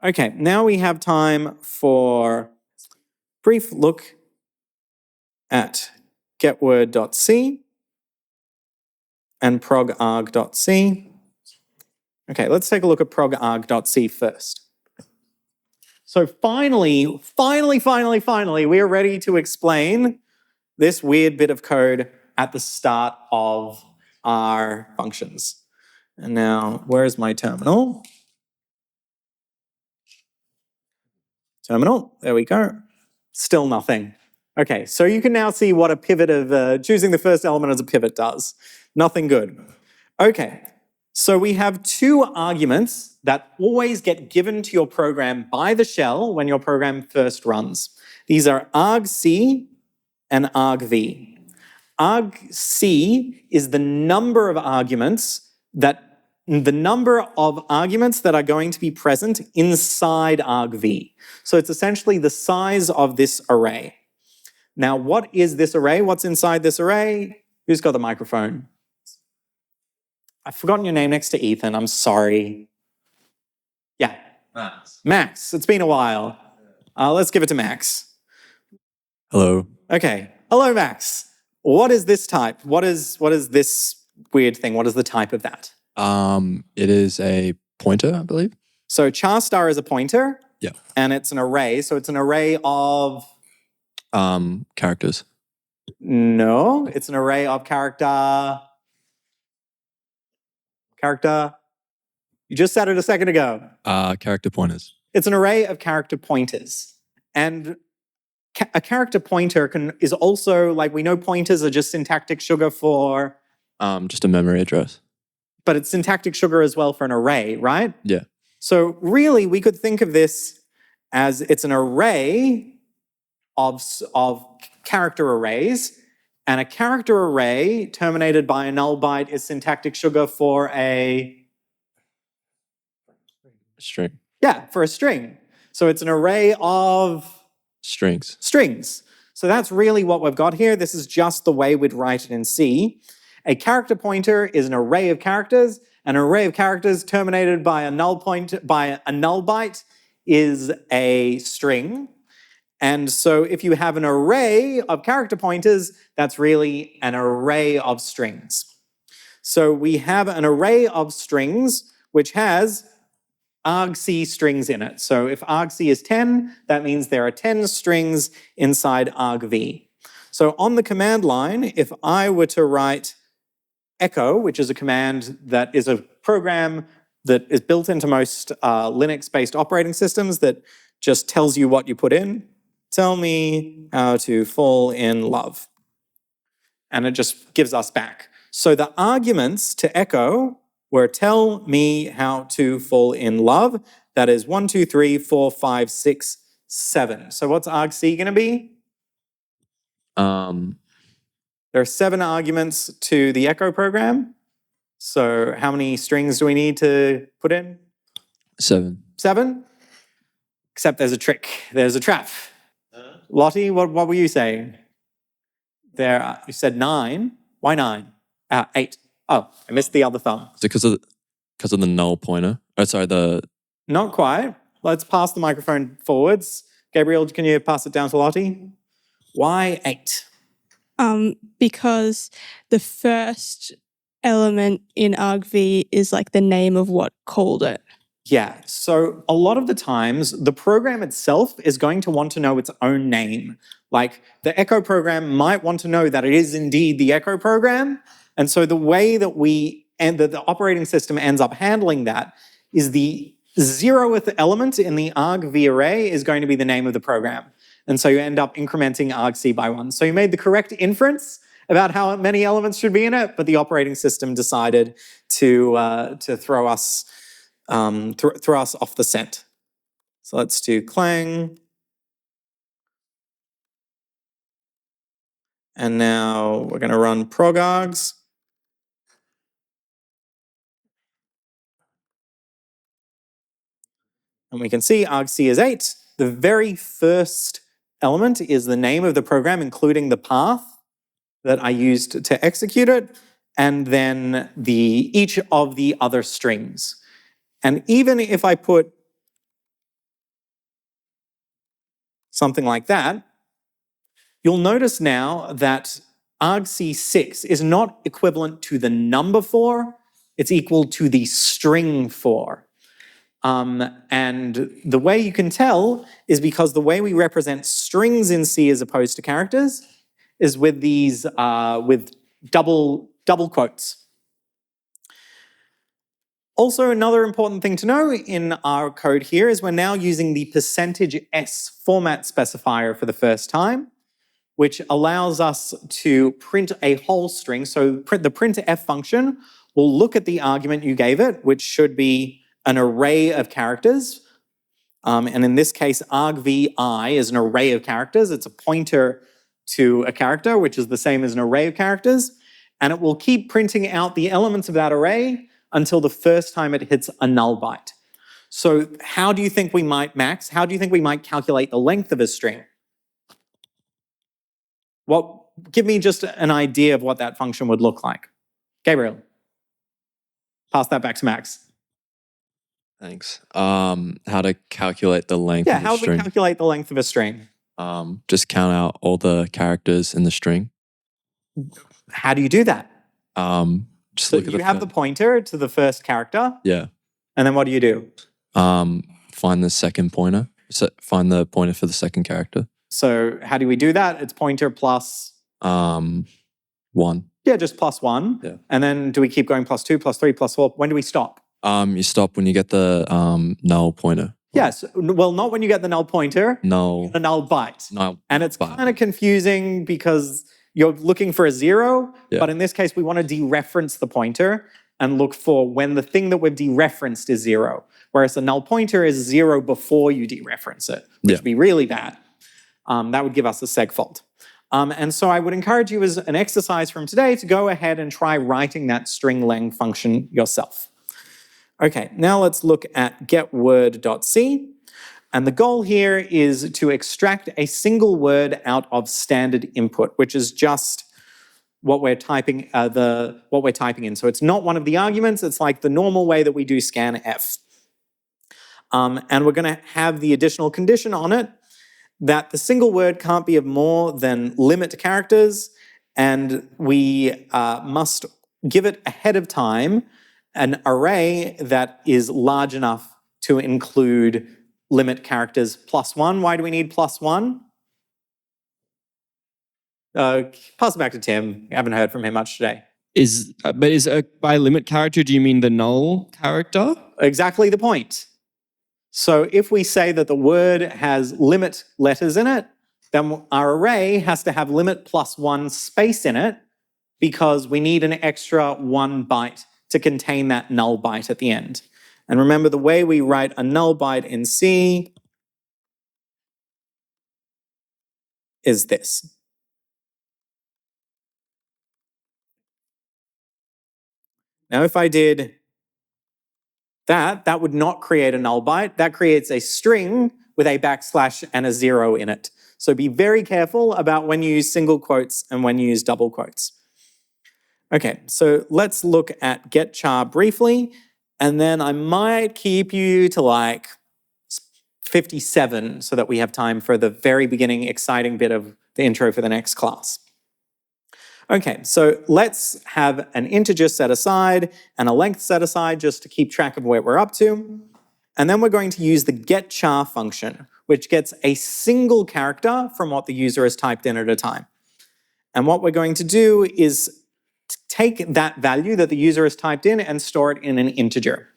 Okay, now we have time for a brief look at getword.c and progarg.c. Okay, let's take a look at progarg.c first. So finally, we are ready to explain this weird bit of code at the start of our functions. And now, where's my terminal? Terminal, there we go. Still nothing. Okay, so you can now see what a pivot of choosing the first element as a pivot does. Nothing good. Okay, so we have two arguments that always get given to your program by the shell when your program first runs. These are argc and argv. Argc is the number of arguments that are going to be present inside argv. So it's essentially the size of this array. Now, what is this array? What's inside this array? Who's got the microphone? I've forgotten your name next to Ethan. I'm sorry. Yeah. Max. It's been a while. Let's give it to Max. Hello. Okay. Hello, Max. What is this type? What is this weird thing? What is the type of that? It is a pointer, I believe. So char star is a pointer. Yeah. And it's an array. So it's an array of characters. No, it's an array of character. You just said it a second ago. Character pointers. It's an array of character pointers. And a character pointer is also, like, we know pointers are just syntactic sugar for... just a memory address. But it's syntactic sugar as well for an array, right? Yeah. So really, we could think of this as it's an array of character arrays, and a character array terminated by a null byte is syntactic sugar for a... String. Yeah, for a string. So it's an array of... Strings. So that's really what we've got here. This is just the way we'd write it in C. A character pointer is an array of characters. An array of characters terminated by a null byte is a string. And so if you have an array of character pointers, that's really an array of strings. So we have an array of strings which has argc strings in it. So if argc is 10, that means there are 10 strings inside argv. So on the command line, if I were to write echo, which is a command that is a program that is built into most Linux-based operating systems that just tells you what you put in, tell me how to fall in love. And it just gives us back. So the arguments to echo were tell me how to fall in love. That is 1, 2, 3, 4, 5, 6, 7. So what's argc going to be? There are 7 arguments to the echo program. So how many strings do we need to put in? 7. 7? Except there's a trick. There's a trap. Lottie, what were you saying? There, you said 9. Why 9? 8. Oh, I missed the other thumb. Is it because of the null pointer? Oh, sorry, the... Not quite. Let's pass the microphone forwards. Gabriel, can you pass it down to Lottie? Why 8? Because the first element in argv is like the name of what called it. Yeah, so a lot of the times the program itself is going to want to know its own name. Like the echo program might want to know that it is indeed the echo program. And so the way that the operating system ends up handling that is the 0th element in the argv array is going to be the name of the program. And so you end up incrementing argc by 1. So you made the correct inference about how many elements should be in it, but the operating system decided to throw us off the scent. So let's do clang. And now we're going to run progargs. And we can see argc is 8. The very first element is the name of the program, including the path that I used to execute it, and then each of the other strings. And even if I put something like that, you'll notice now that argc6 is not equivalent to the number 4, it's equal to the string 4. And the way you can tell is because the way we represent strings in C as opposed to characters is with these, with double quotes. Also, another important thing to know in our code here is we're now using the %s format specifier for the first time, which allows us to print a whole string. So the printf function will look at the argument you gave it, which should be an array of characters. And in this case, argvi is an array of characters. It's a pointer to a character, which is the same as an array of characters. And it will keep printing out the elements of that array until the first time it hits a null byte. So how do you think we might, Max, how do you think we might calculate the length of a string? Give me just an idea of what that function would look like. Gabriel, pass that back to Max. Thanks. How to calculate the length of a how do string? we calculate the length of a string? Just count out all the characters in the string. How do you do that? Just So look at you have the pointer to the first character. Yeah. And then what do you do? Find the second pointer. So find the pointer for the second character. So how do we do that? It's pointer plus 1. Yeah, just plus 1. Yeah. And then do we keep going plus 2, plus 3, plus 4? When do we stop? You stop when you get the null pointer. Yes. Well, not when you get the null pointer. No. The null byte. Null. And it's kind of confusing because you're looking for a 0, but in this case, we want to dereference the pointer and look for when the thing that we've dereferenced is 0. Whereas the null pointer is 0 before you dereference it, which would be really bad. That would give us a seg fault. And so I would encourage you as an exercise from today to go ahead and try writing that string length function yourself. Okay, now let's look at getWord.c. And the goal here is to extract a single word out of standard input, which is just what we're typing in. So it's not one of the arguments, it's like the normal way that we do scanf. And we're going to have the additional condition on it that the single word can't be of more than limit characters, and we must give it ahead of time an array that is large enough to include limit characters plus 1. Why do we need plus 1? Pass it back to Tim. I haven't heard from him much today. By limit character, do you mean the null character? Exactly the point. So if we say that the word has limit letters in it, then our array has to have limit plus 1 space in it because we need an extra 1 byte to contain that null byte at the end. And remember, the way we write a null byte in C is this. Now, if I did that would not create a null byte. That creates a string with a backslash and a 0 in it. So be very careful about when you use single quotes and when you use double quotes. Okay, so let's look at getChar briefly, and then I might keep you to like 57 so that we have time for the very beginning exciting bit of the intro for the next class. Okay, so let's have an integer set aside and a length set aside just to keep track of where we're up to. And then we're going to use the getChar function, which gets a single character from what the user has typed in at a time. And what we're going to do is take that value that the user has typed in and store it in an integer.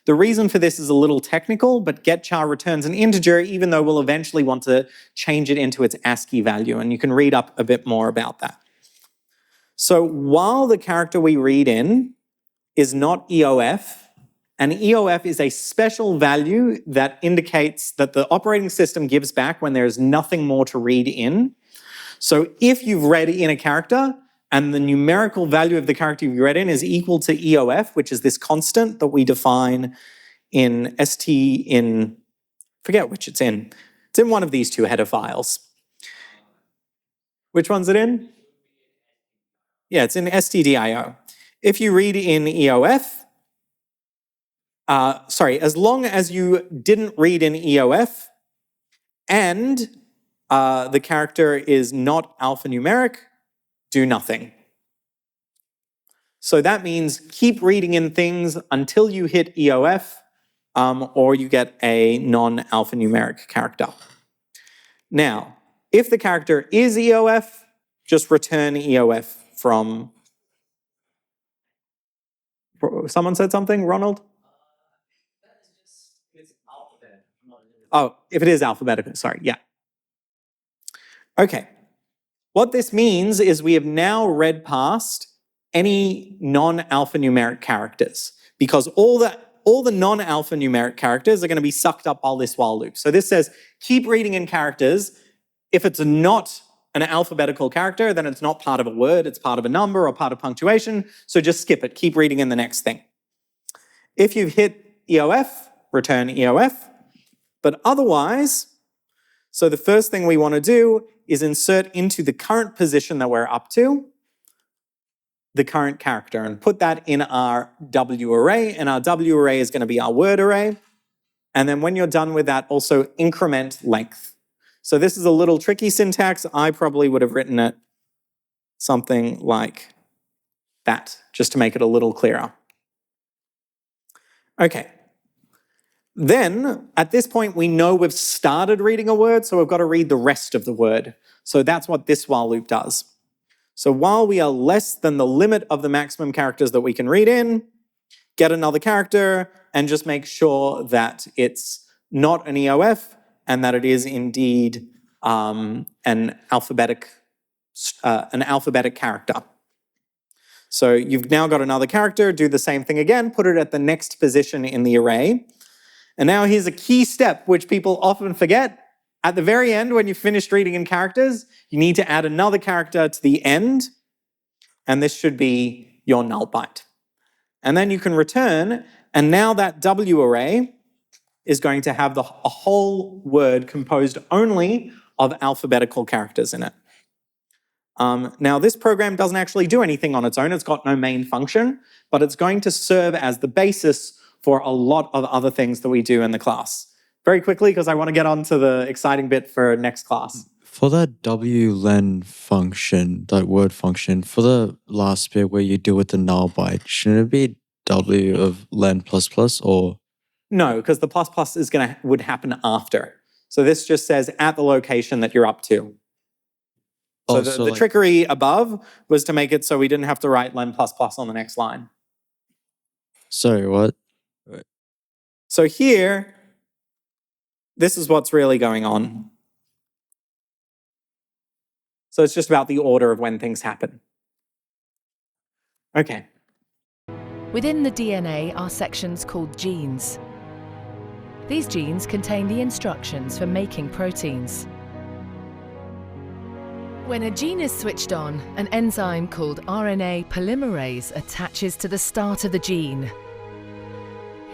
The reason for this is a little technical, but getChar returns an integer even though we'll eventually want to change it into its ASCII value, and you can read up a bit more about that. So while the character we read in is not EOF, and EOF is a special value that indicates that the operating system gives back when there is nothing more to read in. So if you've read in a character and the numerical value of the character you read in is equal to EOF, which is this constant that we define in forget which it's in. It's in one of these two header files. Which one's it in? Yeah, it's in stdio. If you read in EOF, as long as you didn't read in EOF and the character is not alphanumeric, do nothing. So that means keep reading in things until you hit EOF or you get a non-alphanumeric character. Now, if the character is EOF, just return EOF from... Someone said something, Ronald? Oh, if it is alphabetical, sorry, yeah. Okay. What this means is we have now read past any non-alphanumeric characters because all the non-alphanumeric characters are going to be sucked up by this while loop. So this says keep reading in characters. If it's not an alphabetical character, then it's not part of a word, it's part of a number or part of punctuation. So just skip it, keep reading in the next thing. If you've hit EOF, return EOF. But otherwise, so the first thing we want to do is insert into the current position that we're up to the current character and put that in our W array, and our W array is going to be our word array. And then when you're done with that, also increment length. So this is a little tricky syntax. I probably would have written it something like that, just to make it a little clearer. Okay. Then, at this point, we know we've started reading a word, so we've got to read the rest of the word. So that's what this while loop does. So while we are less than the limit of the maximum characters that we can read in, get another character and just make sure that it's not an EOF and that it is indeed an alphabetic character. So you've now got another character, do the same thing again, put it at the next position in the array. And now here's a key step which people often forget. At the very end, when you've finished reading in characters, you need to add another character to the end, and this should be your null byte. And then you can return, and now that W array is going to have a whole word composed only of alphabetical characters in it. Now, this program doesn't actually do anything on its own. It's got no main function, but it's going to serve as the basis for a lot of other things that we do in the class. Very quickly, because I want to get on to the exciting bit for next class. For that wlen function, that word function, for the last bit where you deal with the null byte, shouldn't it be w of len plus plus or? No, because the plus plus would happen after. So this just says at the location that you're up to. So the trickery above was to make it so we didn't have to write len plus plus on the next line. Sorry, what? So here, this is what's really going on. So it's just about the order of when things happen. Okay. Within the DNA are sections called genes. These genes contain the instructions for making proteins. When a gene is switched on, an enzyme called RNA polymerase attaches to the start of the gene.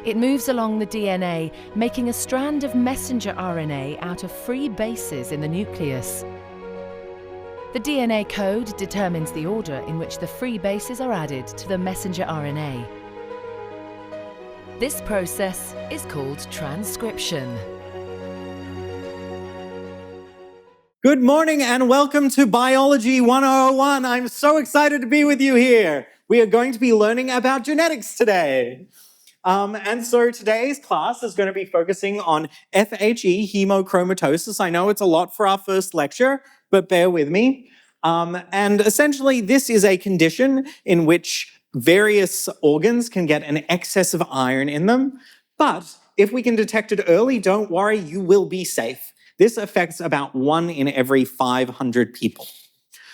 It moves along the DNA, making a strand of messenger RNA out of free bases in the nucleus. The DNA code determines the order in which the free bases are added to the messenger RNA. This process is called transcription. Good morning and welcome to Biology 101. I'm so excited to be with you here. We are going to be learning about genetics today. And so today's class is going to be focusing on FHE hemochromatosis. I know it's a lot for our first lecture, but bear with me. And essentially, this is a condition in which various organs can get an excess of iron in them. But if we can detect it early, don't worry, you will be safe. This affects about 1 in every 500 people.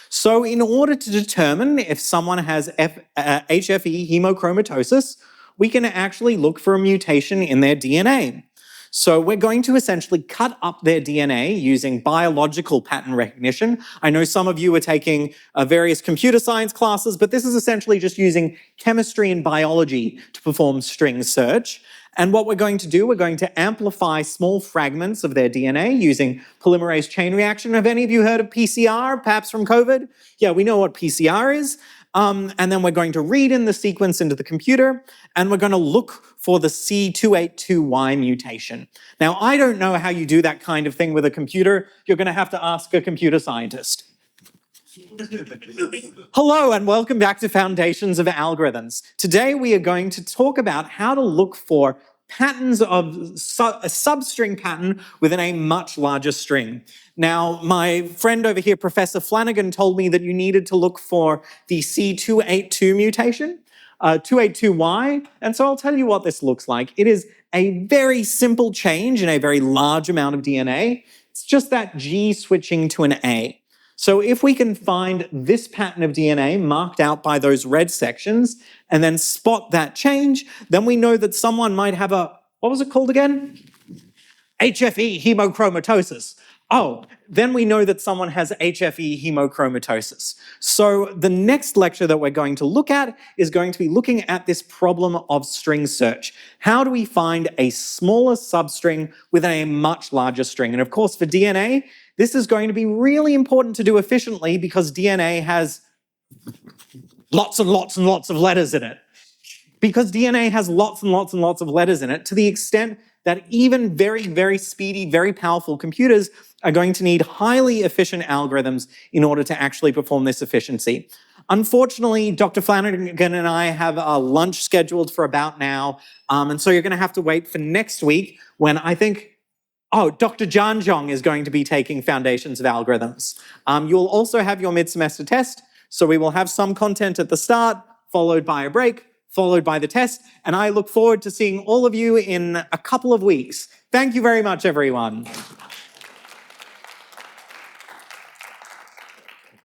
So in order to determine if someone has HFE hemochromatosis, we can actually look for a mutation in their DNA. So we're going to essentially cut up their DNA using biological pattern recognition. I know some of you are taking various computer science classes, but this is essentially just using chemistry and biology to perform string search. And what we're going to do, we're going to amplify small fragments of their DNA using polymerase chain reaction. Have any of you heard of PCR, perhaps from COVID? Yeah, we know what PCR is. And then we're going to read in the sequence into the computer, and we're going to look for the C282Y mutation. Now, I don't know how you do that kind of thing with a computer. You're going to have to ask a computer scientist. Hello and welcome back to Foundations of Algorithms. Today we are going to talk about how to look for patterns of a substring pattern within a much larger string. Now, my friend over here, Professor Flanagan, told me that you needed to look for the C282 mutation, 282Y, and so I'll tell you what this looks like. It is a very simple change in a very large amount of DNA. It's just that G switching to an A. So if we can find this pattern of DNA marked out by those red sections and then spot that change, then we know that someone might have a, what was it called again? HFE hemochromatosis. Oh, then we know that someone has HFE hemochromatosis. So the next lecture that we're going to look at is going to be looking at this problem of string search. How do we find a smaller substring within a much larger string? And of course, for DNA, this is going to be really important to do efficiently because DNA has lots and lots and lots of letters in it. Because DNA has lots and lots and lots of letters in it, to the extent that even very, very speedy, very powerful computers are going to need highly efficient algorithms in order to actually perform this efficiency. Unfortunately, Dr. Flanagan and I have a lunch scheduled for about now, and so you're going to have to wait for next week when I think Dr. Janjong is going to be taking Foundations of Algorithms. You'll also have your mid-semester test, so we will have some content at the start, followed by a break, followed by the test, and I look forward to seeing all of you in a couple of weeks. Thank you very much, everyone.